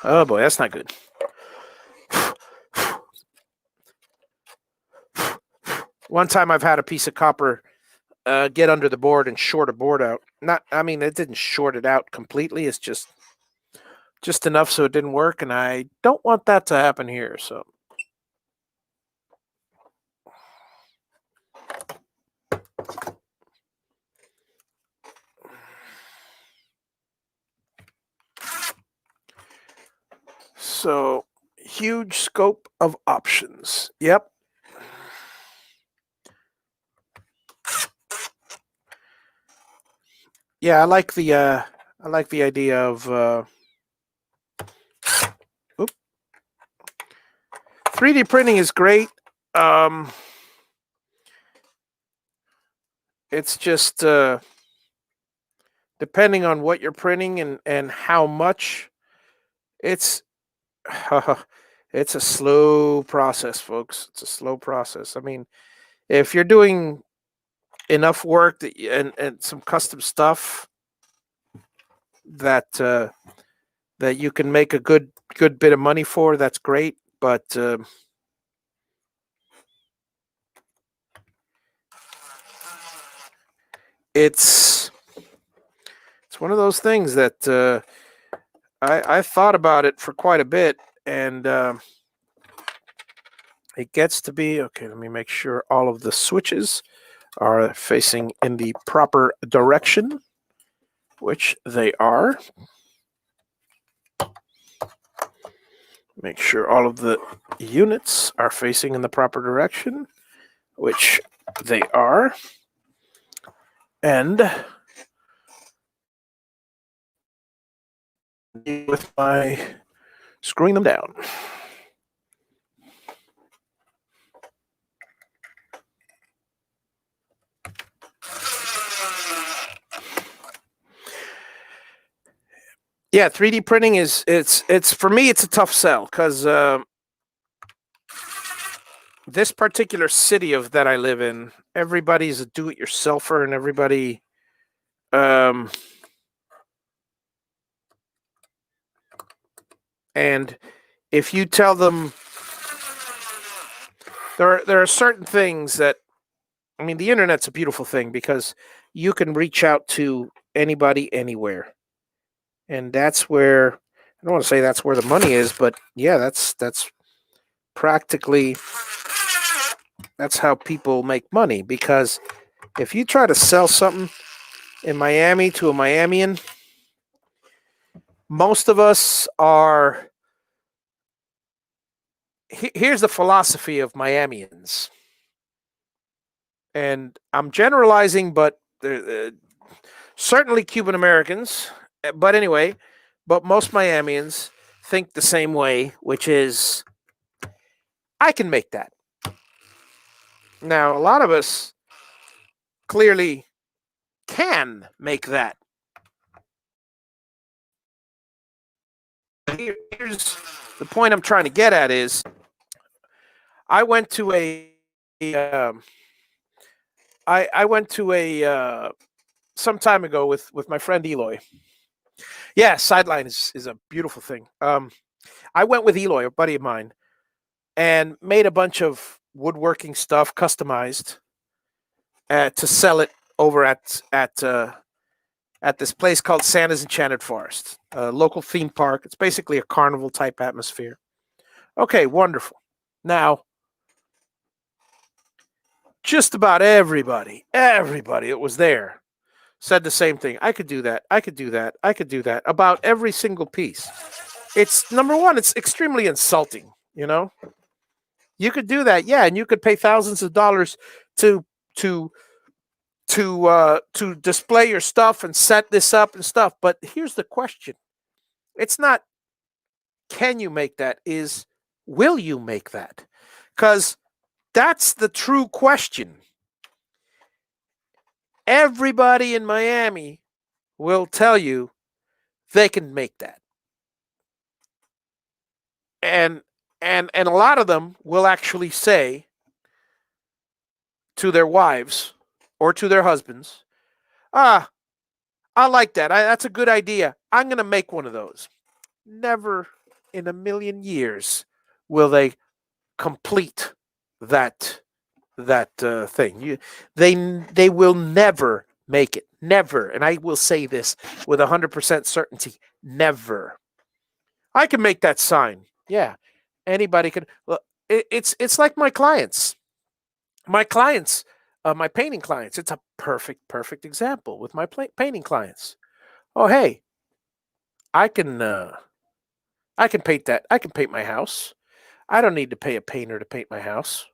Oh boy, that's not good. One time I've had a piece of copper get under the board and short a board out. It didn't short it out completely. It's just enough so it didn't work, and I don't want that to happen here. So, So huge scope of options. Yep. Yeah, I like the idea of 3D printing is great. It's just depending on what you're printing and how much, it's it's a slow process, folks. It's a slow process. I mean, if you're doing enough work and some custom stuff that that you can make a good bit of money for, that's great. But it's one of those things that I thought about it for quite a bit, and it gets to be okay. Let me make sure all of the switches are facing in the proper direction, which they are. Make sure all of the units are facing in the proper direction, which they are. And with my screwing them down. Yeah, 3D printing is it's for me, it's a tough sell because this particular city of that I live in, everybody's a do-it-yourselfer, and everybody and if you tell them there are certain things that, I mean, the internet's a beautiful thing because you can reach out to anybody anywhere. And that's where, I don't want to say that's where the money is, but yeah, that's practically, that's how people make money. Because if you try to sell something in Miami to a Miamian, most of us are, here's the philosophy of Miamians. And I'm generalizing, but certainly Cuban Americans. But anyway, but most Miamians think the same way, which is, I can make that. Now, a lot of us clearly can make that. Here's the point I'm trying to get at is, I went to I went to a some time ago with my friend Eloy. Yeah, Sideline is a beautiful thing. I went with Eloy, a buddy of mine, and made a bunch of woodworking stuff, customized, to sell it over at this place called Santa's Enchanted Forest, a local theme park. It's basically a carnival type atmosphere. Okay, wonderful. Now, just about everybody that was there said the same thing. I could do that. I could do that. I could do that about every single piece. It's, number one, it's extremely insulting, you know? You could do that, yeah, and you could pay thousands of dollars to to to display your stuff and set this up and stuff. But here's the question: it's not can you make that, is will you make that? Because that's the true question. Everybody in Miami will tell you they can make that. And a lot of them will actually say to their wives or to their husbands, "Ah, I like that. That's a good idea. I'm going to make one of those." Never in a million years will they complete that thing. They will never make it. Never. And I will say this with 100% certainty. Never. I can make that sign. Yeah. Anybody can. Look, it's like my clients. My clients, my painting clients. It's a perfect example with my painting clients. Oh, hey, I can I can paint that. I can paint my house. I don't need to pay a painter to paint my house.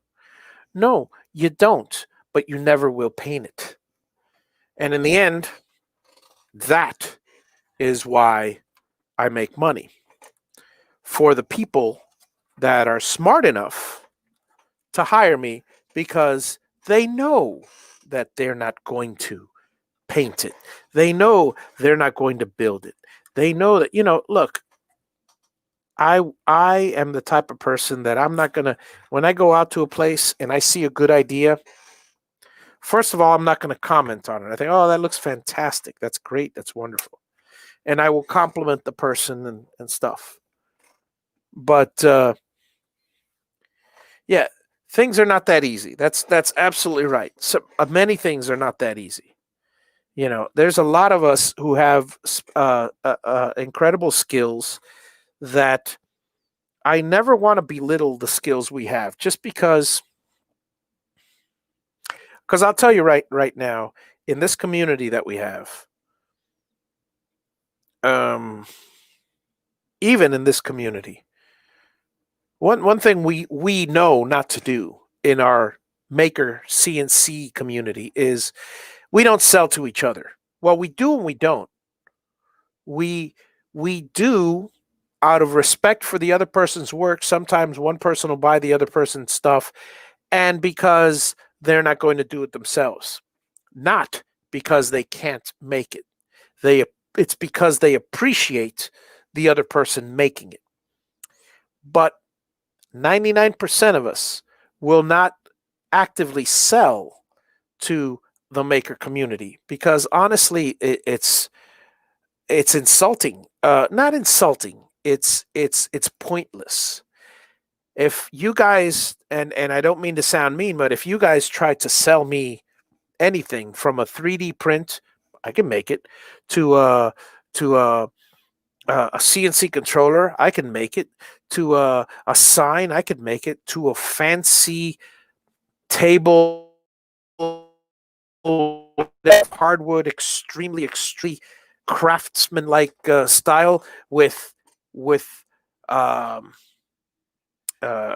No, you don't, but you never will paint it. And in the end, that is why I make money. For the people that are smart enough to hire me because they know that they're not going to paint it. They know they're not going to build it. They know that, look, I am the type of person that I'm not going to when I go out to a place and I see a good idea, first of all, I'm not going to comment on it. I think, "Oh, that looks fantastic. That's great. That's wonderful." And I will compliment the person and stuff. But yeah, things are not that easy. That's absolutely right. So many things are not that easy. There's a lot of us who have incredible skills that I never want to belittle the skills we have just because I'll tell you right now, in this community that we have, um, even in this community, one thing we know not to do in our maker CNC community is we don't sell to each other. Well, we do and we don't. We do out of respect for the other person's work. Sometimes one person will buy the other person's stuff, and because they're not going to do it themselves, not because they can't make it. It's because they appreciate the other person making it. But 99% of us will not actively sell to the maker community because honestly, it's insulting. Not insulting. It's pointless. If you guys and I don't mean to sound mean, but if you guys try to sell me anything from a 3D print, I can make it to a CNC controller, I can make it to a sign, I could make it to a fancy table, hardwood, extremely craftsman-like style um,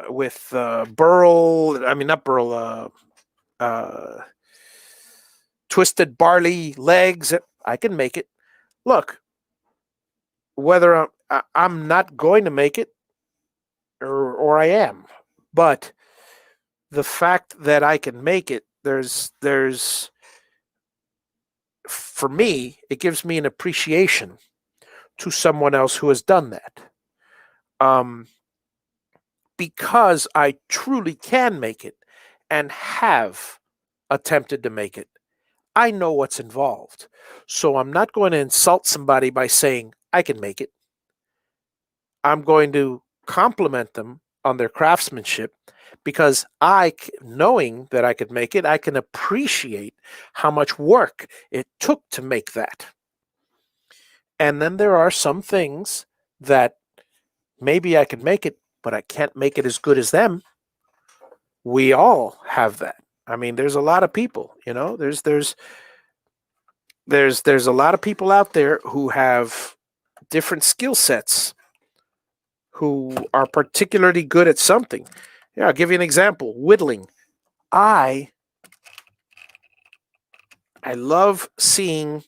with burl. I mean, not burl. Twisted barley legs. I can make it. Look, whether I'm not going to make it or I am, but the fact that I can make it, there's for me, it gives me an appreciation to someone else who has done that. Um, because I truly can make it and have attempted to make it, I know what's involved. So I'm not going to insult somebody by saying I can make it. I'm going to compliment them on their craftsmanship because knowing that I could make it, I can appreciate how much work it took to make that. And then there are some things that maybe I can make it, but I can't make it as good as them. We all have that. I mean, there's a lot of people, there's a lot of people out there who have different skill sets who are particularly good at something. Yeah, I'll give you an example. Whittling. I love seeing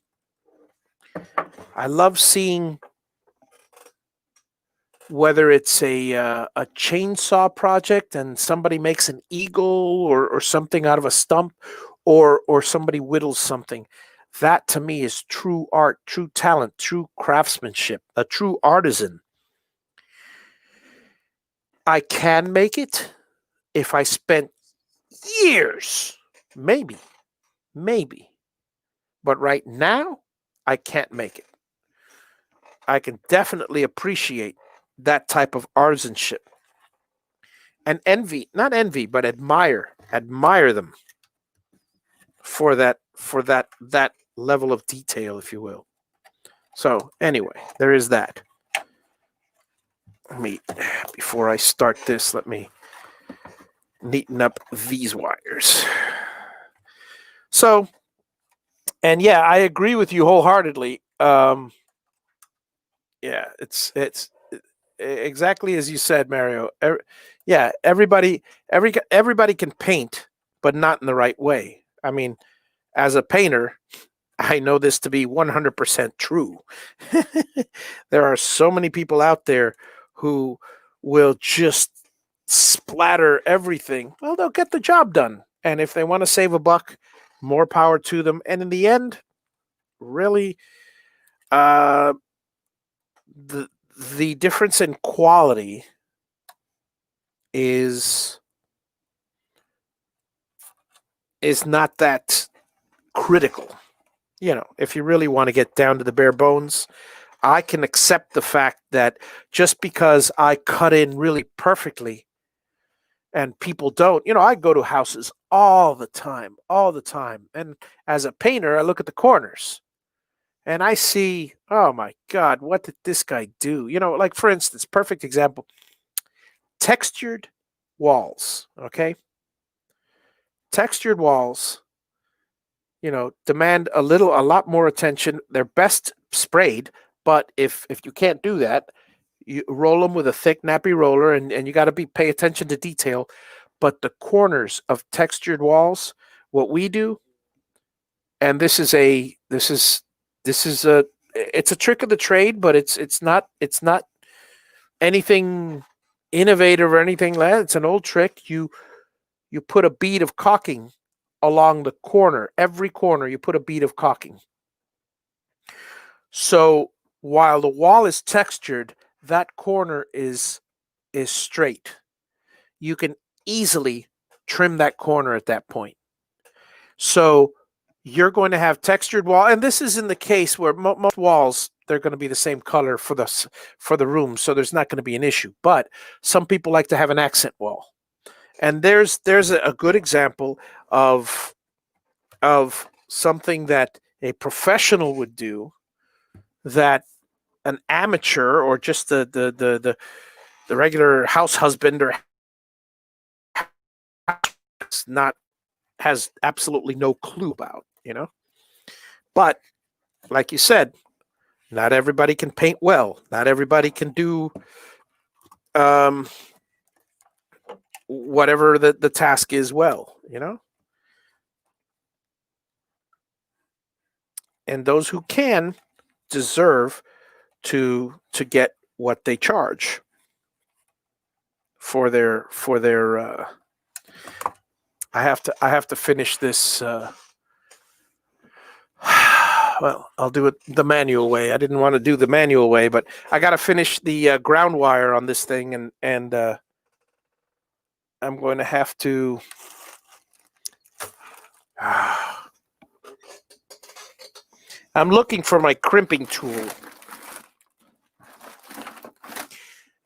whether it's a chainsaw project and somebody makes an eagle or something out of a stump, or somebody whittles something. That to me is true art, true talent, true craftsmanship, a true artisan. I can make it if I spent years, maybe. But right now, I can't make it. I can definitely appreciate that type of artisanship and not envy, but admire them for that level of detail, if you will. So anyway, there is that. Before I start this, let me neaten up these wires. So, and yeah, I agree with you wholeheartedly. Yeah, it's exactly as you said, Mario. Yeah, everybody can paint, but not in the right way. I mean, as a painter, I know this to be 100% true. There are so many people out there who will just splatter everything. Well, they'll get the job done. And if they want to save a buck, more power to them. And in the end, really, uh, the the difference in quality is not that critical. If you really want to get down to the bare bones, I can accept the fact that just because I cut in really perfectly and people don't, I go to houses all the time, all the time. And as a painter, I look at the corners and I see, oh my God, what did this guy do? Like for instance, perfect example, textured walls, okay? Textured walls, demand a lot more attention. They're best sprayed, but if you can't do that, you roll them with a thick nappy roller, and you got to pay attention to detail. But the corners of textured walls, what we do, and it's a trick of the trade, but it's not anything innovative or anything like that. It's an old trick. You put a bead of caulking along the corner. Every corner, you put a bead of caulking. So while the wall is textured, that corner is straight. You can easily trim that corner at that point. So you're going to have textured wall, and this is in the case where most walls, they're going to be the same color for the room, so there's not going to be an issue. But some people like to have an accent wall, and there's a good example of something that a professional would do that an amateur or just the regular house husband or has absolutely no clue about, But like you said, not everybody can paint well. Not everybody can do whatever the task is well, And those who can deserve to get what they charge for their I have to finish this well, I'll do it the manual way. I didn't want to do the manual way, but I got to finish the ground wire on this thing, and I'm going to have to I'm looking for my crimping tool,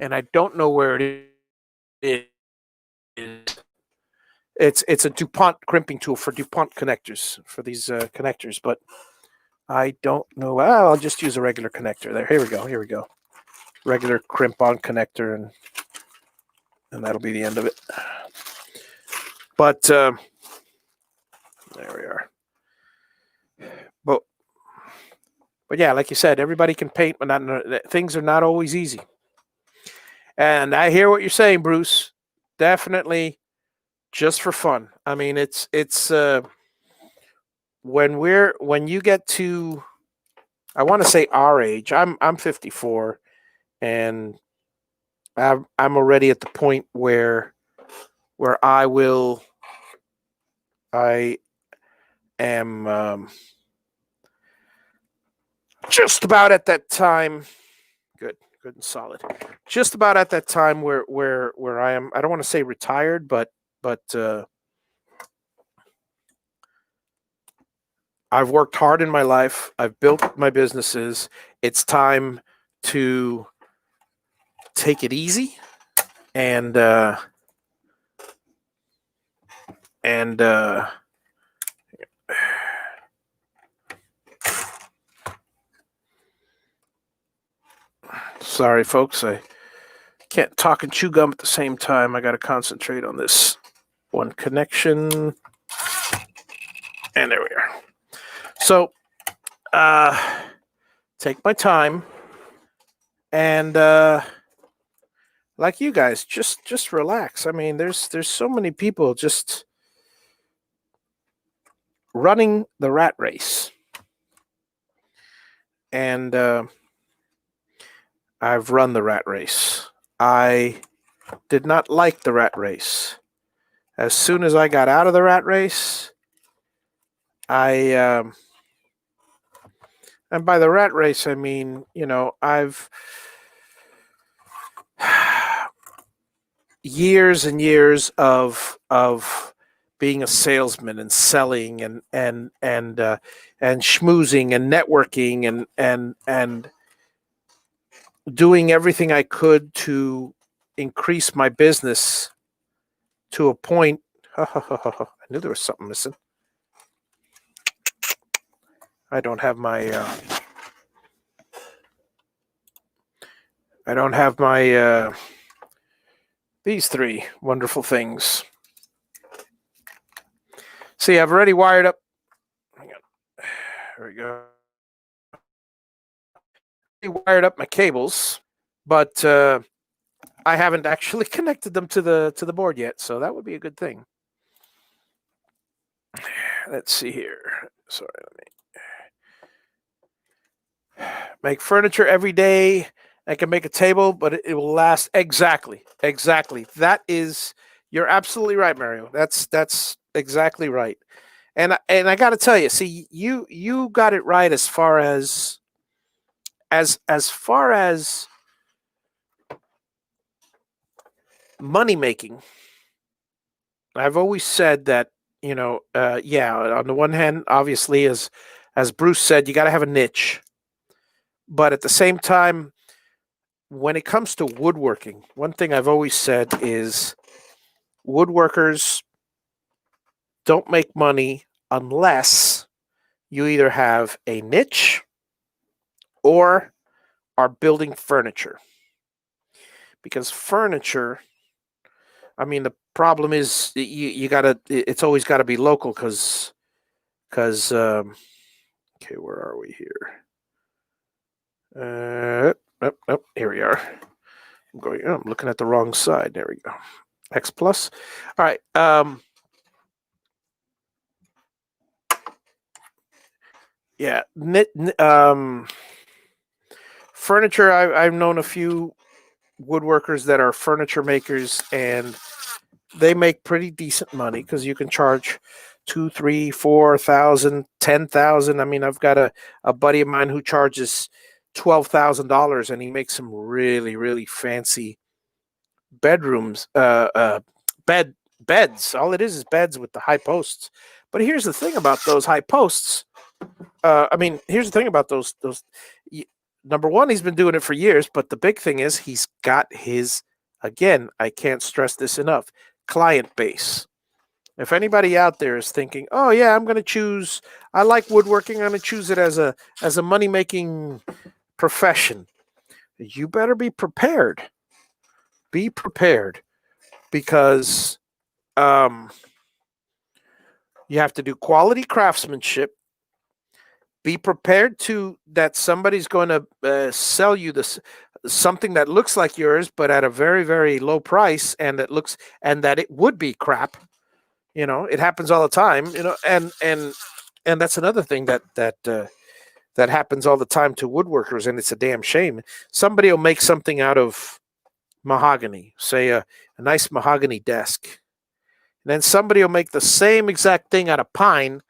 and I don't know where it is. It's a DuPont crimping tool for DuPont connectors, for these connectors, but I don't know. Well, I'll just use a regular connector there. Here we go. Regular crimp-on connector, and that'll be the end of it. But there we are. But yeah, like you said, everybody can paint, but things are not always easy. And I hear what you're saying, Bruce. Definitely, just for fun. I mean, it's when you get to, I want to say our age. I'm 54, and I'm already at the point where I am just about at that time. Good and solid. Just about at that time where I am. I don't want to say retired, but I've worked hard in my life. I've built my businesses. It's time to take it easy and sorry, folks. I can't talk and chew gum at the same time. I got to concentrate on this one connection. And there we are. So, take my time and like you guys, just relax. I mean, there's so many people just running the rat race, and I've run the rat race. I did not like the rat race. As soon as I got out of the rat race, I and by the rat race I mean, I've years and years of being a salesman and selling and schmoozing and networking and doing everything I could to increase my business to a point. I knew there was something missing. I don't have my these three wonderful things. See, I've already wired up. Hang on. There we go. I wired up my cables, but I haven't actually connected them to the board yet, so that would be a good thing. Let's see here. Sorry, let me make furniture every day. I can make a table, but it will last exactly. That is, you're absolutely right, Mario. That's exactly right. And I got to tell you, see, you got it right as far as money making. I've always said that, yeah, on the one hand, obviously, as Bruce said, you got to have a niche. But at the same time, when it comes to woodworking, one thing I've always said is woodworkers don't make money unless you either have a niche or are building furniture. Because furniture, I mean, the problem is you gotta. It's always got to be local because okay, where are we here? Here we are. I'm looking at the wrong side. There we go. X plus. All right. Yeah. Furniture. I've known a few woodworkers that are furniture makers, and they make pretty decent money because you can charge 2, 3, 4,000, 10,000. I mean, I've got a buddy of mine who charges $12,000, and he makes some really, really fancy bedrooms, beds. All it is beds with the high posts. But here's the thing about those high posts. Here's the thing about those. Number one, he's been doing it for years, but the big thing is he's got his. Again, I can't stress this enough. Client base. If anybody out there is thinking, "Oh yeah, I'm going to choose. I like woodworking. I'm going to choose it as a money making profession," you better be prepared. Be prepared because you have to do quality craftsmanship. Be prepared that somebody's going to sell you something that looks like yours, but at a very, very low price, and that it would be crap. It happens all the time. And that's another thing that happens all the time to woodworkers, and it's a damn shame. Somebody will make something out of mahogany, say a nice mahogany desk, and then somebody will make the same exact thing out of pine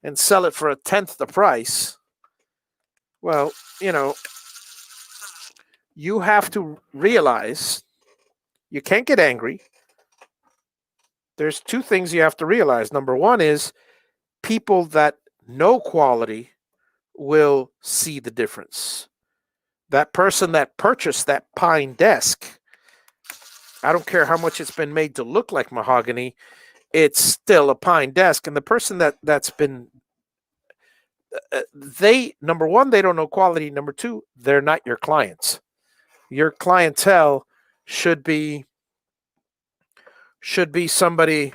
and sell it for 1/10 the price. Well, you have to realize you can't get angry. There's two things you have to realize. Number one is people that know quality will see the difference. That person that purchased that pine desk, I don't care how much it's been made to look like mahogany, it's still a pine desk. And the person that's been number one, they don't know quality. Number two, they're not your clients. Your clientele should be somebody,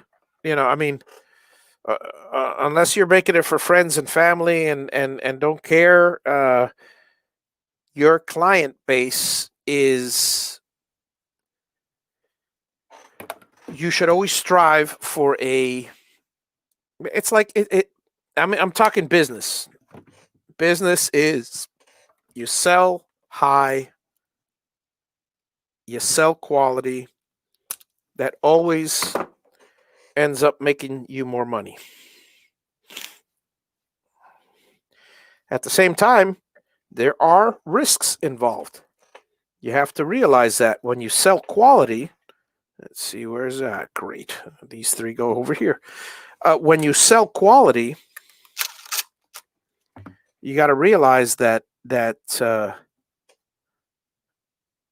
unless you're making it for friends and family and don't care, your client base is you should always strive for it's like I mean, I'm talking business. Business is you sell high, you sell quality. That always ends up making you more money. At the same time, there are risks involved. You have to realize that when you sell quality, let's see, where's that? Great. These three go over here. When you sell quality, you got to realize that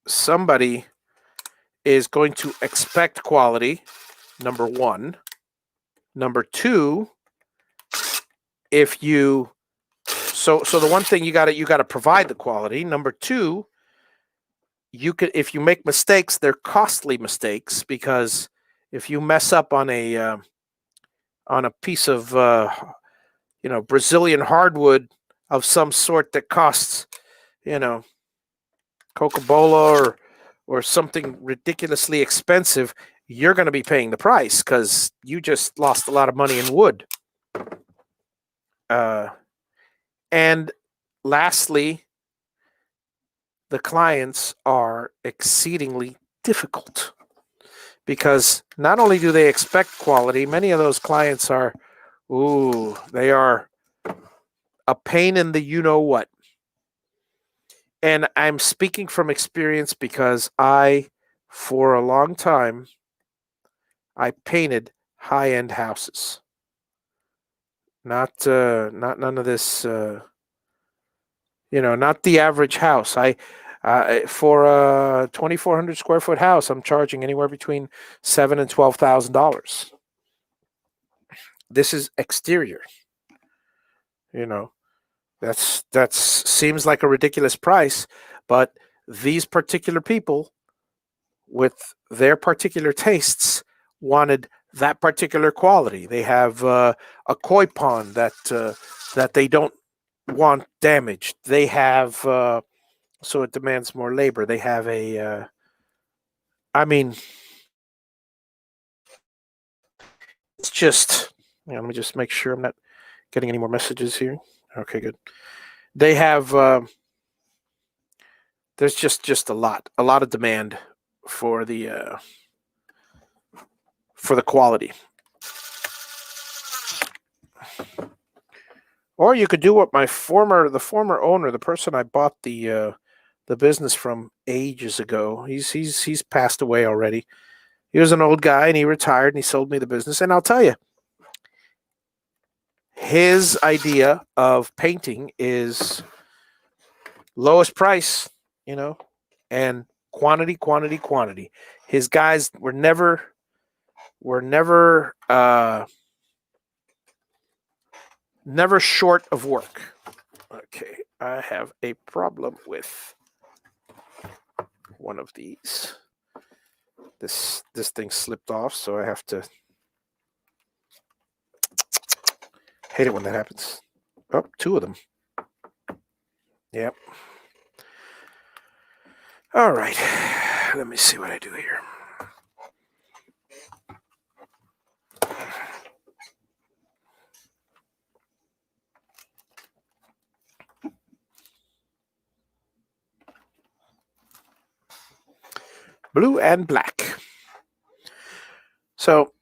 somebody is going to expect quality, number one. Number two, if you so the one thing you got to provide the quality. Number two, if you make mistakes, they're costly mistakes, because if you mess up on a piece of Brazilian hardwood of some sort that costs Coca-Cola or something ridiculously expensive, you're going to be paying the price because you just lost a lot of money in wood. And lastly, the clients are exceedingly difficult because not only do they expect quality, many of those clients are, they are a pain in the you-know-what. And I'm speaking from experience because for a long time, I painted high-end houses. Not none of this, not the average house. For a 2,400 square foot house, I'm charging anywhere between $7,000 and $12,000. This is exterior. That's seems like a ridiculous price, but these particular people with their particular tastes wanted that particular quality. They have a koi pond that they don't want damaged. They have so it demands more labor. They have it's just. Let me just make sure I'm not getting any more messages here. Okay, good. They have there's just a lot of demand for the quality. Or you could do what the former owner, the person I bought the business from ages ago. He's passed away already. He was an old guy and he retired and he sold me the business. And I'll tell you, his idea of painting is lowest price, and quantity, quantity, quantity. His guys were never short of work. Okay, I have a problem with one of these. This thing slipped off, so I have to. Hate it when that happens. Oh, two of them. Yep. All right. Let me see what I do here. Blue and black. So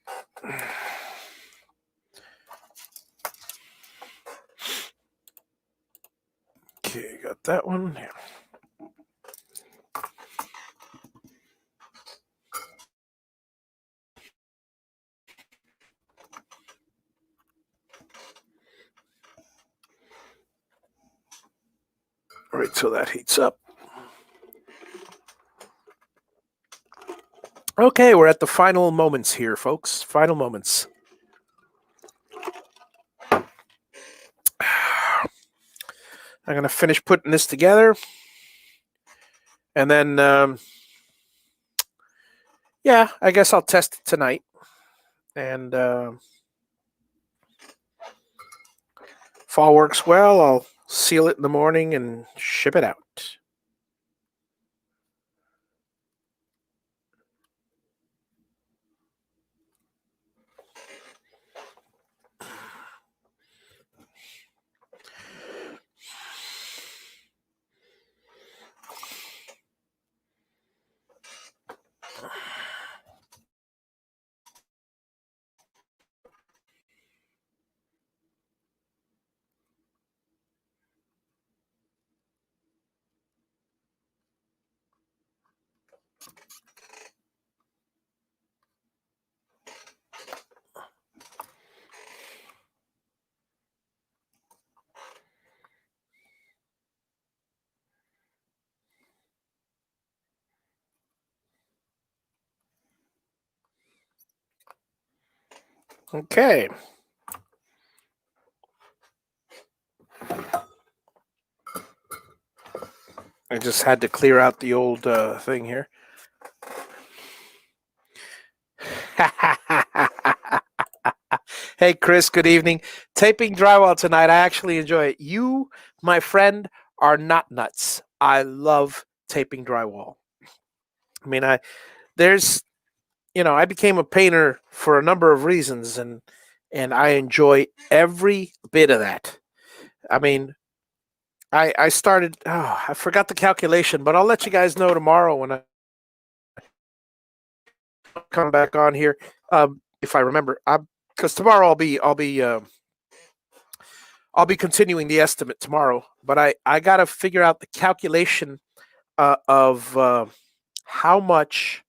okay, got that one. Yeah. All right, so that heats up. Okay, we're at the final moments here, folks. Final moments. I'm going to finish putting this together. And then, I guess I'll test it tonight. And if all works well, I'll seal it in the morning and ship it out. Okay. I just had to clear out the old thing here. Hey, Chris, good evening. Taping drywall tonight. I actually enjoy it. You, my friend, are not nuts. I love taping drywall. I mean, I became a painter for a number of reasons, and I enjoy every bit of that. I mean, I started. Oh, I forgot the calculation, but I'll let you guys know tomorrow when I come back on here, if I remember. Because tomorrow I'll be continuing the estimate tomorrow. But I got to figure out the calculation of how much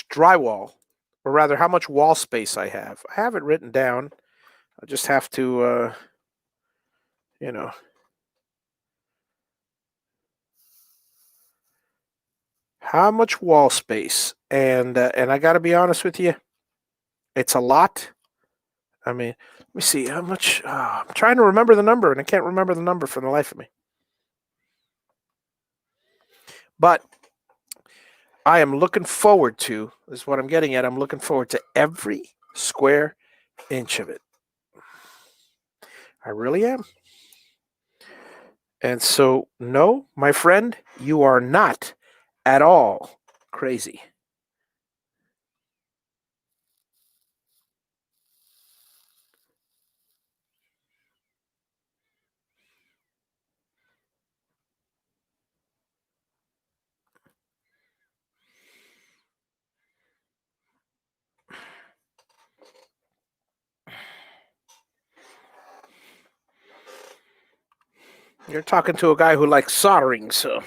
drywall, or rather, how much wall space I have. I have it written down. I just have to, how much wall space, and I got to be honest with you, it's a lot. I mean, let me see how much. I'm trying to remember the number, and I can't remember the number for the life of me. But I am looking forward to, this is what I'm getting at. I'm looking forward to every square inch of it. I really am. And so, no, my friend, you are not at all crazy. You're talking to a guy who likes soldering, so.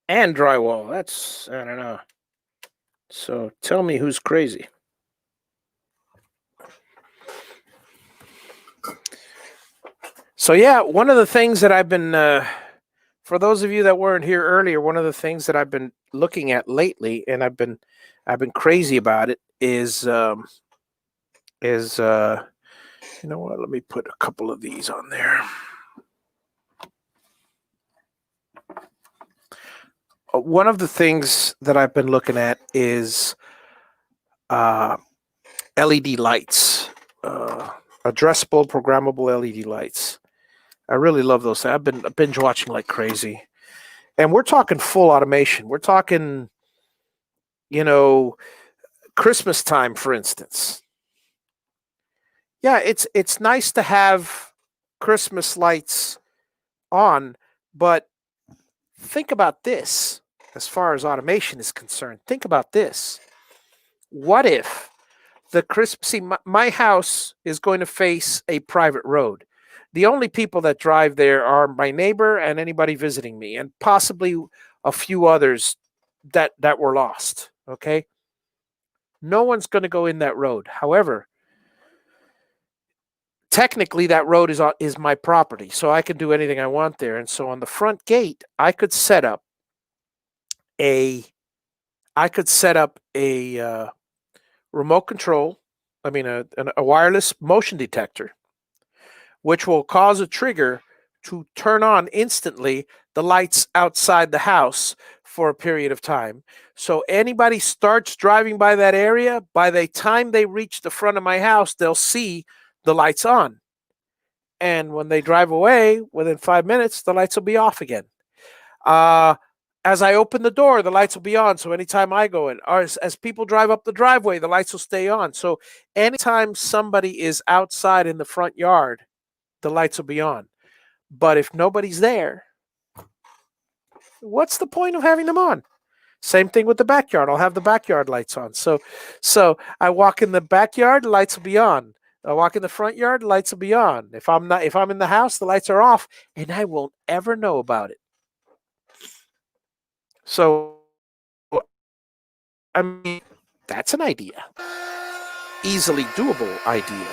And drywall. That's, I don't know. So tell me who's crazy. So, yeah, one of the things that I've been, for those of you that weren't here earlier, one of the things that I've been looking at lately, and I've been crazy about it, is you know what? Let me put a couple of these on there. One of the things that I've been looking at is LED lights, addressable, programmable LED lights. I really love those things. I've been binge watching like crazy, and we're talking full automation. We're talking, Christmas time, for instance. Yeah, it's nice to have Christmas lights on, but think about this. As far as automation is concerned, think about this. What if my house is going to face a private road. The only people that drive there are my neighbor and anybody visiting me, and possibly a few others that were lost. Okay. No one's going to go in that road. However, technically that road is my property, so I can do anything I want there. And so on the front gate, I could set up a remote control. I mean, a wireless motion detector, which will cause a trigger to turn on instantly the lights outside the house for a period of time. So anybody starts driving by that area, by the time they reach the front of my house, they'll see the lights on. And when they drive away, within 5 minutes, the lights will be off again. As I open the door, the lights will be on. So anytime I go in, or as people drive up the driveway, the lights will stay on. So anytime somebody is outside in the front yard, the lights will be on. But if nobody's there, what's the point of having them on? Same thing with the backyard. I'll have the backyard lights on. So I walk in the backyard, lights will be on. I walk in the front yard, the lights will be on. If I'm in the house, the lights are off, and I won't ever know about it. So, I mean, that's an idea. Easily doable idea.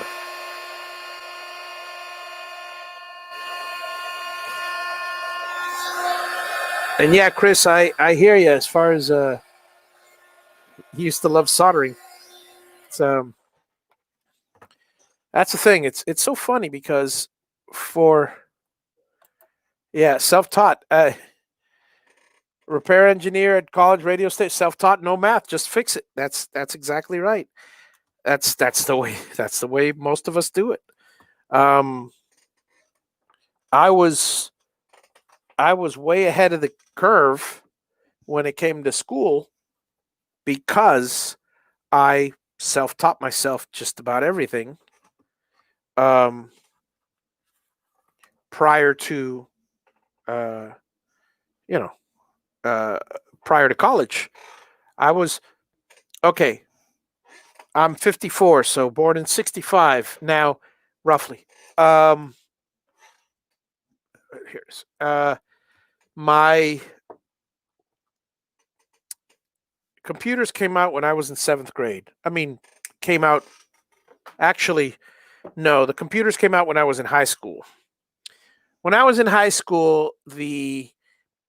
And yeah, Chris, I hear you as far as he used to love soldering. It's that's the thing. It's so funny because for self-taught repair engineer at college radio station, self-taught, no math, just fix it. That's exactly right. That's the way most of us do it. Um, I was I was way ahead of the curve when it came to school because I self-taught myself just about everything. Um, prior to uh, you know uh, prior to college, I was okay. I'm 54, so born in 65 now, roughly. Um, here's my computers came out when I was in 7th grade. I mean, came out actually. No, the computers came out when I was in high school. When I was in high school, the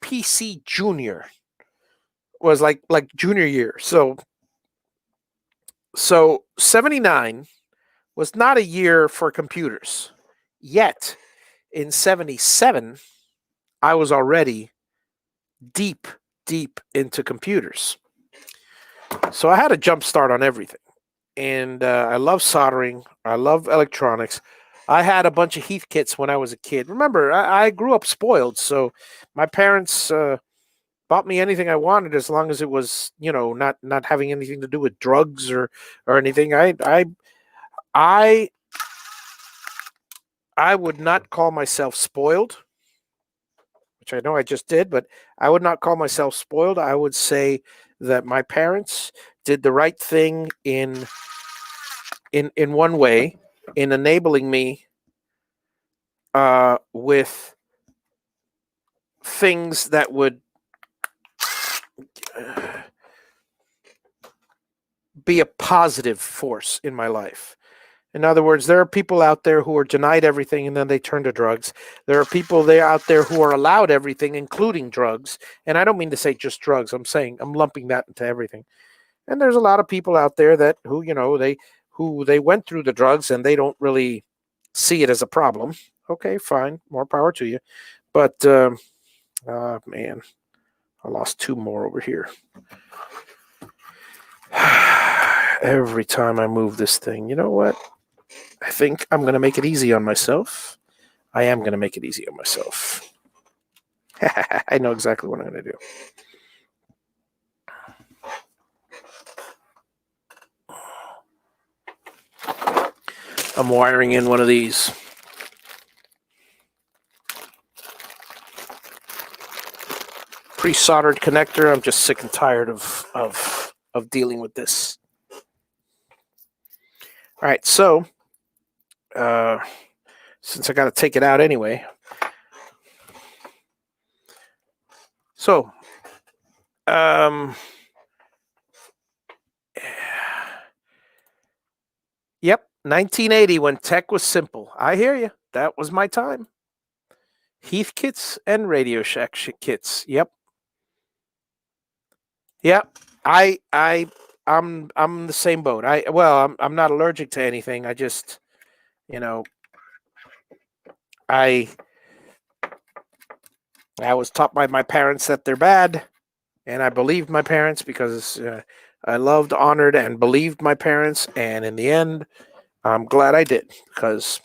PC Junior was like junior year. So 79 was not a year for computers. Yet in 77, I was already deep, deep into computers. So I had a jump start on everything. And I love soldering. I love electronics. I had a bunch of Heath kits when I was a kid. Remember, I grew up spoiled. So my parents bought me anything I wanted as long as it was, not having anything to do with drugs or anything. I I would not call myself spoiled, which I know I just did, but I would not call myself spoiled. I would say that my parents did the right thing in one way in enabling me with things that would uh, be a positive force in my life. In other words, there are people out there who are denied everything and then they turn to drugs. There are people there out there who are allowed everything, including drugs. And I don't mean to say just drugs. I'm lumping that into everything. And there's a lot of people out there that they went through the drugs and they don't really see it as a problem. Okay, fine, more power to you. But man, I lost 2 more over here. Every time I move this thing, you know what? I think I'm going to make it easy on myself. I am going to make it easy on myself. I know exactly what I'm going to do. I'm wiring in one of these. Pre-soldered connector. I'm just sick and tired of dealing with this. All right, so since I got to take it out anyway. So, yep, 1980 when tech was simple. I hear you. That was my time. Heath kits and Radio Shack kits. Yep. Yep. I'm the same boat. I'm not allergic to anything. I just, you know, I was taught by my parents that they're bad, and I believed my parents because I loved, honored, and believed my parents. And in the end, I'm glad I did because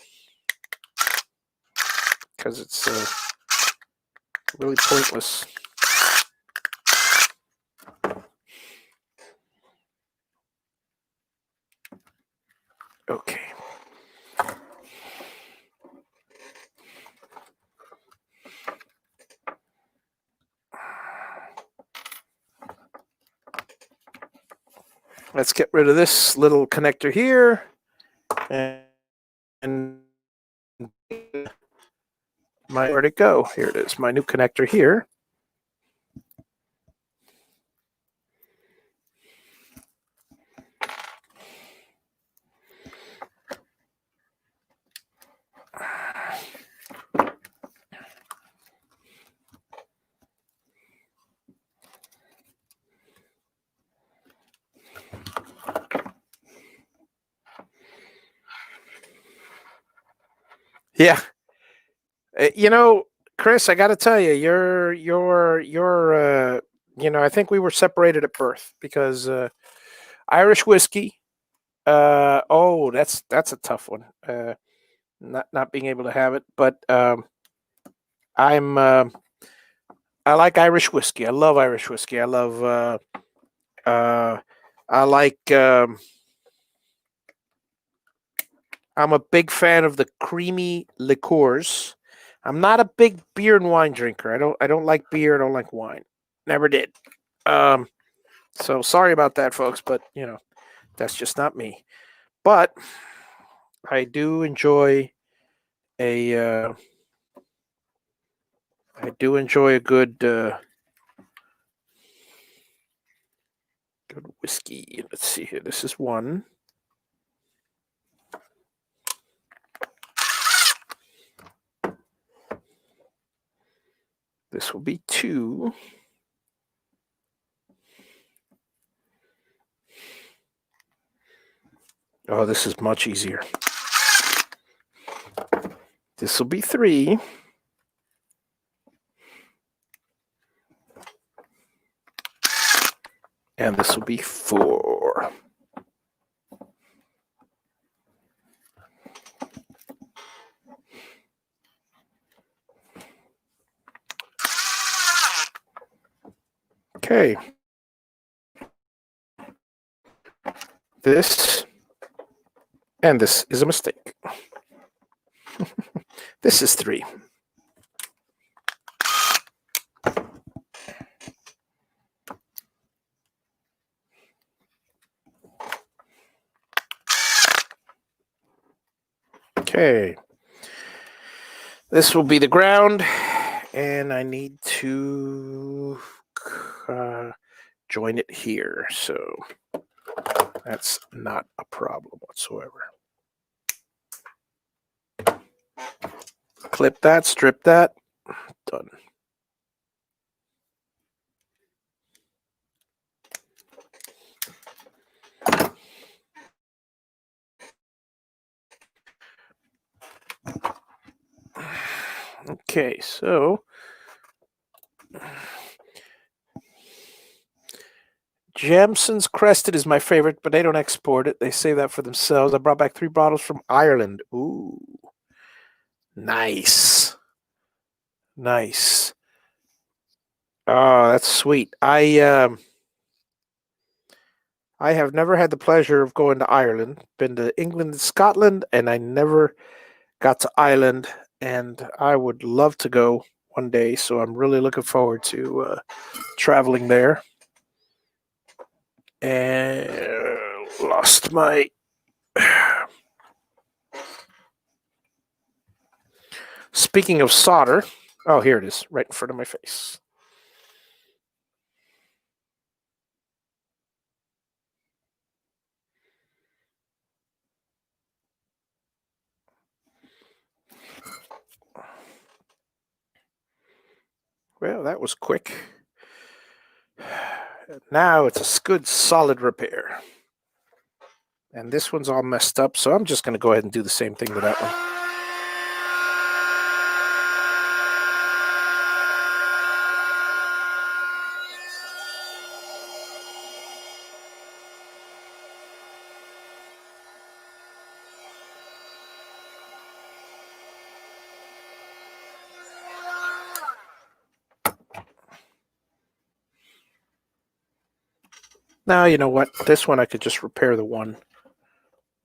it's really pointless. Okay. Let's get rid of this little connector here. And where'd it go? Here it is. My new connector here. Yeah. You know, Chris, I got to tell you, I think we were separated at birth because Irish whiskey. That's a tough one. Not being able to have it, but I'm I like Irish whiskey. I love Irish whiskey. I love I like I'm a big fan of the creamy liqueurs. I'm not a big beer and wine drinker. I don't like beer, I don't like wine. Never did. Um so sorry about that, folks, but that's just not me. But I do enjoy a a good whiskey. Let's see here. This is one. This will be two. Oh, this is much easier. This will be three. And this will be four. Okay. This and this is a mistake. This is three. Okay. This will be the ground, and I need to join it here. So that's not a problem whatsoever. Clip that, strip that, done. Okay, so Jamson's Crested is my favorite, but they don't export it. They save that for themselves. I brought back 3 bottles from Ireland. Ooh, nice, nice. Oh, that's sweet. I have never had the pleasure of going to Ireland. Been to England and Scotland, and I never got to Ireland. And I would love to go one day. So I'm really looking forward to traveling there. And lost my. Speaking of solder, oh, here it is, right in front of my face. Well, that was quick. Now it's a good solid repair. And this one's all messed up, so I'm just going to go ahead and do the same thing with that one. Now, you know what? This one I could just repair the one.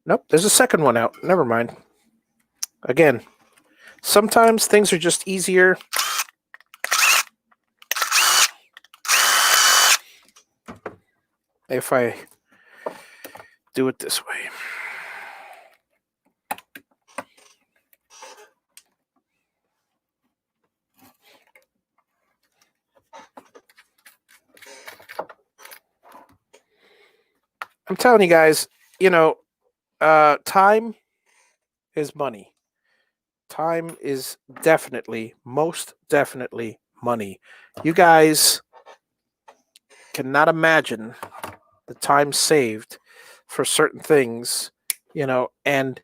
Nope, there's a second one out. Never mind. Again, sometimes things are just easier. If I do it this way. I'm telling you guys, time is money. Time is most definitely money. You guys cannot imagine the time saved for certain things, and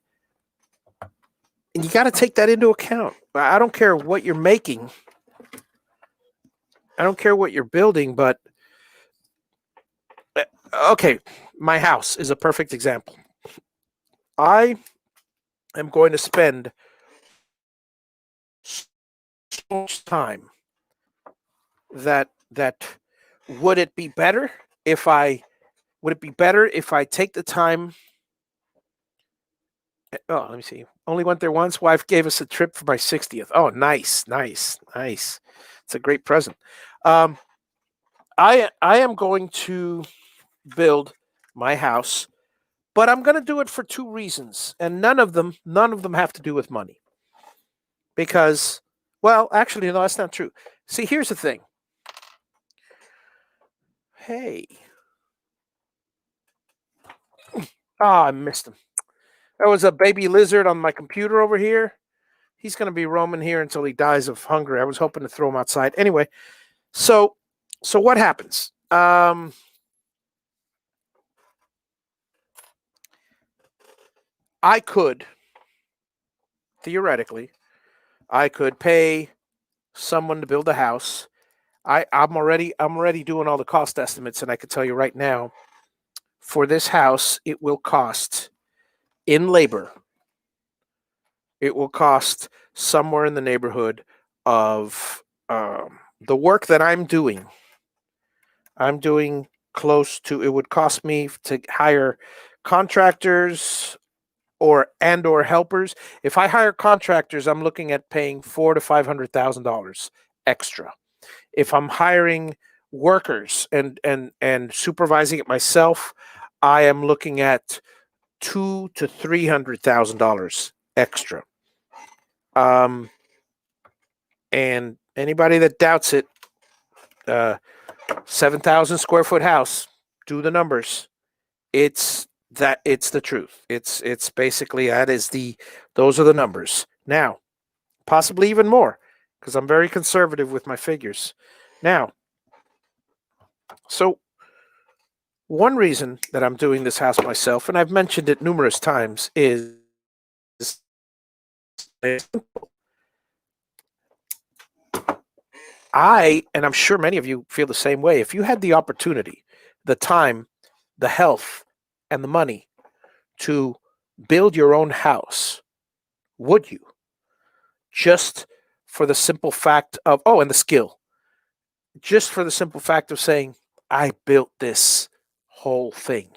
you got to take that into account. I don't care what you're making. I don't care what you're building, but okay, my house is a perfect example. I am going to spend so much time that would it be better if I take the time. Oh, let me see. Only went there once. Wife gave us a trip for my 60th. Oh, nice, nice, nice. It's a great present. Um, I am going to build my house, but I'm going to do it for two reasons, and none of them have to do with money. Because, well, actually, no, that's not true. See, here's the thing. Hey, I missed him. There was a baby lizard on my computer over here. He's going to be roaming here until he dies of hunger. I was hoping to throw him outside. Anyway, so what happens? I could theoretically, I could pay someone to build a house. I'm already doing all the cost estimates, and I can tell you right now, for this house, it will cost in labor. It will cost somewhere in the neighborhood of the work that I'm doing. I'm doing close to. It would cost me to hire contractors or helpers. If I hire contractors, I'm looking at paying $400,000 to $500,000 extra. If I'm hiring workers and supervising it myself, I am looking at $200,000 to $300,000 extra. And anybody that doubts it, 7,000 square foot house, do the numbers. It's the truth. It's basically those are the numbers. Now, possibly even more, because I'm very conservative with my figures. Now, so one reason that I'm doing this house myself, and I've mentioned it numerous times, is and I'm sure many of you feel the same way. If you had the opportunity, the time, the health, and the money to build your own house, would you? Just for the simple fact of, and the skill, just for the simple fact of saying, I built this whole thing.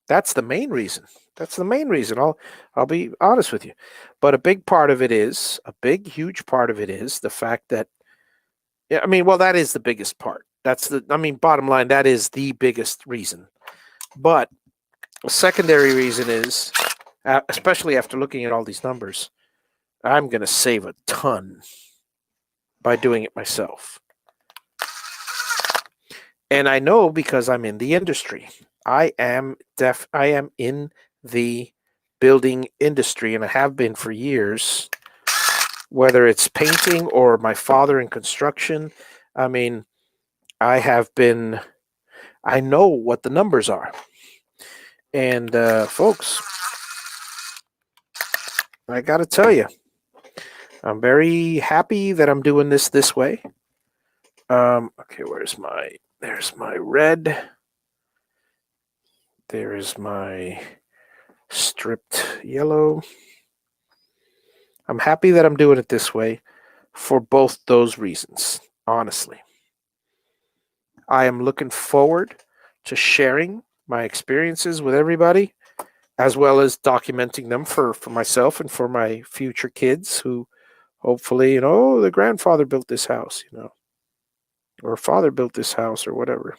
That's the main reason. That's the main reason. I'll be honest with you. But a big part of it is, huge part of it is the fact that, that is the biggest part. Bottom line, that is the biggest reason. But a secondary reason is, especially after looking at all these numbers, I'm going to save a ton by doing it myself. And I know because I'm in the industry. I am in the building industry, and I have been for years, whether it's painting or my father in construction. I know what the numbers are. And folks, I got to tell you, I'm very happy that I'm doing this way. Okay, there's my red. There is my stripped yellow. I'm happy that I'm doing it this way for both those reasons, honestly. I am looking forward to sharing my experiences with everybody, as well as documenting them for myself and for my future kids who hopefully, the grandfather built this house, or father built this house or whatever.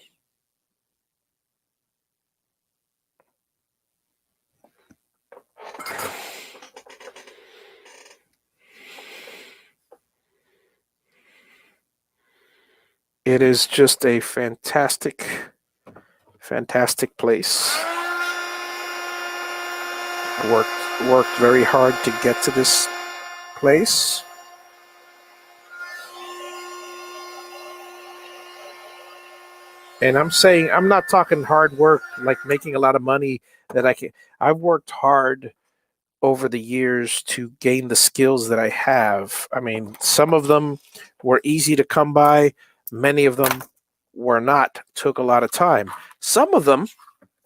It is just a fantastic Fantastic place. Worked very hard to get to this place. And I'm not talking hard work like making a lot of money that I can. I've worked hard over the years to gain the skills that I have. I mean, some of them were easy to come by, many of them were not, took a lot of time. Some of them,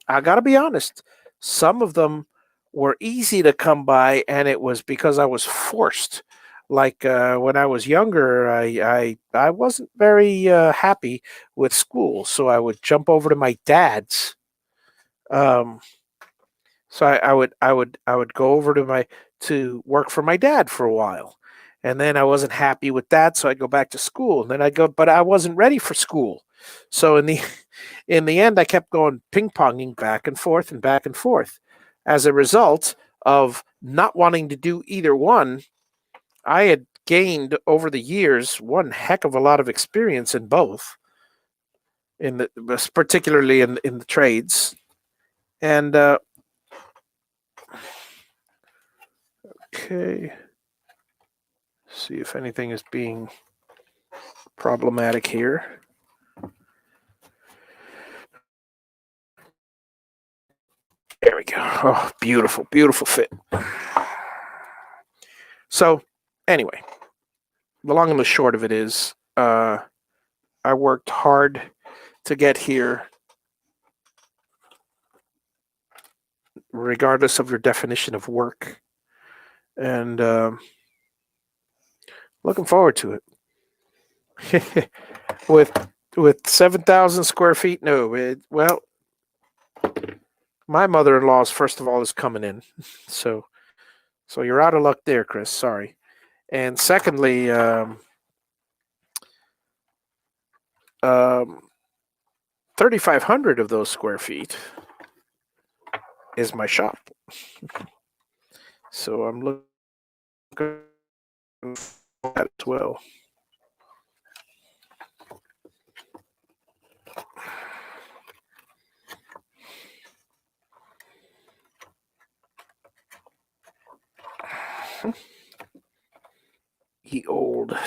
I got to be honest, some of them were easy to come by, and it was because I was forced. Like when I was younger, I wasn't very happy with school, so I would jump over to my dad's. Um, so I would go over to work for my dad for a while, and then I wasn't happy with that, so I'd go back to school, and then I go, but I wasn't ready for school, so in the end, I kept going ping ponging back and forth and back and forth. As a result of not wanting to do either one, I had gained over the years one heck of a lot of experience in both, particularly in the trades, and okay. See if anything is being problematic here. There we go. Oh, beautiful, beautiful fit. So, anyway, the long and the short of it is, I worked hard to get here, regardless of your definition of work, and looking forward to it. with 7,000 square feet, no. Well, my mother-in-law's first of all is coming in, so you're out of luck there, Chris. Sorry. And secondly, 3,500 of those square feet is my shop. So I'm looking at that as well. Ye old.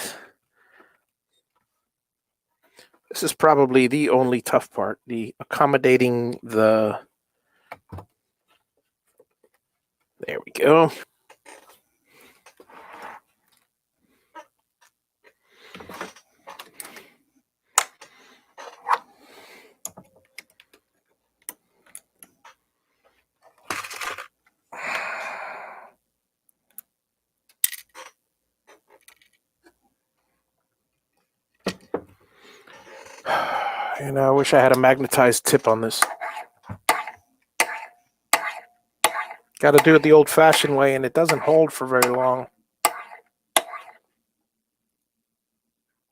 This is probably the only tough part, the accommodating the. There we go. And I wish I had a magnetized tip on this. Got to do it the old-fashioned way, and it doesn't hold for very long.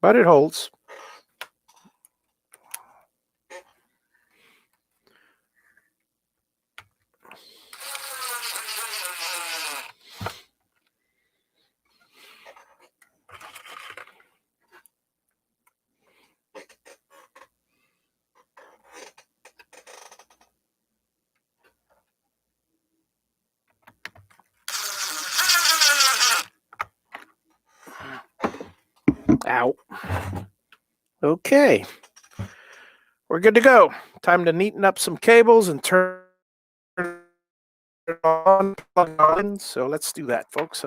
But it holds. Ow. Okay. We're good to go. Time to neaten up some cables and turn it on, plug it on. So let's do that, folks.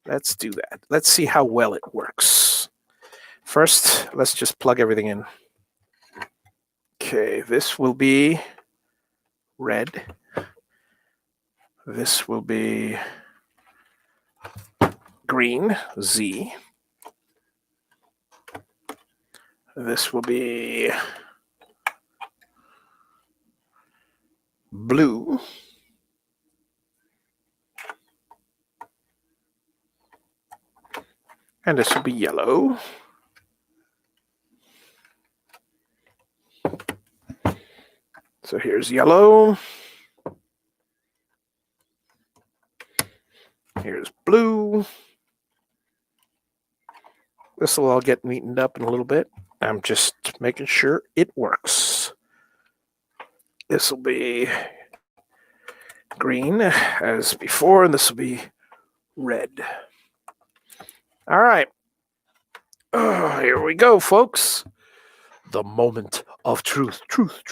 Let's do that. Let's see how well it works. First, let's just plug everything in. Okay, this will be red. This will be green, Z. This will be blue. And this will be yellow. So here's yellow. Here's blue. This will all get neatened up in a little bit. I'm just making sure it works. This will be green as before, and this will be red. All right. Here we go, folks. The moment of truth. Truth.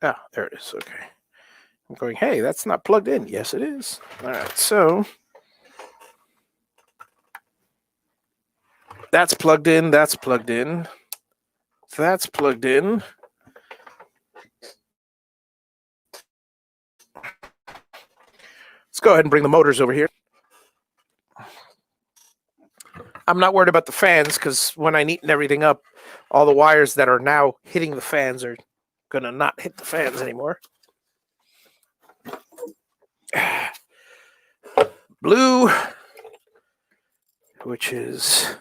Ah, there it is. Okay. I'm going, hey, that's not plugged in. Yes, it is. All right, so that's plugged in. That's plugged in. That's plugged in. Let's go ahead and bring the motors over here. I'm not worried about the fans because when I neaten everything up, all the wires that are now hitting the fans are going to not hit the fans anymore. Blue, which is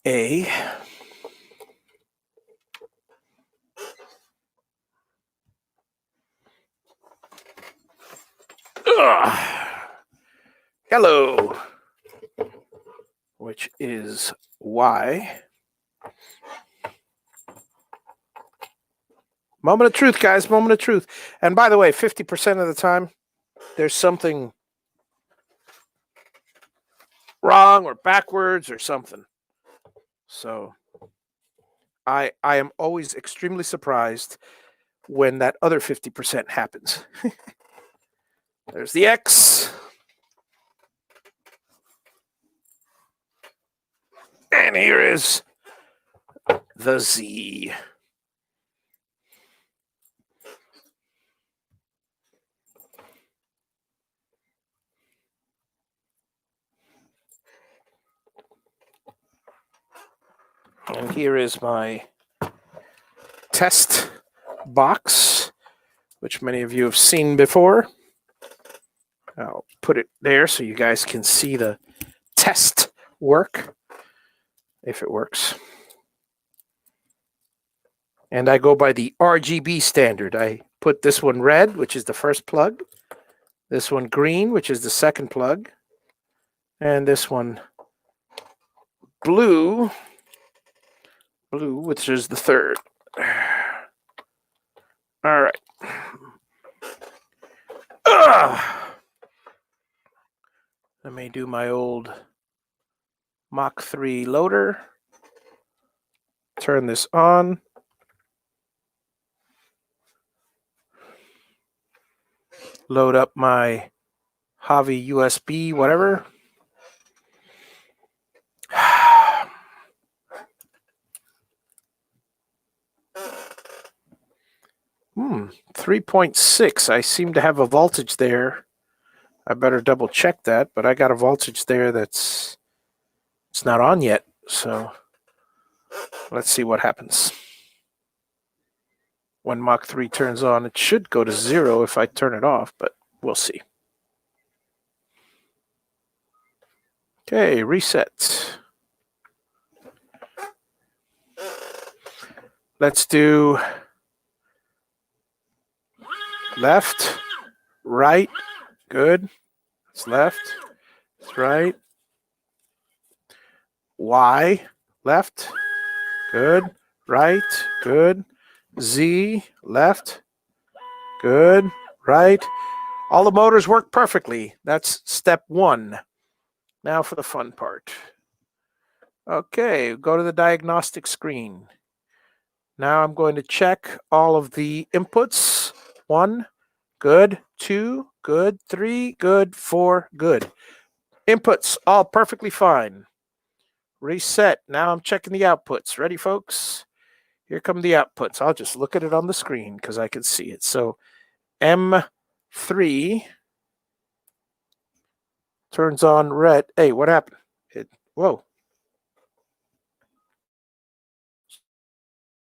A. Yellow, which is Y. Moment of truth, guys. Moment of truth. And by the way, 50% of the time, there's something wrong or backwards or something. So I am always extremely surprised when that other 50% happens. There's the X. And here is the Z. And here is my test box, which many of you have seen before. I'll put it there so you guys can see the test work, if it works. And I go by the RGB standard. I put this one red, which is the first plug, this one green, which is the second plug, and this one blue, which is the third. All right. Let me do my old Mach 3 loader. Turn this on. Load up my Javi USB, whatever. 3.6. I seem to have a voltage there. I better double check that, but I got a voltage there it's not on yet. So let's see what happens. When Mach 3 turns on, it should go to 0 if I turn it off, but we'll see. Okay, reset. Let's do left, right, good. It's left, it's right. Y, left, good. Right, good. Z, left, good. Right. All the motors work perfectly. That's step 1. Now for the fun part. Okay, go to the diagnostic screen. Now I'm going to check all of the inputs. 1, good. 2, good. 3, good. 4, good. Inputs, all perfectly fine. Reset. Now I'm checking the outputs. Ready, folks? Here come the outputs. I'll just look at it on the screen because I can see it. So M3 turns on red. Hey, what happened? Whoa.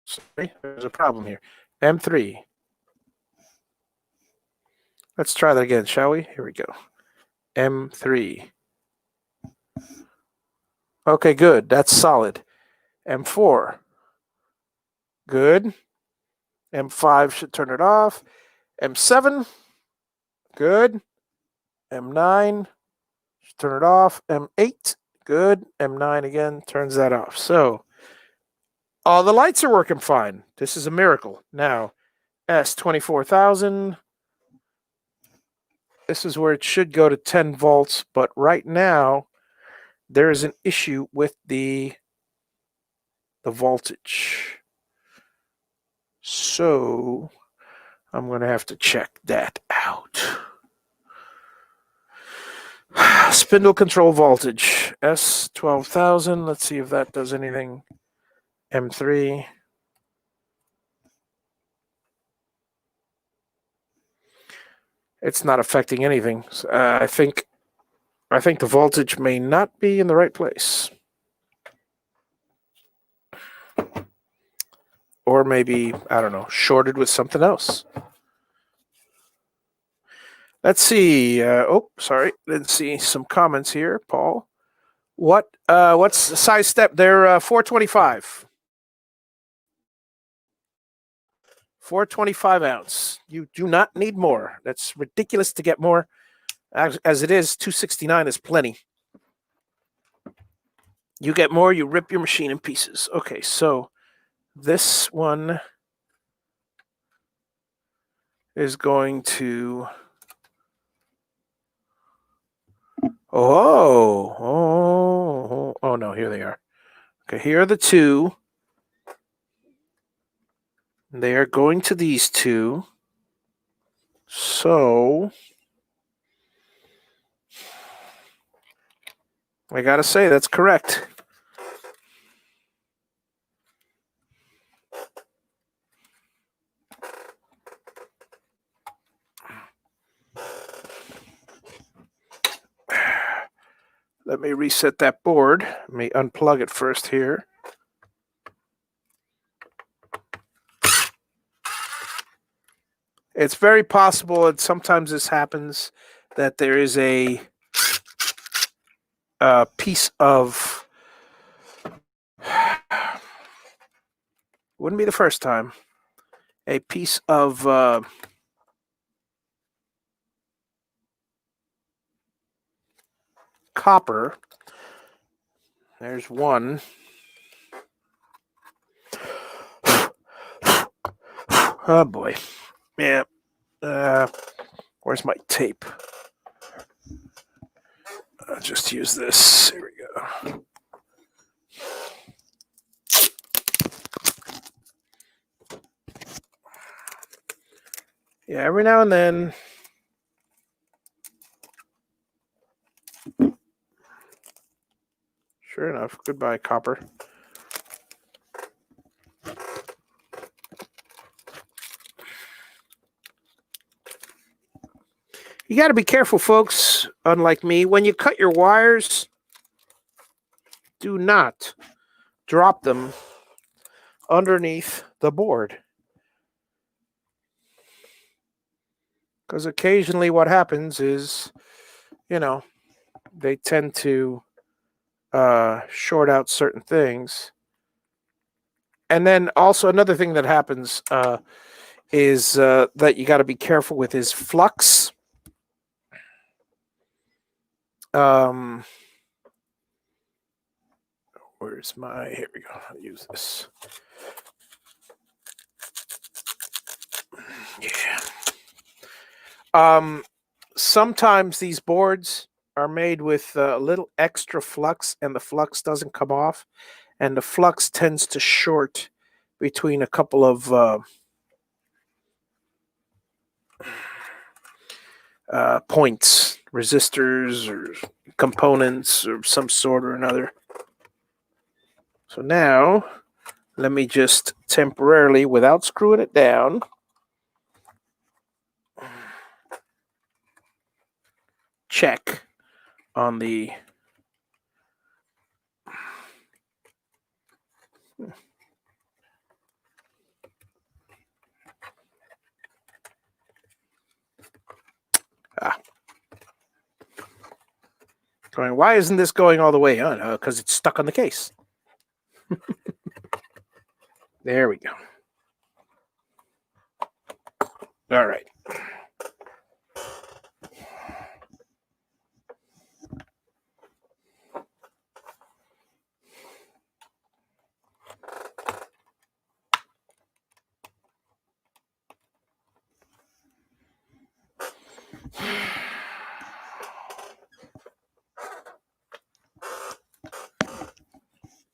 Sorry, there's a problem here. M3. Let's try that again, shall we? Here we go. M3. Okay, good. That's solid. M4. Good. M5 should turn it off. M7. Good. M9. Should turn it off. M8. Good. M9 again turns that off. So all the lights are working fine. This is a miracle. Now, S24,000. This is where it should go to 10 volts, but right now there is an issue with the voltage. So I'm going to have to check that out. Spindle control voltage, S12,000. Let's see if that does anything. M3. It's not affecting anything. I think the voltage may not be in the right place. Or maybe, I don't know, shorted with something else. Let's see. Sorry. Let's see some comments here, Paul. What's the size step? They're 425. 425 ounce. You do not need more. That's ridiculous to get more. As it is, 269 is plenty. You get more, you rip your machine in pieces. Okay, so this one is going to... Oh, no, here they are. Okay, here are the two. They are going to these two. So I gotta say that's correct. Let me reset that board. Let me unplug it first here. It's very possible, and sometimes this happens, that there is a piece of... Wouldn't be the first time. A piece of copper. There's one. Oh boy. Yeah. Where's my tape? I'll just use this. Here we go. Yeah, every now and then. Sure enough. Goodbye, copper. You got to be careful, folks, unlike me. When you cut your wires, do not drop them underneath the board. Because occasionally what happens is, they tend to short out certain things. And then also another thing that happens is that you got to be careful with is flux. Where's my... Here we go. I'll use this. Yeah. Sometimes these boards are made with a little extra flux, and the flux doesn't come off, and the flux tends to short between a couple of points, resistors or components of some sort or another. So now, let me just temporarily, without screwing it down, check on the... Going, why isn't this going all the way? Oh, because it's stuck on the case. There we go. All right.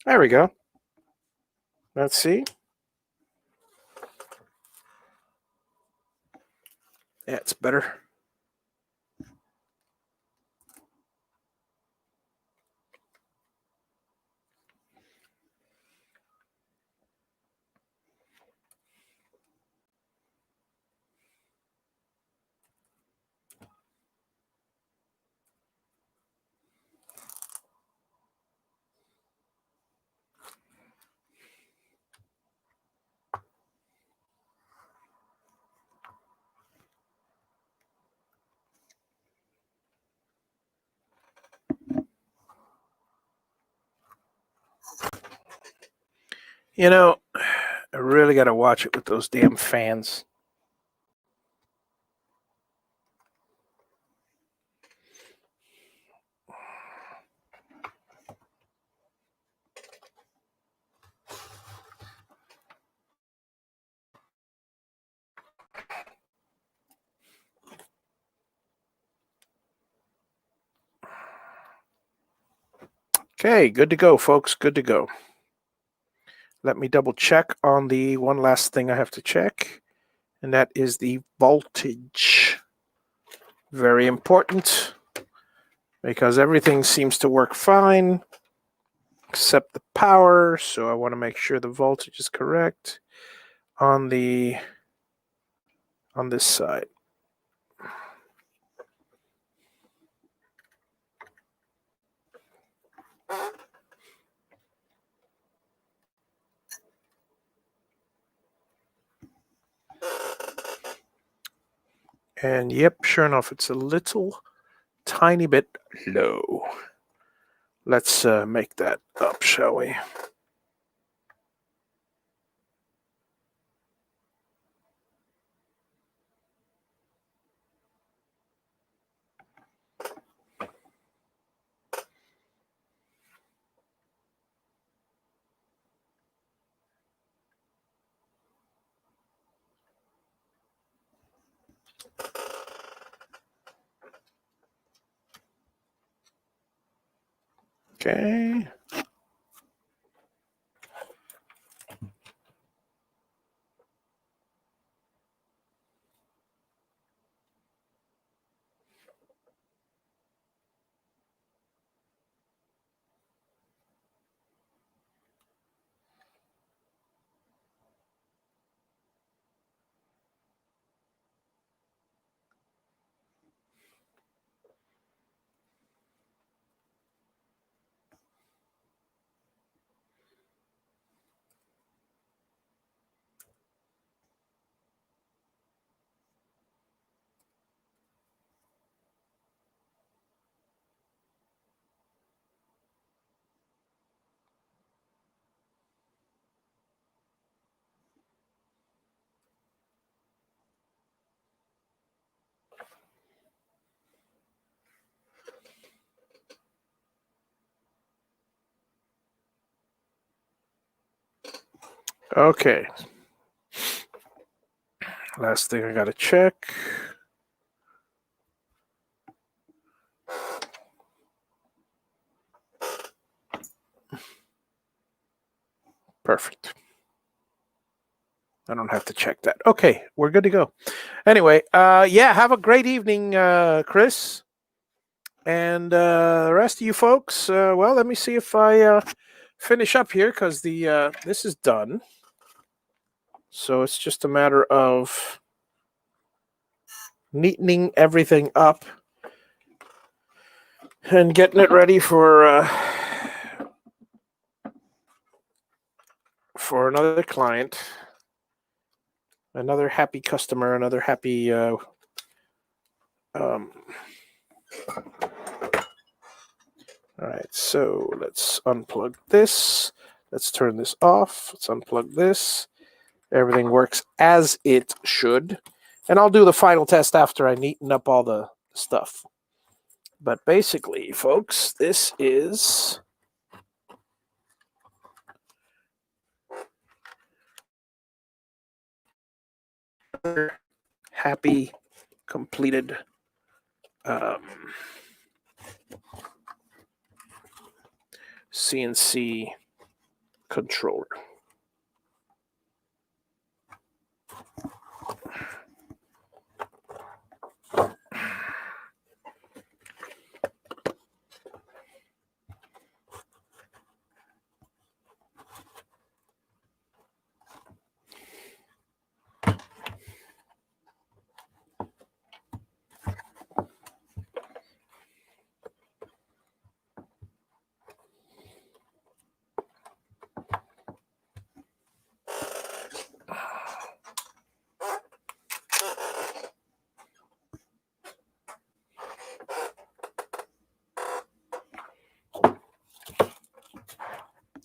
There we go. Let's see. That's better. You know, I really got to watch it with those damn fans. Okay, good to go, folks. Good to go. Let me double check on the one last thing I have to check, and that is the voltage. Very important, because everything seems to work fine except the power, so I want to make sure the voltage is correct on this side. And yep, sure enough, it's a little tiny bit low. Let's make that up, shall we? Okay. Okay. Last thing I got to check. Perfect. I don't have to check that. Okay, we're good to go. Anyway, yeah, have a great evening, Chris. And the rest of you folks, well, let me see if I finish up here, because this is done. So it's just a matter of neatening everything up and getting it ready for another client, another happy customer, another happy All right, so let's unplug this. Let's turn this off. Let's unplug this. Everything works as it should. And I'll do the final test after I neaten up all the stuff. But basically, folks, this is happy, completed CNC controller.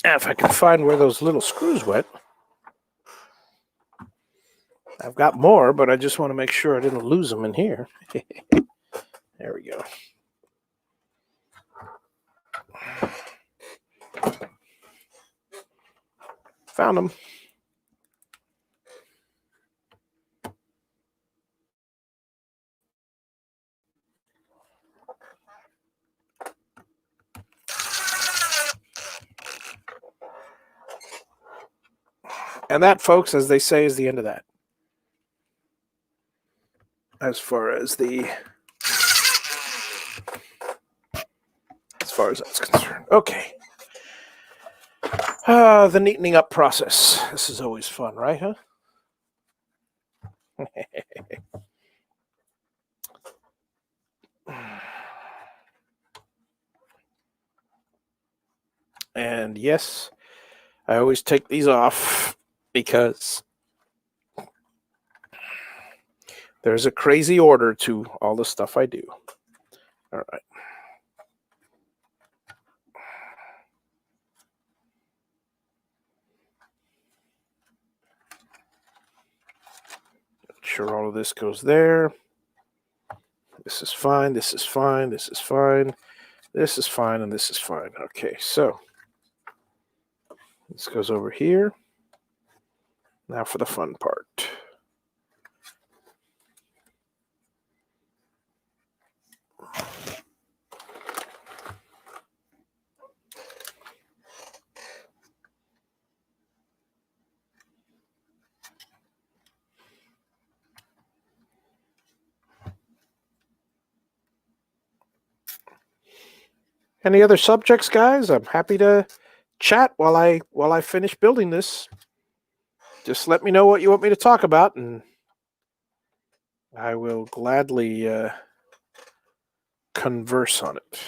If I can find where those little screws went. I've got more, but I just want to make sure I didn't lose them in here. There we go. Found them. And that, folks, as they say, is the end of that. As far as that's concerned. Okay. The neatening up process. This is always fun, right, huh? And yes, I always take these off because there's a crazy order to all the stuff I do. All right. Make sure all of this goes there. This is fine. This is fine. This is fine. This is fine. And this is fine. Okay, so this goes over here. Now for the fun part. Any other subjects, guys? I'm happy to chat while I finish building this. Just let me know what you want me to talk about, and I will gladly converse on it.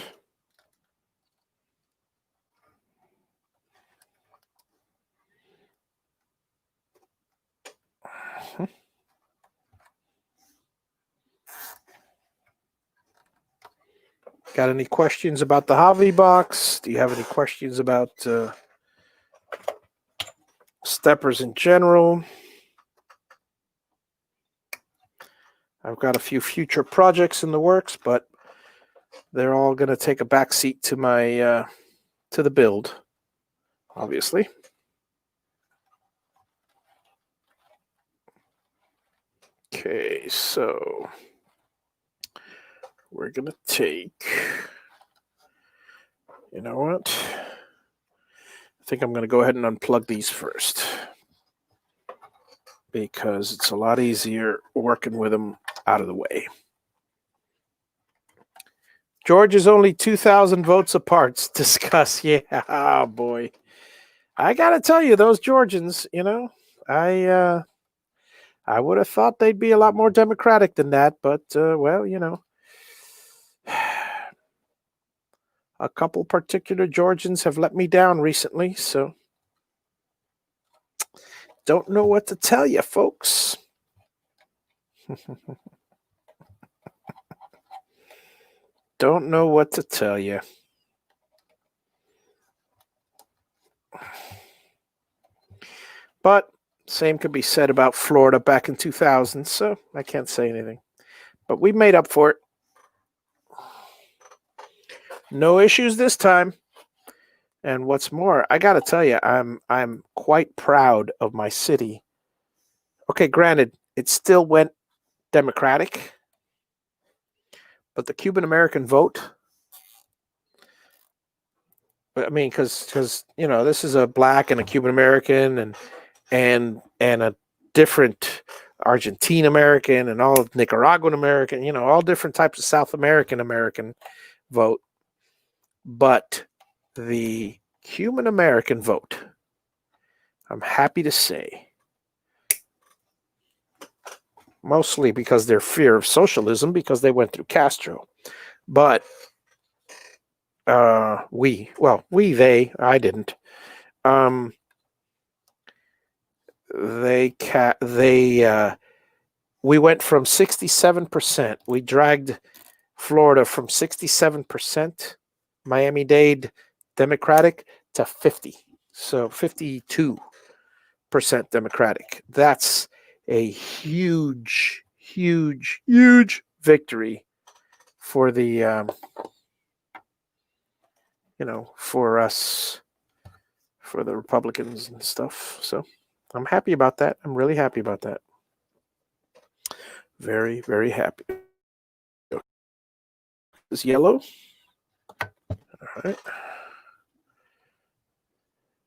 Got any questions about the Javi box? Do you have any questions about steppers in general? I've got a few future projects in the works, but they're all going to take a backseat to my to the build, obviously. Okay, so we're going to take, you know what? I think I'm going to go ahead and unplug these first because it's a lot easier working with them out of the way. George is only 2,000 votes apart. Discuss. Yeah, oh boy. I got to tell you, those Georgians, you know, I would have thought they'd be a lot more democratic than that, but, well, you know, a couple particular Georgians have let me down recently, so don't know what to tell you, folks. Don't know what to tell you. But same could be said about Florida back in 2000, so I can't say anything. But we made up for it. No issues this time. And what's more, I got to tell you, I'm quite proud of my city. Okay, granted, it still went Democratic, but the Cuban American vote. I mean, because this is a black and a Cuban American and a different Argentine American and all Nicaraguan American, all different types of South American vote. But the Cuban American vote, I'm happy to say, mostly because their fear of socialism, because they went through Castro. But I didn't. We went from 67%. We dragged Florida from 67% Miami-Dade Democratic to 50. So 52% Democratic. That's a huge, huge, huge victory for the for us, for the Republicans and stuff. So I'm happy about that. I'm really happy about that. Very, very happy. This yellow. All right.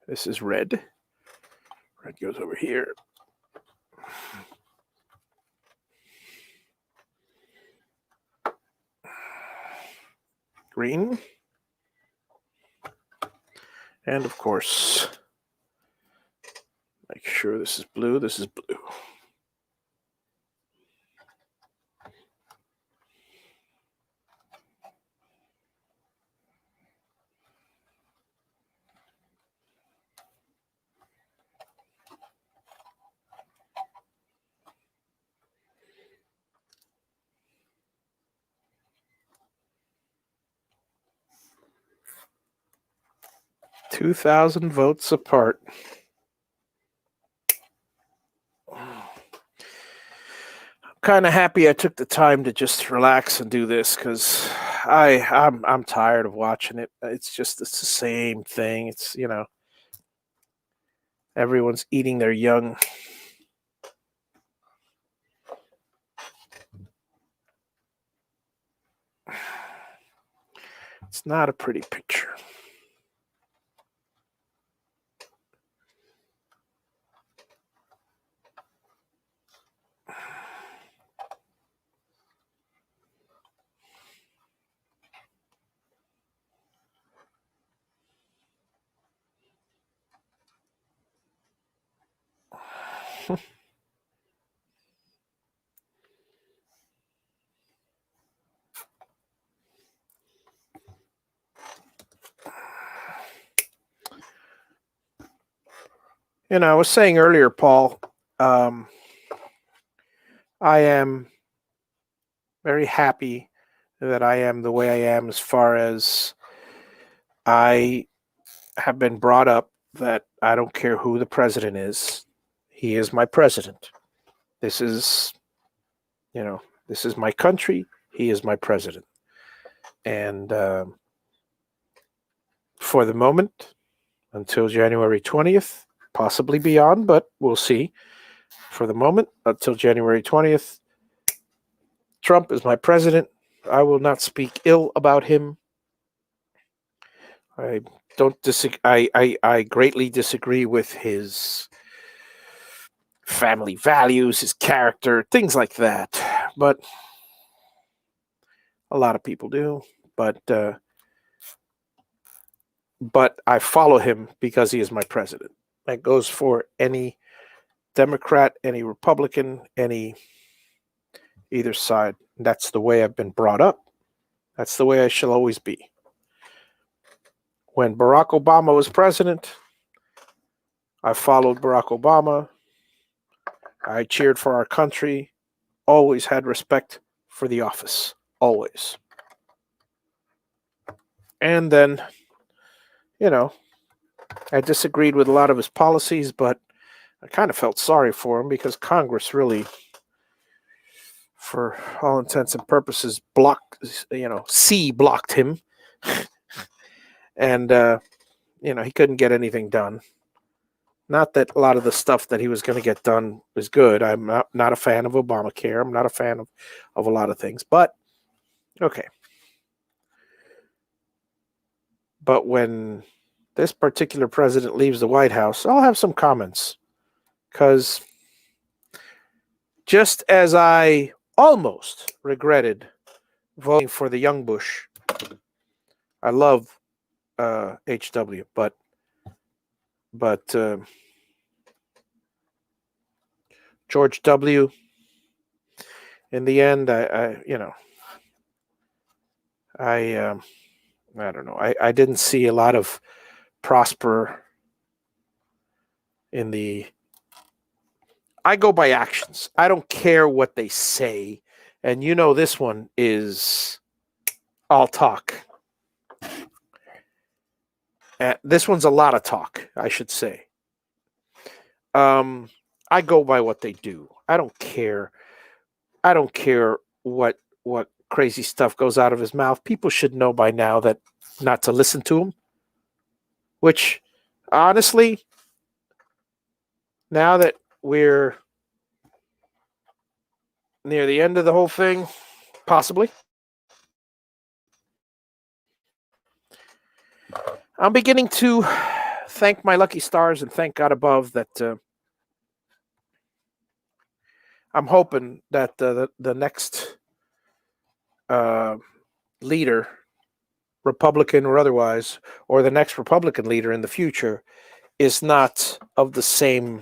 This is red. Red goes over here. Green. And of course, make sure this is blue. This is blue. $2,000 votes apart. Kind of happy I took the time to just relax and do this because I'm tired of watching it. It's the same thing. It's everyone's eating their young. It's not a pretty picture. I was saying earlier, Paul, I am very happy that I am the way I am as far as I have been brought up that I don't care who the president is. He is my president. This is my country. He is my president. And for the moment, until January 20th, possibly beyond, but we'll see. For the moment, until January 20th, Trump is my president. I will not speak ill about him. I don't disagree. I greatly disagree with his family values, his character, things like that. But a lot of people do. But I follow him because he is my president. That goes for any Democrat, any Republican, either side. That's the way I've been brought up. That's the way I shall always be. When Barack Obama was president, I followed Barack Obama. I cheered for our country. Always had respect for the office. Always. And then, I disagreed with a lot of his policies, but I kind of felt sorry for him because Congress really, for all intents and purposes, blocked him. And, he couldn't get anything done. Not that a lot of the stuff that he was going to get done is good. I'm not a fan of Obamacare. I'm not a fan of a lot of things. But, okay. But when this particular president leaves the White House, I'll have some comments. Because just as I almost regretted voting for the young Bush, I love HW, but George W. In the end, I don't know. I didn't see a lot of prosper in the. I go by actions. I don't care what they say, and this one is all talk. This one's a lot of talk, I should say. I go by what they do. I don't care. I don't care what crazy stuff goes out of his mouth. People should know by now that not to listen to him. Which, honestly, now that we're near the end of the whole thing, possibly, I'm beginning to thank my lucky stars and thank God above that I'm hoping that the next leader, Republican or otherwise, or the next Republican leader in the future is not of the same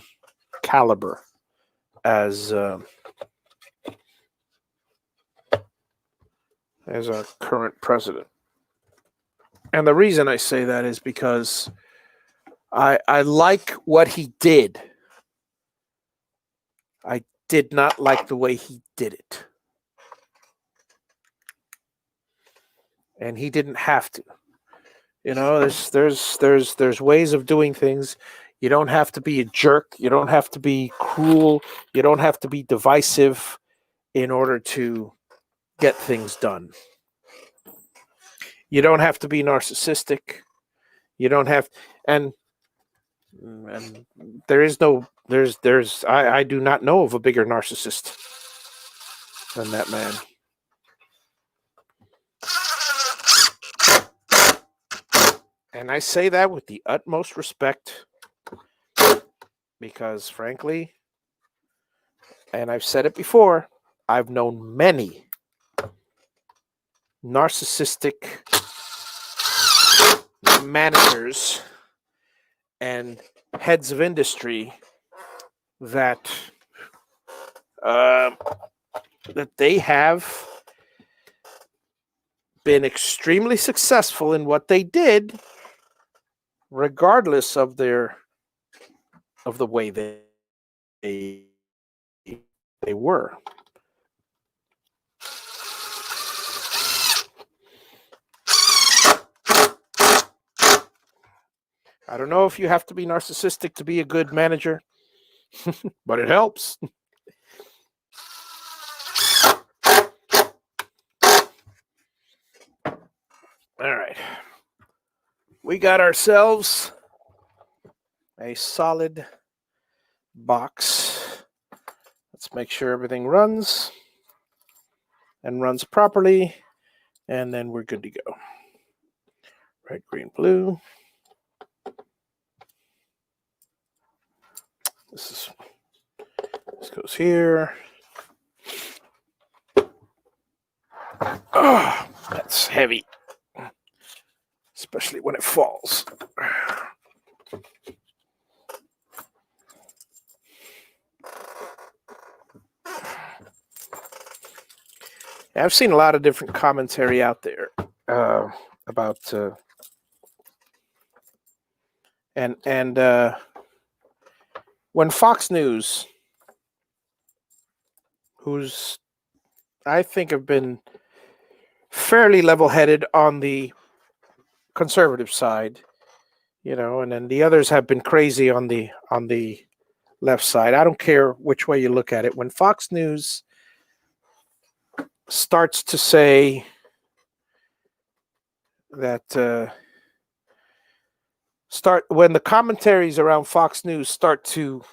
caliber as our current president. And the reason I say that is because I like what he did. I did not like the way he did it. And he didn't have to. There's ways of doing things. You don't have to be a jerk. You don't have to be cruel. You don't have to be divisive in order to get things done. You don't have to be narcissistic. You don't have, and I do not know of a bigger narcissist than that man. And I say that with the utmost respect because, frankly, and I've said it before, I've known many narcissistic managers and heads of industry that they have been extremely successful in what they did, regardless of the way they were. I don't know if you have to be narcissistic to be a good manager, but it helps. All right. We got ourselves a solid box. Let's make sure everything runs and runs properly, and then we're good to go. Red, green, blue. This goes here. Oh, that's heavy, especially when it falls. I've seen a lot of different commentary out there about when Fox News, who's I think have been fairly level-headed on the conservative side, and then the others have been crazy on the left side. I don't care which way you look at it. When Fox News starts to say that when the commentaries around Fox News start to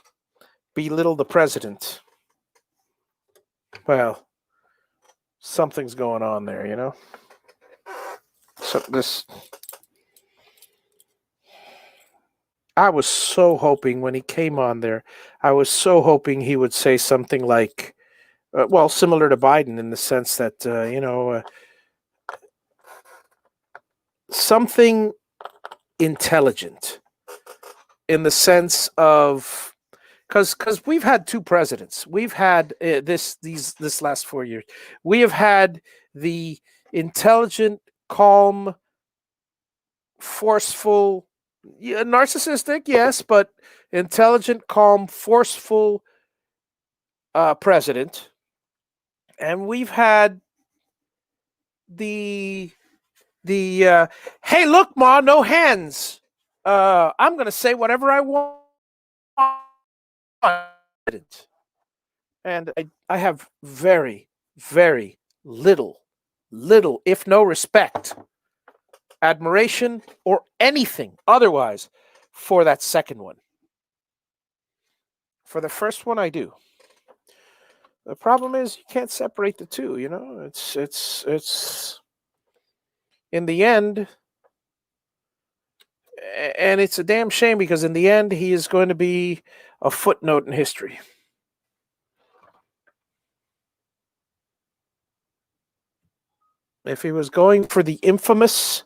belittle the president, well, something's going on there, you know. So I was so hoping when he came on there, I was so hoping he would say something like, well, similar to Biden in the sense that, something intelligent in the sense of, because we've had two presidents. We've had this last 4 years. We have had the intelligent, calm, forceful, narcissistic, yes, but intelligent, calm, forceful president, and we've had the hey, look, Ma, no hands. I'm going to say whatever I want. And I have very, very little, if no respect, admiration, or anything otherwise for that second one. For the first one, I do. The problem is you can't separate the two, you know? It's in the end, and it's a damn shame because in the end, he is going to be a footnote in history. If he was going for the infamous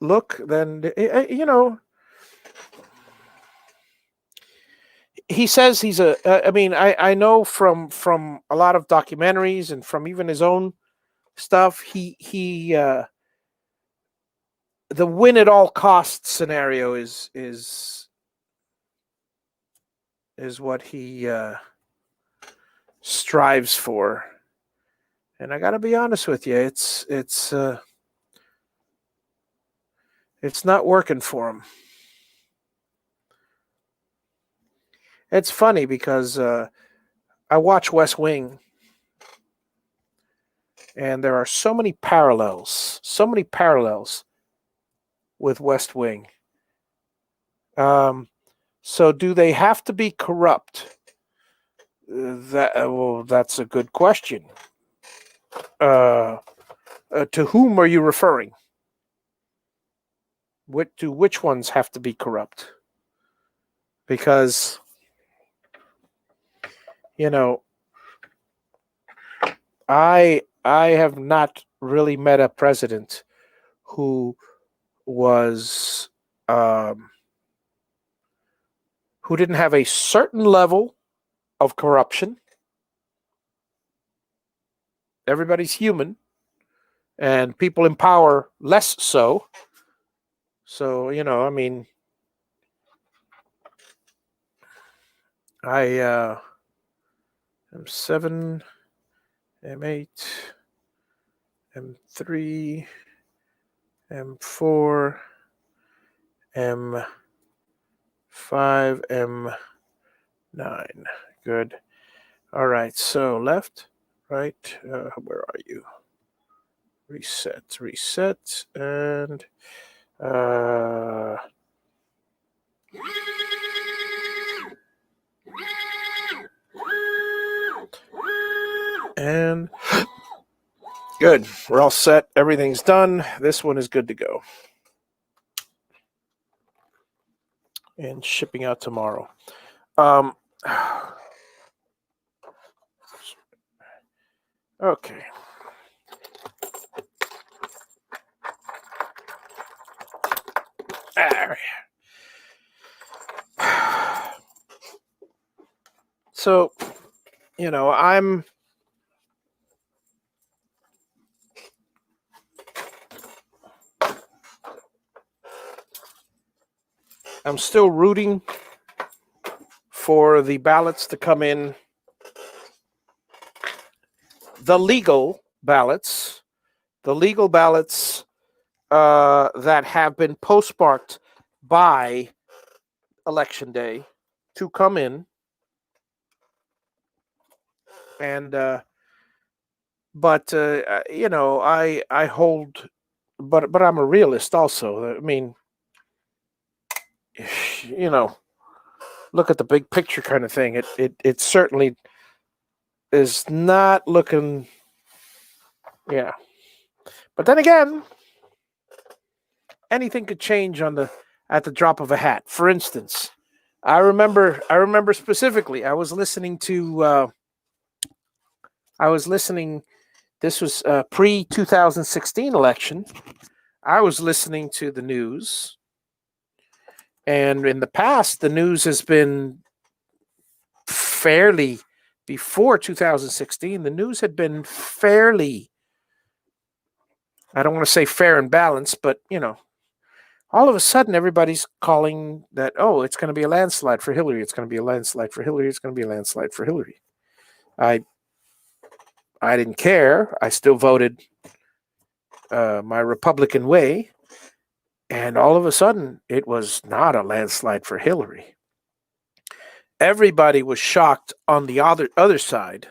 look, then, you know, he says he's I know from a lot of documentaries and from even his own stuff, he the win at all costs scenario is what he strives for. And I got to be honest with you, it's not working for him. It's funny because I watch West Wing, and there are so many parallels with West Wing. So do they have to be corrupt? That's a good question. To whom are you referring? Which ones have to be corrupt? Because, you know, I have not really met a president who was who didn't have a certain level of corruption. Everybody's human, and people in power less so. So, you know, I mean, I M7, M8, M3, M4, M5, M9. Good. All right. So left, right. Where are you? Reset, and and good. We're all set. Everything's done. This one is good to go. And shipping out tomorrow. Okay. So, you know, I'm still rooting for the ballots to come in, the legal ballots that have been postmarked by election day to come in and but I hold, but I'm a realist also. I mean, you know, look at the big picture kind of thing. It certainly is not looking, yeah. But then again, anything could change at the drop of a hat. For instance, I remember specifically. I was listening. This was pre 2016 election. I was listening to the news, and in the past, the news has been fairly. Before 2016, the news had been fairly. I don't want to say fair and balanced, but all of a sudden everybody's calling that, oh, it's going to be a landslide for Hillary. It's going to be a landslide for Hillary. It's going to be a landslide for Hillary. I I didn't care. I still voted my Republican way, and all of a sudden it was not a landslide for Hillary. Everybody was shocked on the other side,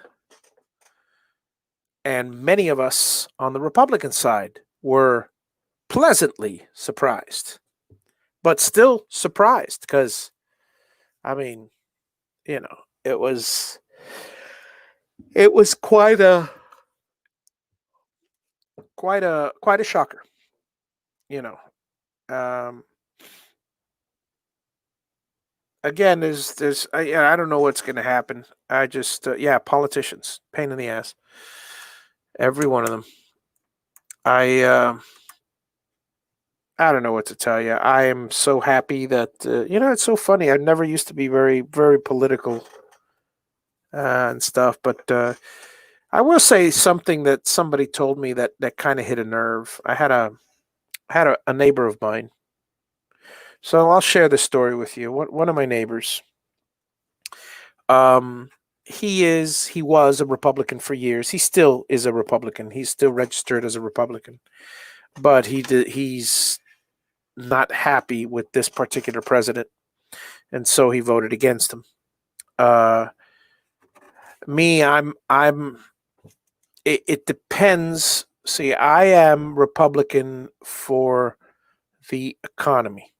and many of us on the Republican side were pleasantly surprised, but still surprised because I mean, you know, it was quite a shocker, you know. Um, Again, I don't know what's going to happen. I just politicians, pain in the ass, every one of them. I I don't know what to tell you. I am so happy that it's so funny. I never used to be very very political and stuff, but I will say something that somebody told me that kind of hit a nerve. I had a neighbor of mine. So I'll share this story with you. One of my neighbors, um, he was a Republican for years. He still is a Republican. He's still registered as a Republican, but he's not happy with this particular president, and so he voted against him. Uh, Me, I'm. It depends. See, I am Republican for the economy.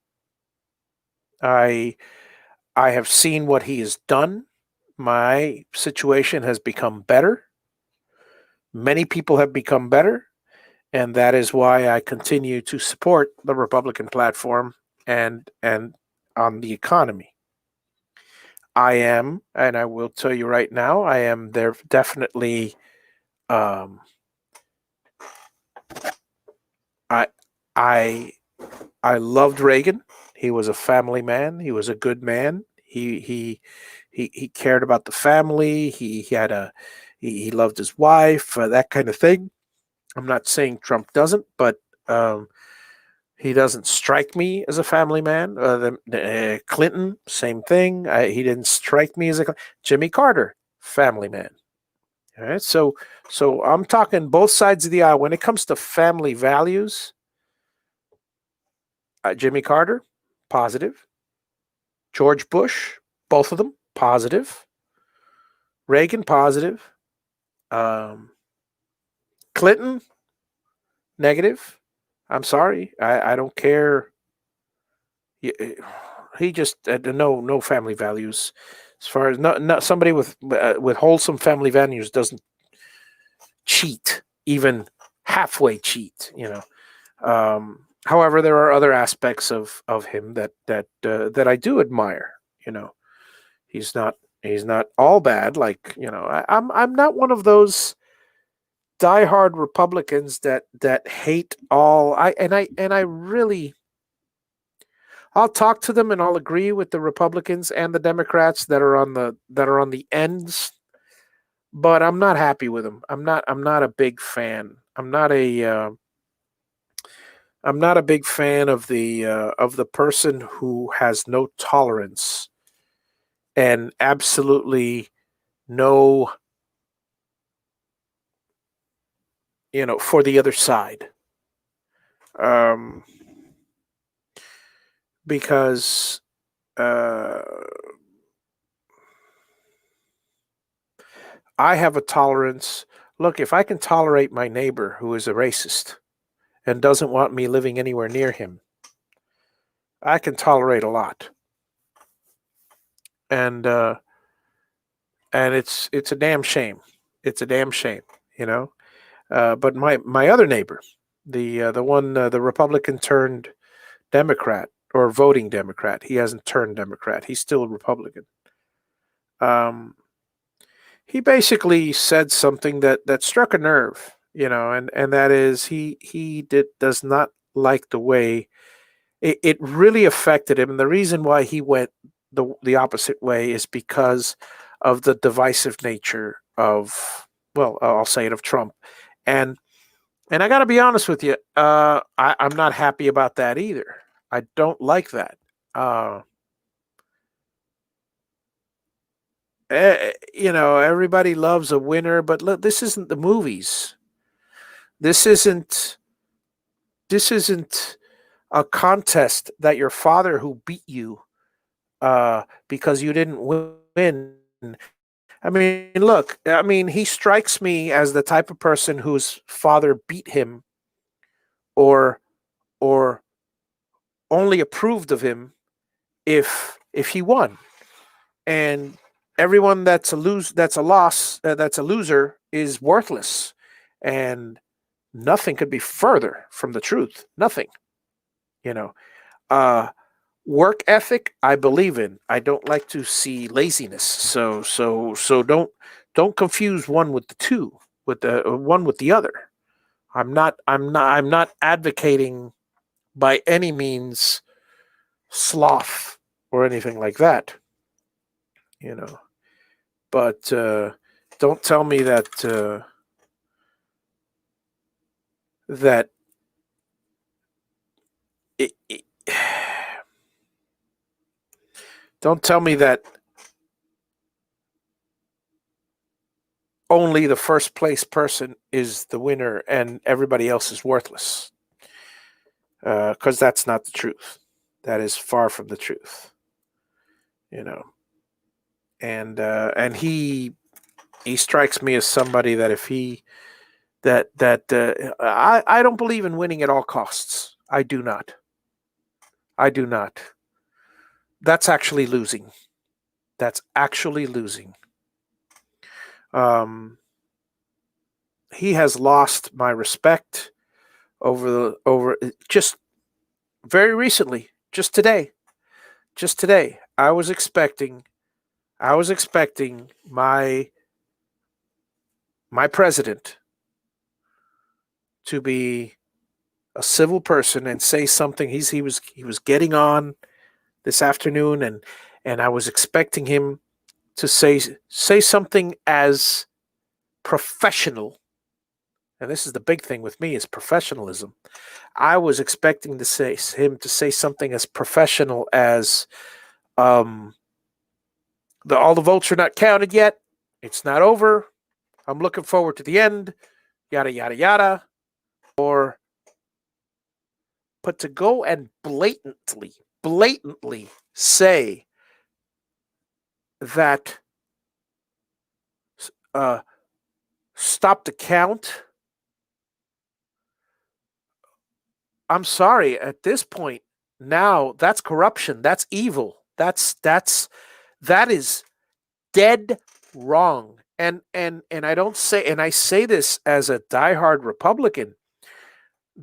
I I have seen what he has done. My situation has become better. Many people have become better, and that is why I continue to support the Republican platform and on the economy. I am, and I will tell you right now, I am there definitely. Um, I I I loved Reagan. He was a family man. He was a good man. He cared about the family. He loved his wife, that kind of thing. I'm not saying Trump doesn't, but um, he doesn't strike me as a family man. Clinton, same thing. He didn't strike me as a Jimmy Carter, family man. All right, so I'm talking both sides of the aisle when it comes to family values. Jimmy Carter, positive. George Bush, both of them, positive. Reagan, positive. Um, Clinton, negative. I'm sorry. I don't care. He just no family values. As far as not somebody with wholesome family values doesn't cheat, even halfway cheat. However, there are other aspects of him that I do admire. You know, he's not he's not all bad. Like I'm not one of those diehard Republicans that hate all. I really I'll talk to them and I'll agree with the Republicans and the Democrats that are on the ends, but I'm not happy with them. I'm not a big fan. I'm not a big fan of the person who has no tolerance and absolutely no, for the other side. Um, because I have a tolerance. Look, if I can tolerate my neighbor who is a racist and doesn't want me living anywhere near him, I can tolerate a lot. And it's a damn shame. It's a damn shame, you know. But my other neighbor, the Republican turned Democrat or voting Democrat, he hasn't turned Democrat. He's still a Republican. Um, he basically said something that struck a nerve, you know, and that is does not like the way it really affected him. And the reason why he went the opposite way is because of the divisive nature of, well, I'll say it, of Trump. And I got to be honest with you, I'm not happy about that either. I don't like that. You know, everybody loves a winner, but look, this isn't the movies. This isn't a contest that your father who beat you because you didn't win. I mean, look, I mean, he strikes me as the type of person whose father beat him or or only approved of him if he won. And everyone that's a loser is worthless. And nothing could be further from the truth. Nothing. You know. Work ethic I believe in. I don't like to see laziness. So don't confuse one with the two, with the one with the other. I'm not advocating by any means sloth or anything like that. You know. But don't tell me that it don't tell me that only the first place person is the winner and everybody else is worthless. Because that's not the truth. That is far from the truth. You know. And he strikes me as somebody that if he I don't believe in winning at all costs. I do not. I do not. That's actually losing. That's actually losing. He has lost my respect over just very recently, just today. I was expecting my president to be a civil person and say something. He was getting on this afternoon, and I was expecting him to say something as professional. And this is the big thing with me, is professionalism. I was expecting him to say something as professional as all the votes are not counted yet. It's not over. I'm looking forward to the end. Yada yada yada. But to go and blatantly say that stop the count. I'm sorry, at this point now, that's corruption. That's evil. That is dead wrong. And I don't say, and I say this as a diehard Republican.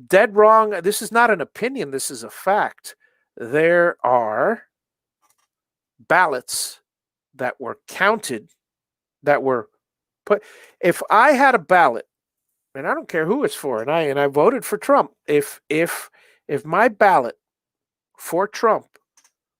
Dead wrong. This is not an opinion. This is a fact. There are ballots that were counted, that were put. If I had a ballot, and I don't care who it's for, and I voted for Trump. If my ballot for Trump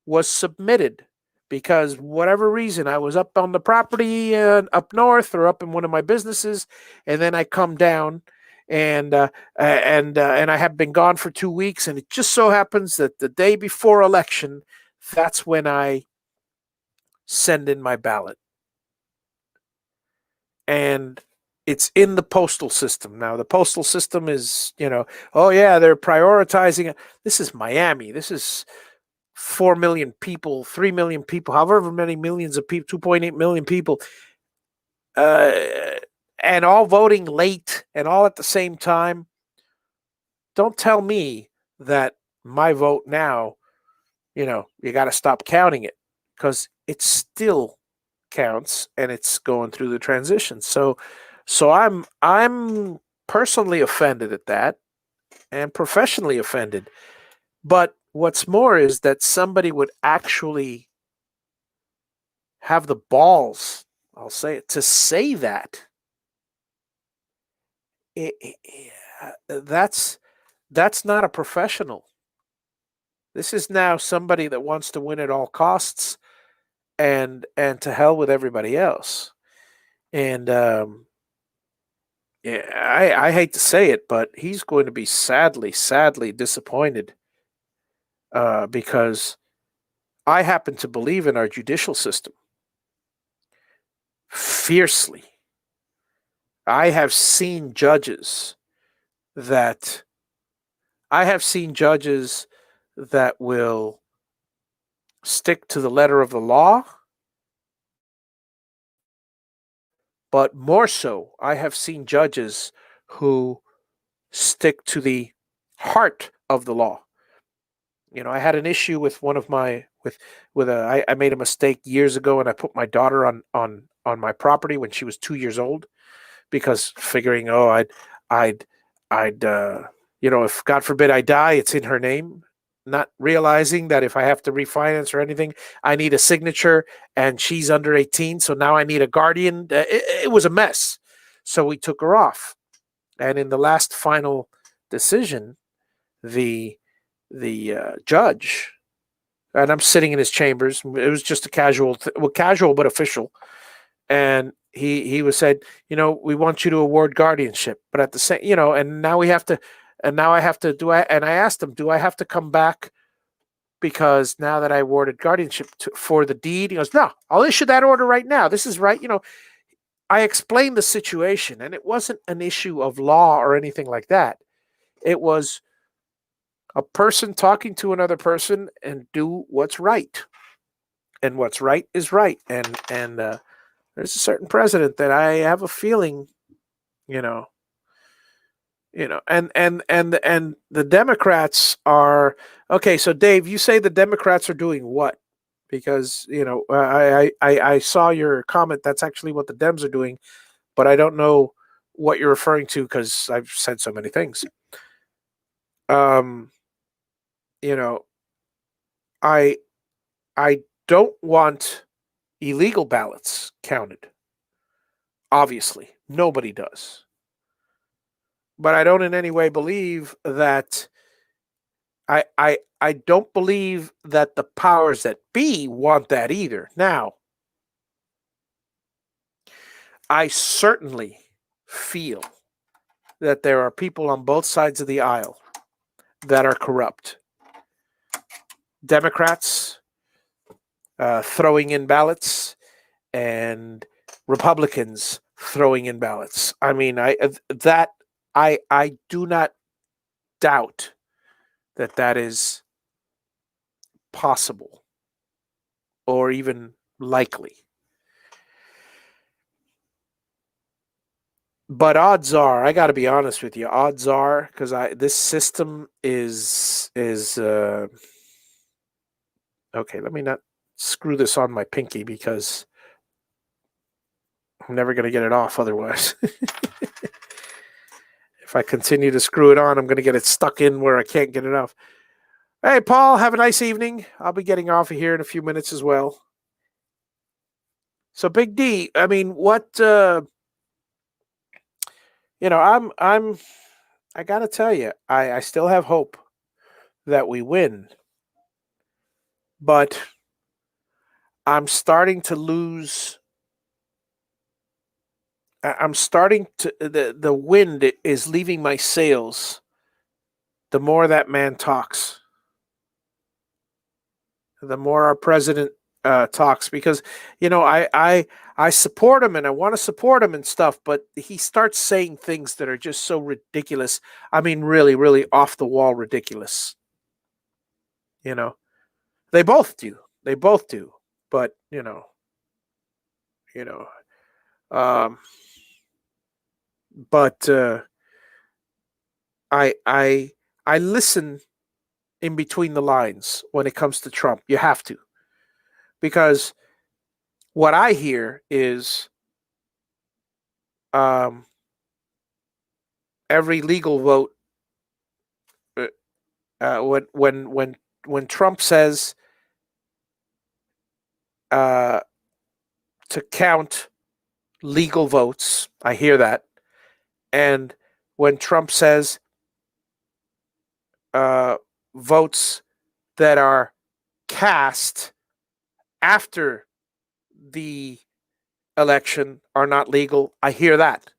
was submitted because whatever reason I was up on the property up north or up in one of my businesses, and then I come down and I have been gone for 2 weeks, and it just so happens that the day before election, that's when I send in my ballot. And it's in the postal system. Now, the postal system is, oh yeah, they're prioritizing it. This is Miami. This is 4 million people, 3 million people, however many millions of people, 2.8 million people, uh, and all voting late and all at the same time. Don't tell me that my vote now, you got to stop counting it, because it still counts and it's going through the transition. So I'm personally offended at that and professionally offended. But what's more is that somebody would actually have the balls, I'll say it, to say that. That's not a professional. This is now somebody that wants to win at all costs, and to hell with everybody else. And yeah, I hate to say it, but he's going to be sadly disappointed, because I happen to believe in our judicial system fiercely. I have seen judges that will stick to the letter of the law, but more so, I have seen judges who stick to the heart of the law. I had an issue with one of my I made a mistake years ago, and I put my daughter on my property when she was 2 years old, because figuring, I'd if God forbid I die, it's in her name, not realizing that if I have to refinance or anything, I need a signature, and she's under 18, so now I need a guardian. It was a mess, so we took her off, and in the last final decision, the judge, and I'm sitting in his chambers. It was just a casual but official. And he was said, we want you to award guardianship, but at the same, and now we have to, and now I have to and I asked him, do I have to come back? Because now that I awarded guardianship for the deed, he goes, no, I'll issue that order right now. This is right. I explained the situation, and it wasn't an issue of law or anything like that. It was a person talking to another person, and do what's right. And what's right is right. And there's a certain president that I have a feeling, and the Democrats are okay. So Dave, you say the Democrats are doing what? Because I saw your comment. That's actually what the Dems are doing, but I don't know what you're referring to, because I've said so many things. I I don't want illegal ballots counted. Obviously, nobody does. But I don't in any way believe that I don't believe that the powers that be want that either. Now, I certainly feel that there are people on both sides of the aisle that are corrupt. Democrats throwing in ballots, and Republicans throwing in ballots. I mean, I do not doubt that is possible or even likely. But odds are, I got to be honest with you, odds are, because this system is okay. Let me not screw this on my pinky, because I'm never going to get it off otherwise. If I continue to screw it on, I'm going to get it stuck in where I can't get it off. Hey, Paul, have a nice evening. I'll be getting off of here in a few minutes as well. So Big D, I mean, what, I got to tell you, I still have hope that we win, but I'm starting to lose. I'm starting to, the wind is leaving my sails the more that man talks, the more our president talks, because I support him, and I want to support him and stuff, but he starts saying things that are just so ridiculous. I mean, really, really off the wall ridiculous. They both do. They both do. But you know. Um, but I I listen in between the lines when it comes to Trump. You have to, because what I hear is um, every legal vote. uh, when Trump says uh, to count legal votes, I hear that, and when Trump says uh, votes that are cast after the election are not legal, I hear that.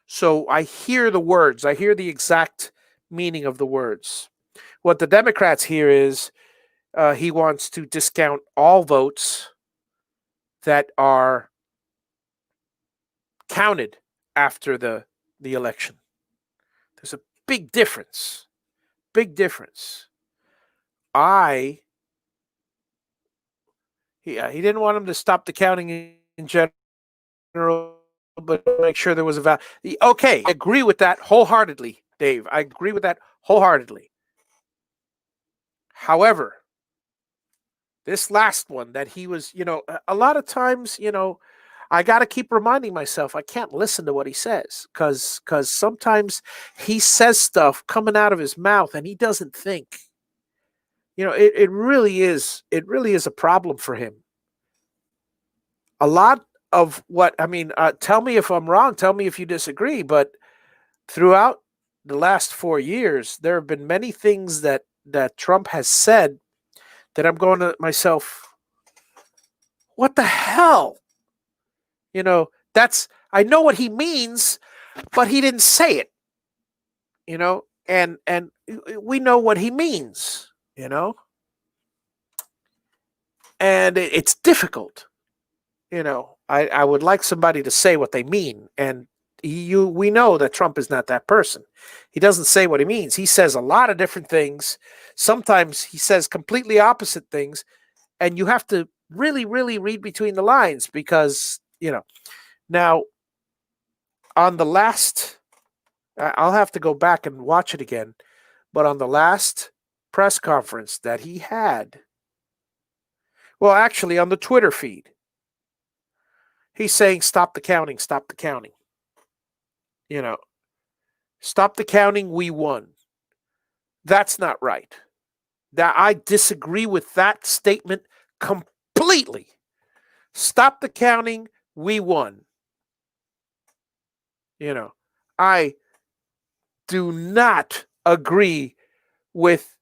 So I hear the words, I hear the exact meaning of the words. What the Democrats hear is he wants to discount all votes that are counted after the election. There's a big difference. Big difference. He didn't want him to stop the counting in general, but make sure there was a value. Okay, I agree with that wholeheartedly, Dave. I agree with that wholeheartedly. However, this last one that he was, a lot of times, I got to keep reminding myself I can't listen to what he says because sometimes he says stuff coming out of his mouth and he doesn't think. It really is a problem for him. A lot of what I mean, tell me if I'm wrong, tell me if you disagree, but throughout the last 4 years, there have been many things that Trump has said that I'm going to myself, what the hell? I know what he means, but he didn't say it, and we know what he means, and it's difficult. I would like somebody to say what they mean, and we know that Trump is not that person. He doesn't say what he means. He says a lot of different things. Sometimes he says completely opposite things, and you have to really, really read between the lines because, now on the last, I'll have to go back and watch it again, but on the last press conference that he had, well, actually on the Twitter feed, he's saying, stop the counting, stop the counting. Stop the counting, we won. That's not right. That I disagree with that statement completely. Stop the counting, we won. I do not agree with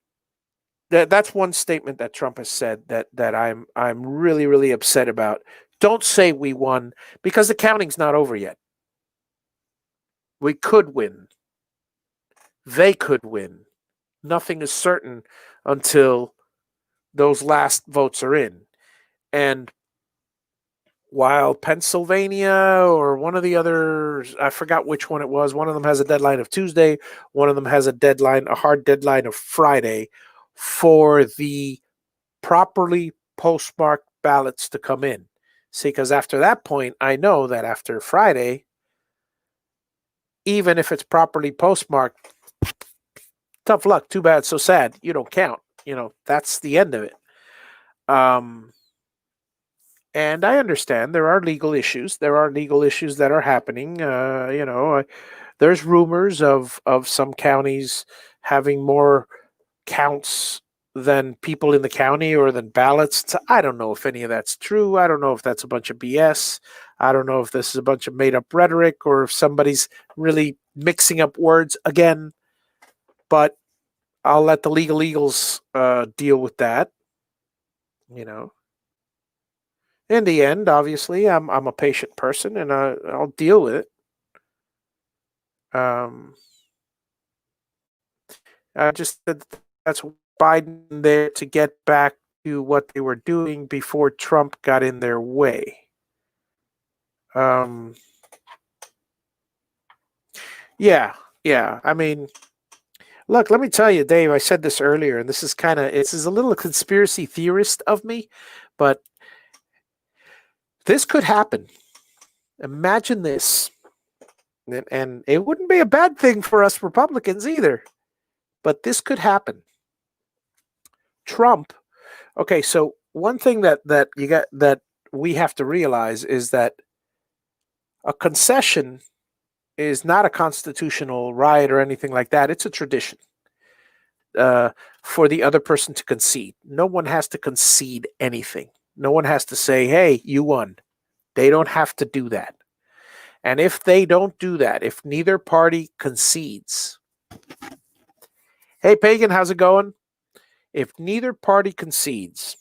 that. That's one statement that Trump has said that I'm really, really upset about. Don't say we won because the counting's not over yet. We could win. They could win. Nothing is certain until those last votes are in. And while Pennsylvania or one of the others, I forgot which one it was, one of them has a deadline of Tuesday, one of them has a hard deadline of Friday for the properly postmarked ballots to come in. See, because after that point, I know that after Friday, even if it's properly postmarked, tough luck, too bad, so sad, you don't count. That's the end of it. And I understand there are legal issues. There are legal issues that are happening. There's rumors of some counties having more counts than people in the county or than ballots. I don't know if any of that's true. I don't know if that's a bunch of BS. I don't know if this is a bunch of made up rhetoric or if somebody's really mixing up words again. But I'll let the legal eagles deal with that. In the end, obviously, I'm a patient person, and I'll deal with it. I just said that's Biden there to get back to what they were doing before Trump got in their way. Yeah. I mean, Look, let me tell you, Dave, I said this earlier, and this is a little conspiracy theorist of me, but this could happen. Imagine this. And it wouldn't be a bad thing for us Republicans either, but this could happen. Trump. Okay, so one thing that we have to realize is that a concession is not a constitutional right or anything like that. It's a tradition for the other person to concede. No one has to concede anything. No one has to say, "Hey, you won." They don't have to do that. And if they don't do that, if neither party concedes, hey, Pagan, how's it going? If neither party concedes,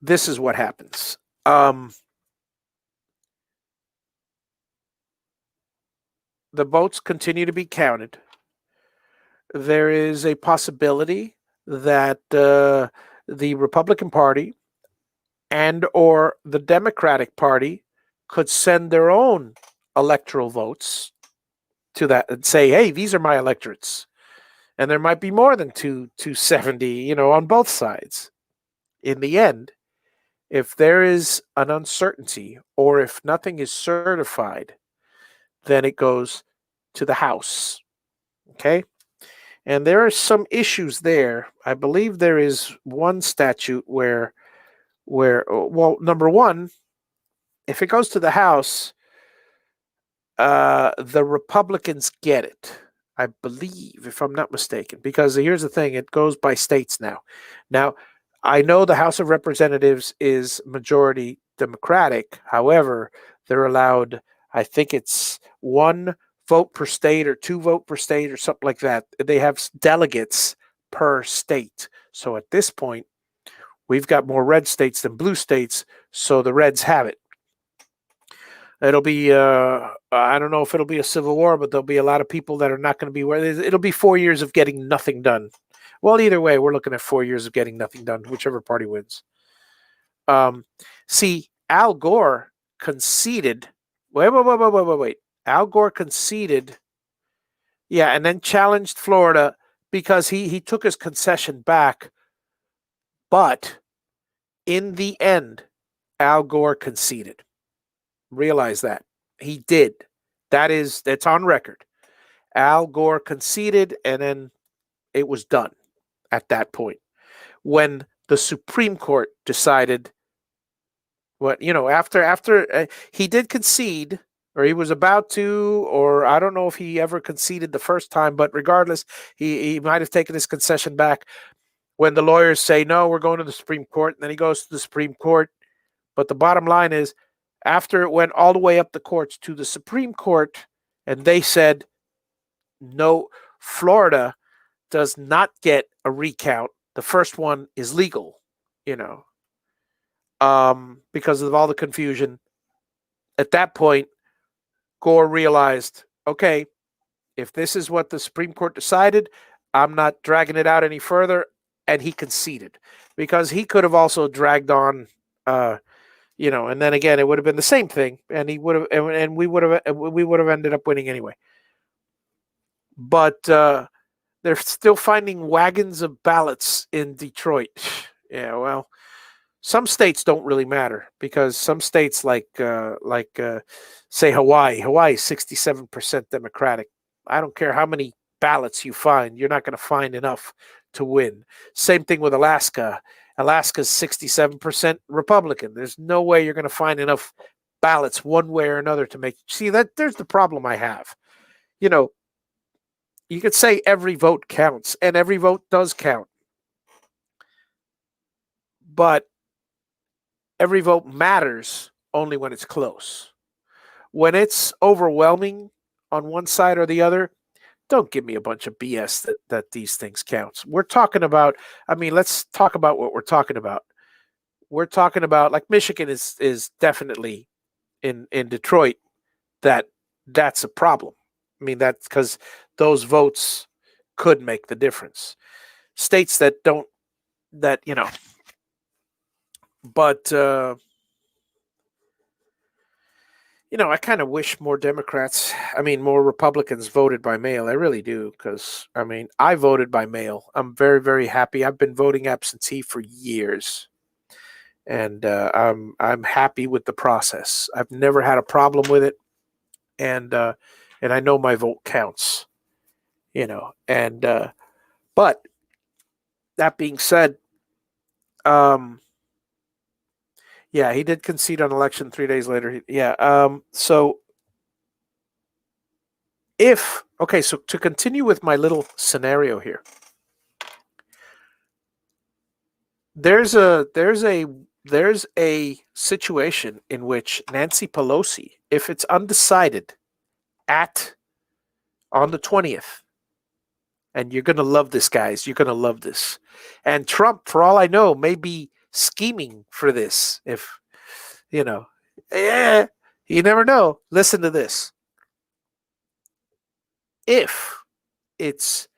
this is what happens. The votes continue to be counted. There is a possibility that the Republican Party and or the Democratic Party could send their own electoral votes to that and say, hey, these are my electorates. And there might be more than 270, on both sides. In the end, if there is an uncertainty or if nothing is certified, then it goes to the House. Okay? And there are some issues there. I believe there is one statute where number one, if it goes to the House, the Republicans get it. I believe, if I'm not mistaken, because here's the thing, it goes by states now. Now, I know the House of Representatives is majority Democratic. However, they're allowed, I think it's 1 vote per state or 2 vote per state or something like that. They have delegates per state. So at this point, we've got more red states than blue states, so the Reds have it. It'll be, I don't know if it'll be a civil war, but there'll be a lot of people that are not going to be where it'll be 4 years of getting nothing done. Well, either way, we're looking at 4 years of getting nothing done, whichever party wins. See, Al Gore conceded. Wait. Al Gore conceded. Yeah, and then challenged Florida because he took his concession back. But in the end, Al Gore conceded. Realize that. He did. That's on record. Al Gore conceded, and then it was done at that point. When the Supreme Court decided after he did concede, or he was about to, or I don't know if he ever conceded the first time, but regardless, he might have taken his concession back when the lawyers say, no, we're going to the Supreme Court, and then he goes to the Supreme Court. But the bottom line is, after it went all the way up the courts to the Supreme Court, and they said, no, Florida does not get a recount. The first one is legal, because of all the confusion. At that point, Gore realized, okay, if this is what the Supreme Court decided, I'm not dragging it out any further, and he conceded. Because he could have also dragged on and then again, it would have been the same thing, and we would have ended up winning anyway. But they're still finding wagons of ballots in Detroit. Yeah, well, some states don't really matter because some states like say Hawaii. Hawaii is 67% Democratic. I don't care how many ballots you find, you're not going to find enough to win. Same thing with Alaska. Alaska's 67% Republican. There's no way you're going to find enough ballots one way or another to make. See, there's the problem I have. You could say every vote counts, and every vote does count. But every vote matters only when it's close. When it's overwhelming on one side or the other, don't give me a bunch of BS that these things count. We're talking about, let's talk about what we're talking about. We're talking about, like, Michigan is definitely in Detroit, that's a problem. That's because those votes could make the difference. States that don't, but I kind of wish more more Republicans voted by mail. I really do, because I voted by mail. I'm very, very happy. I've been voting absentee for years, and I'm happy with the process. I've never had a problem with it, and I know my vote counts. And but that being said, um, yeah, he did concede on election 3 days later. So so to continue with my little scenario here, there's a situation in which Nancy Pelosi, if it's undecided on the 20th, and you're gonna love this, guys, you're gonna love this, and Trump, for all I know, may be scheming for this. If you never know. Listen to this. If it's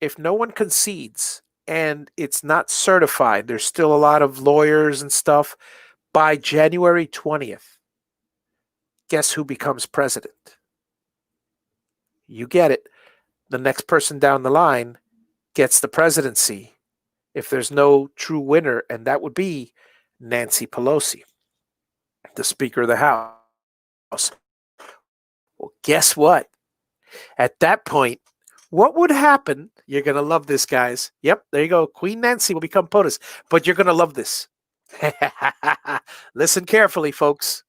if no one concedes and it's not certified, there's still a lot of lawyers and stuff. By January 20th, guess who becomes president? You get it. The next person down the line gets the presidency if there's no true winner, and that would be Nancy Pelosi, the Speaker of the House. Well, guess what? At that point, what would happen? You're going to love this, guys. Yep, there you go. Queen Nancy will become POTUS, but you're going to love this. Listen carefully, folks.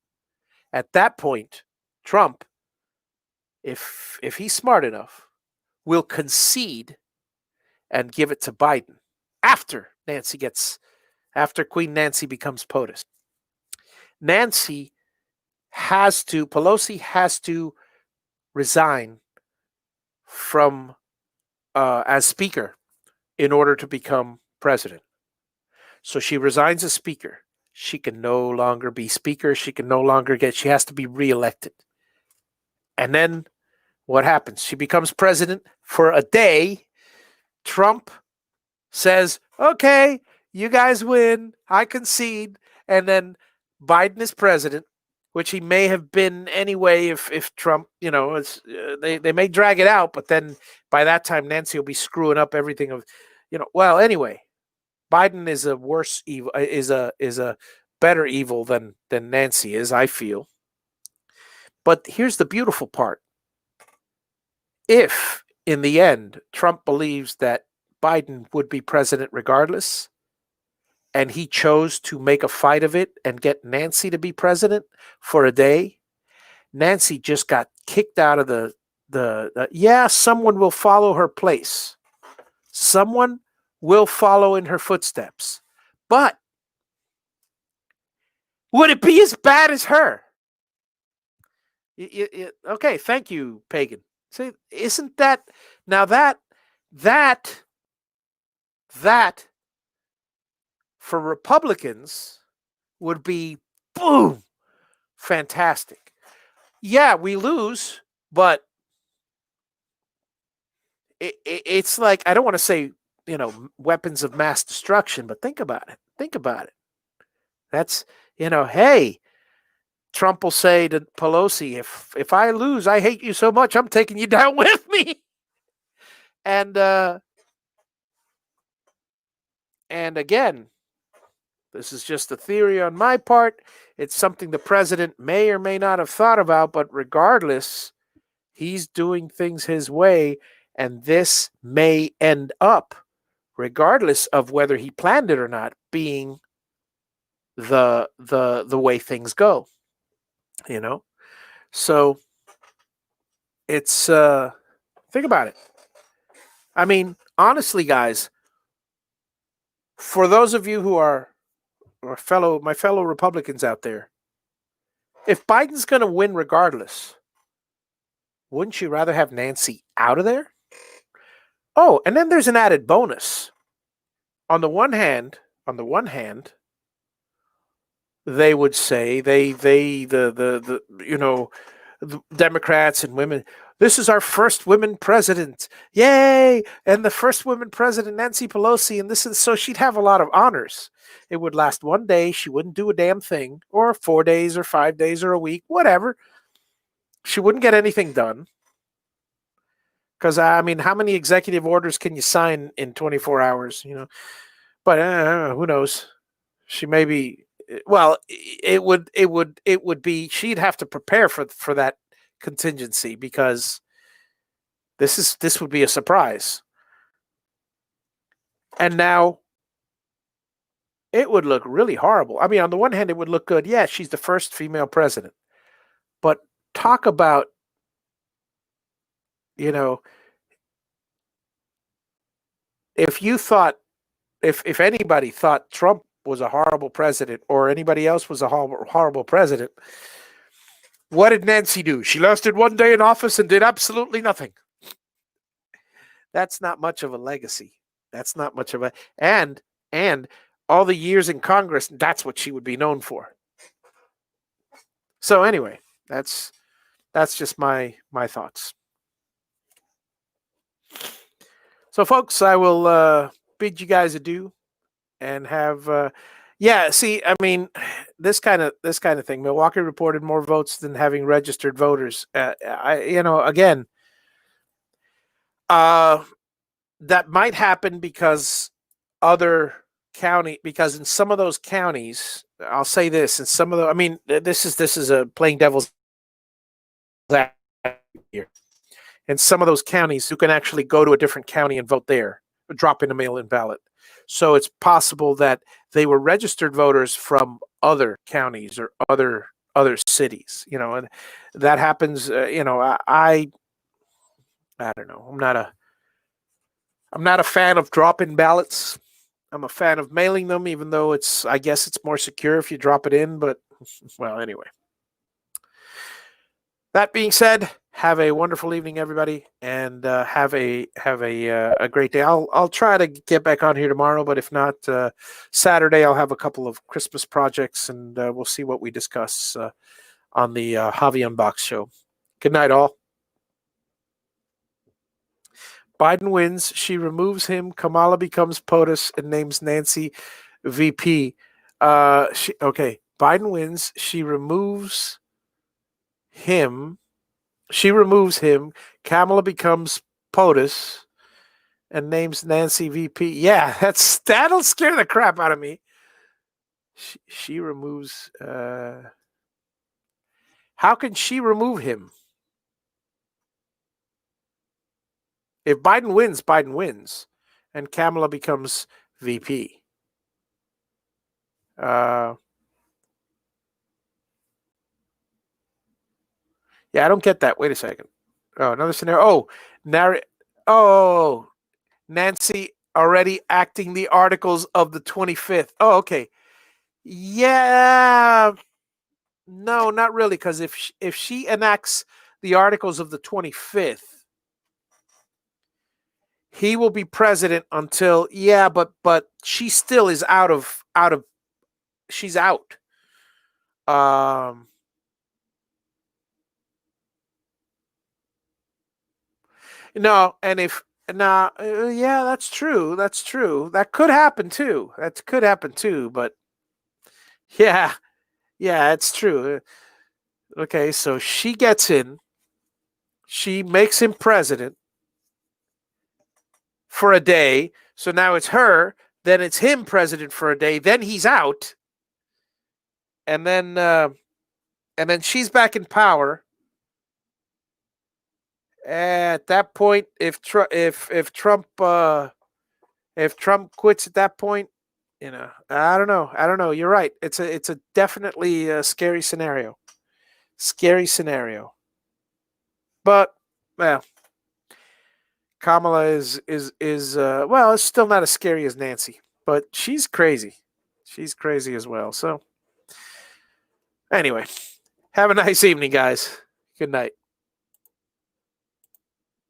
At that point, Trump, if he's smart enough, will concede and give it to Biden after Queen Nancy becomes POTUS. Pelosi has to resign from as Speaker in order to become president. So she resigns as Speaker. She can no longer be Speaker. She has to be reelected. And then what happens? She becomes president for a day. Trump says, okay, you guys win. I concede. And then Biden is president, which he may have been anyway if Trump, they may drag it out, but then by that time Nancy will be screwing up everything well, anyway, Biden is a worse evil, is a better evil than Nancy is, I feel. But here's the beautiful part. If in the end Trump believes that Biden would be president regardless, and he chose to make a fight of it and get Nancy to be president for a day, Nancy just got kicked out of someone will follow her place. Someone will follow in her footsteps. But would it be as bad as her? Okay, thank you, Pagan. See, isn't that now that for Republicans would be boom, fantastic. Yeah, we lose, but it's like, I don't want to say, weapons of mass destruction, but think about it. That's, hey, Trump will say to Pelosi, if I lose, I hate you so much, I'm taking you down with me. And again, this is just a theory on my part. It's something the president may or may not have thought about, but regardless, he's doing things his way, and this may end up, regardless of whether he planned it or not, being the way things go. So it's think about it. I mean, honestly, guys, for those of you who are my fellow Republicans out there, if Biden's going to win regardless, wouldn't you rather have Nancy out of there? Oh, and then there's an added bonus. On the one hand, they would say the Democrats and women, this is our first women president, yay! And the first woman president, Nancy Pelosi, and so she'd have a lot of honors. It would last one day. She wouldn't do a damn thing, or 4 days, or 5 days, or a week, whatever. She wouldn't get anything done. Because, I mean, how many executive orders can you sign in 24 hours? But who knows? She may be. Well, it would be. She'd have to prepare for that contingency because this would be a surprise. And now it would look really horrible. I mean, on the one hand, it would look good. Yeah, she's the first female president. But talk about, if you thought, if anybody thought Trump was a horrible president or anybody else was a horrible president, what did Nancy do? She lasted one day in office and did absolutely nothing. That's not much of a legacy. That's not much of a, and all the years in Congress, that's what she would be known for. So anyway, that's just my thoughts. So folks, I will bid you guys adieu and have see, I mean, this kind of thing. Milwaukee reported more votes than having registered voters. Again, that might happen because because in some of those counties, I'll say this, in some of the, I mean, this is a playing devil's here. In some of those counties, you can actually go to a different county and vote there, drop in a mail-in ballot. So it's possible that they were registered voters from other counties or other cities, and that happens. I don't know. I'm not a fan of drop-in ballots. I'm a fan of mailing them, even though I guess it's more secure if you drop it in. But well, anyway. That being said, have a wonderful evening, everybody, and have a great day. I'll try to get back on here tomorrow, but if not, Saturday I'll have a couple of Christmas projects, and we'll see what we discuss on the Javi Unbox show. Good night, all. Biden wins. She removes him. Kamala becomes POTUS and names Nancy VP. Biden wins. She removes him. Kamala becomes POTUS and names Nancy VP. Yeah, that'll scare the crap out of me. She removes. How can she remove him? If Biden wins, and Kamala becomes VP. Yeah, I don't get that. Wait a second. Oh, another scenario. Nancy already acting the articles of the 25th. Oh, okay. Yeah. No, not really, because if she enacts the articles of the 25th, he will be president until but she still is out of she's out. No, and yeah, that's true. That's true. That could happen too. But yeah, it's true. Okay, so she gets in. She makes him president for a day. So now it's her. Then it's him president for a day. Then he's out. And then she's back in power. At that point, if Trump quits at that point, I don't know. You're right. It's a definitely a scary scenario. But well, Kamala is well, it's still not as scary as Nancy, but she's crazy. She's crazy as well. So anyway, have a nice evening, guys. Good night.